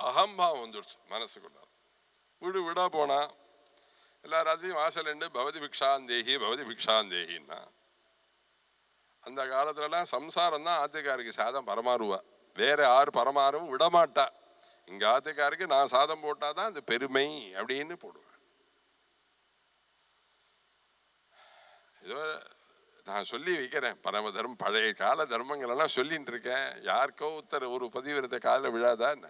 அகம்பாவம் வந்துடுச்சு மனசுக்குள்ள. வீடு வீடா போனா எல்லாராத்தையும் வாசல் பவதி பிக்ஷாந்தேகி பவதி பிக்ஷாந்தேகின்னா. அந்த காலத்துலலாம் சம்சாரம் தான் ஆத்துக்காருக்கு சாதம் பரமாறுவா, வேற யாரு பரமாறவும் விடமாட்டா. இங்க ஆத்துக்காருக்கு நான் சாதம் போட்டாதான் அது பெருமை அப்படின்னு போடுவேன். ஏதோ நான் சொல்லி வைக்கிறேன், பரம தர்மம் பழைய கால தர்மங்கள் எல்லாம் சொல்லிட்டு இருக்கேன். யாருக்கோ ஒரு பதிவிரத்தை காலில் விழாதா என்ன?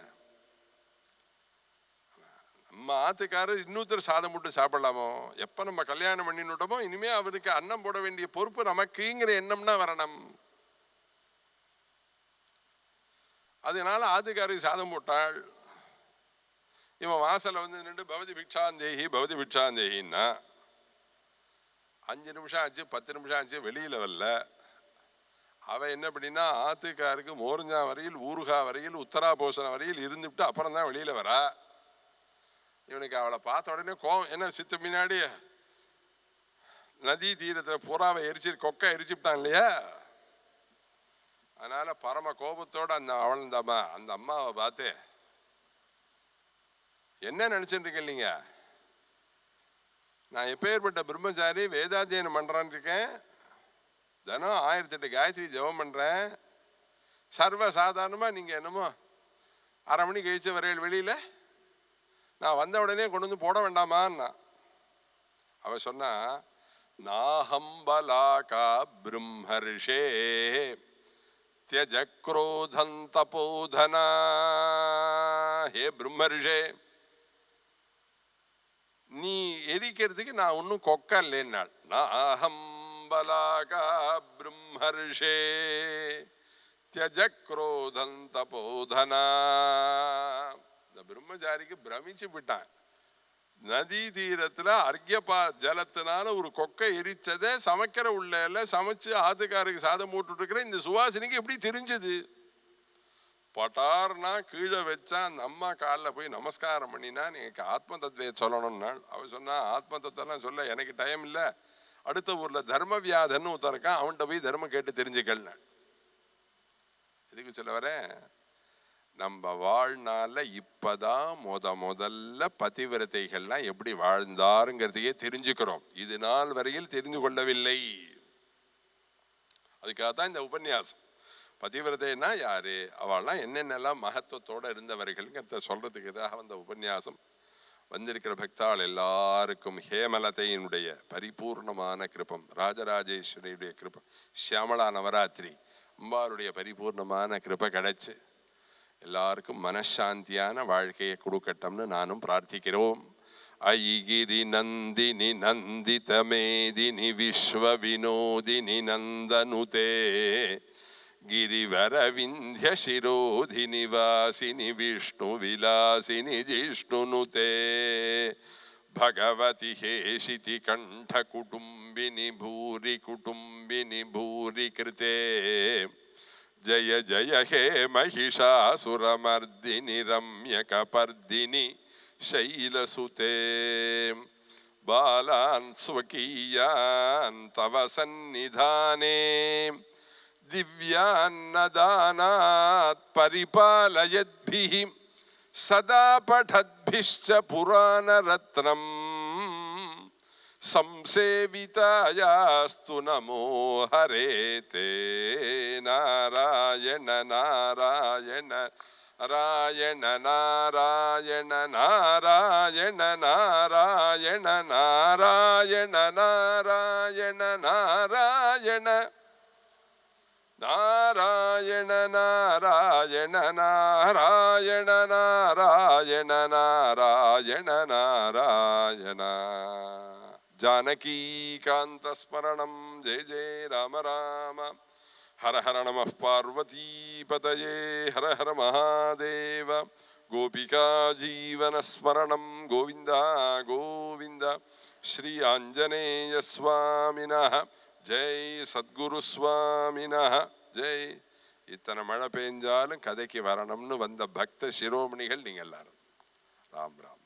நம்ம ஆத்துக்காரர் இன்னொருத்தர் சாதம் போட்டு சாப்பிடலாமோ? எப்ப நம்ம கல்யாணம் பண்ணிட்டோமோ இனிமே அவருக்கு அன்னம் போட வேண்டிய பொறுப்பு நமக்குங்கிற எண்ணம்னா வரணும். அதனால ஆத்துக்காரருக்கு சாதம் போட்டாள். இவன் வாசல வந்து நின்று பவதி பிக்ஷாந்தேகி பவதி பிக்ஷாந்தேகின்னா 5 நிமிஷம் ஆச்சு, 10 நிமிஷம் ஆச்சு, வெளியில வரல. அவ என்ன பண்ணினா, ஆத்துக்காருக்கு மோர்ஞ்சா வரையில் ஊருகா வரையில் உத்தரா போசன வரையில் இருந்துவிட்டு அப்புறம் தான் வெளியில வரா. இவனுக்கு அவளை பார்த்த உடனே கோவம். என்ன சித்த முன்னாடி நதி தீரத்துல புறாவை கொக்கை எரிச்சுட்டான் இல்லையா? அதனால பரம கோபத்தோட அந்த அம்மாவை பார்த்து, என்ன நினைச்சுட்டு இருக்க இல்லைங்க, நான் எப்பேற்பட்ட பிரம்மச்சாரி வேதாத்தியனம் பண்றான்னு இருக்கேன், தினம் 1008 காயத்ரி ஜெபம் பண்றேன், சர்வ சாதாரணமா நீங்க என்னமோ 1/2 மணி கழிச்ச வரையில் வெளியில நான் வந்த உடனே கொண்டு வந்து போட வேண்டாமான்னா. அவ சொன்னா, நாஹம்பலாகா பிரம்மர்ஷே தியஜ க்ரோதம் தபோதனா. ஹே பிரம்மர்ஷே, நீ எரிக்கிறதுக்கு நான் ஒன்னும் கொக்க இல்லைன்னாள். நாஹம்பலாகா பிரம்மர்ஷே தியஜ க்ரோதம் தபோதனா. இந்த பிரம்மச்சாரிக்கு பிரமிச்சு விட்டான். நதி தீரத்துல அர்க்யபா ஜலத்தினால ஒரு கொக்கை எரிச்சதை சமைக்கிற உள்ள சமைச்சு ஆத்துக்காருக்கு சாதம் போட்டு இருக்கிற இந்த சுவாசினிக்கு எப்படி தெரிஞ்சது? பட்டார்னா கீழே வச்சா அந்த அம்மா காலில் போய் நமஸ்காரம் பண்ணினா நீங்க ஆத்ம தத்துவத்தை சொல்லணும்னா அவ சொன்னா, ஆத்ம தத்துவம் சொல்ல எனக்கு டைம் இல்லை, அடுத்த ஊர்ல தர்ம வியாதன்னு ஒருத்தருக்கான், அவன்கிட்ட போய் தர்மம் கேட்டு தெரிஞ்சுக்கல. எதுக்கு சொல்ல வர, நம்ம வாழ்நாள்ல இப்பதான் முதல்ல பதிவிரதைகள்லாம் எப்படி வாழ்ந்தாருங்கிறதையே தெரிஞ்சுக்கிறோம். இது நாள் வரையில் தெரிந்து கொள்ளவில்லை. அதுக்காகத்தான் இந்த உபன்யாசம். பதிவிரதைன்னா யாரு, அவள்லாம் என்னென்னலாம் மகத்துவத்தோட இருந்தவர்கள்ங்கிறத சொல்றதுக்கு தான் அந்த உபன்யாசம். வந்திருக்கிற பக்தாள் எல்லாருக்கும் ஹேமலதையினுடைய பரிபூர்ணமான கிருபம், ராஜராஜேஸ்வரியுடைய கிருபம், சியாமளா நவராத்திரி அம்பாளுடைய பரிபூர்ணமான கிருபை கிடைச்சு எல்லாருக்கும் மனசாந்தியான வாழ்க்கையை கொடுக்கட்டும்னு நானும் பிரார்த்திக்கிறோம். ஐகிரி நந்தினி நந்தித மேதினி விஸ்வ வினோதினி நந்தனுதே गिरिवर विंध्य शिरोधिनि वासिनि विष्णु विलासिनि जिष्णुनुते भगवति हेशिति कंठ कुटुंबिनि भूरि कृते जय जय हे महिषासुरमर्दिनि रम्यकपर्दिनि शैलसुते बालान् स्वकीयान् तव सन्निधाने दिव्यान्नदानात् परिपालयद्भिः सदा पठद्भिश्च पुराणरत्नम् संसेवितायास्तु नमो हरेते नारायण नारायण नारायण नारायण नारायण नारायण नारायण नारायण नारायण नारायण नारायण नारायण नारायण नारायण नारायण जानकी कांत स्मरणं जय जय राम राम हर हर नमः पार्वती पतये हर हर महादेव गोपिका जीवन स्मरणं गोविंद गोविंद श्री आंजनेय स्वामिनः जय सद्गुरु स्वामिनः जय. इतने मழை பெஞ்சாலும் கதைக்கு வரணும்னு வந்த பக்த சிரோமணிகள் நீங்க எல்லாரும். ராம் ராம்.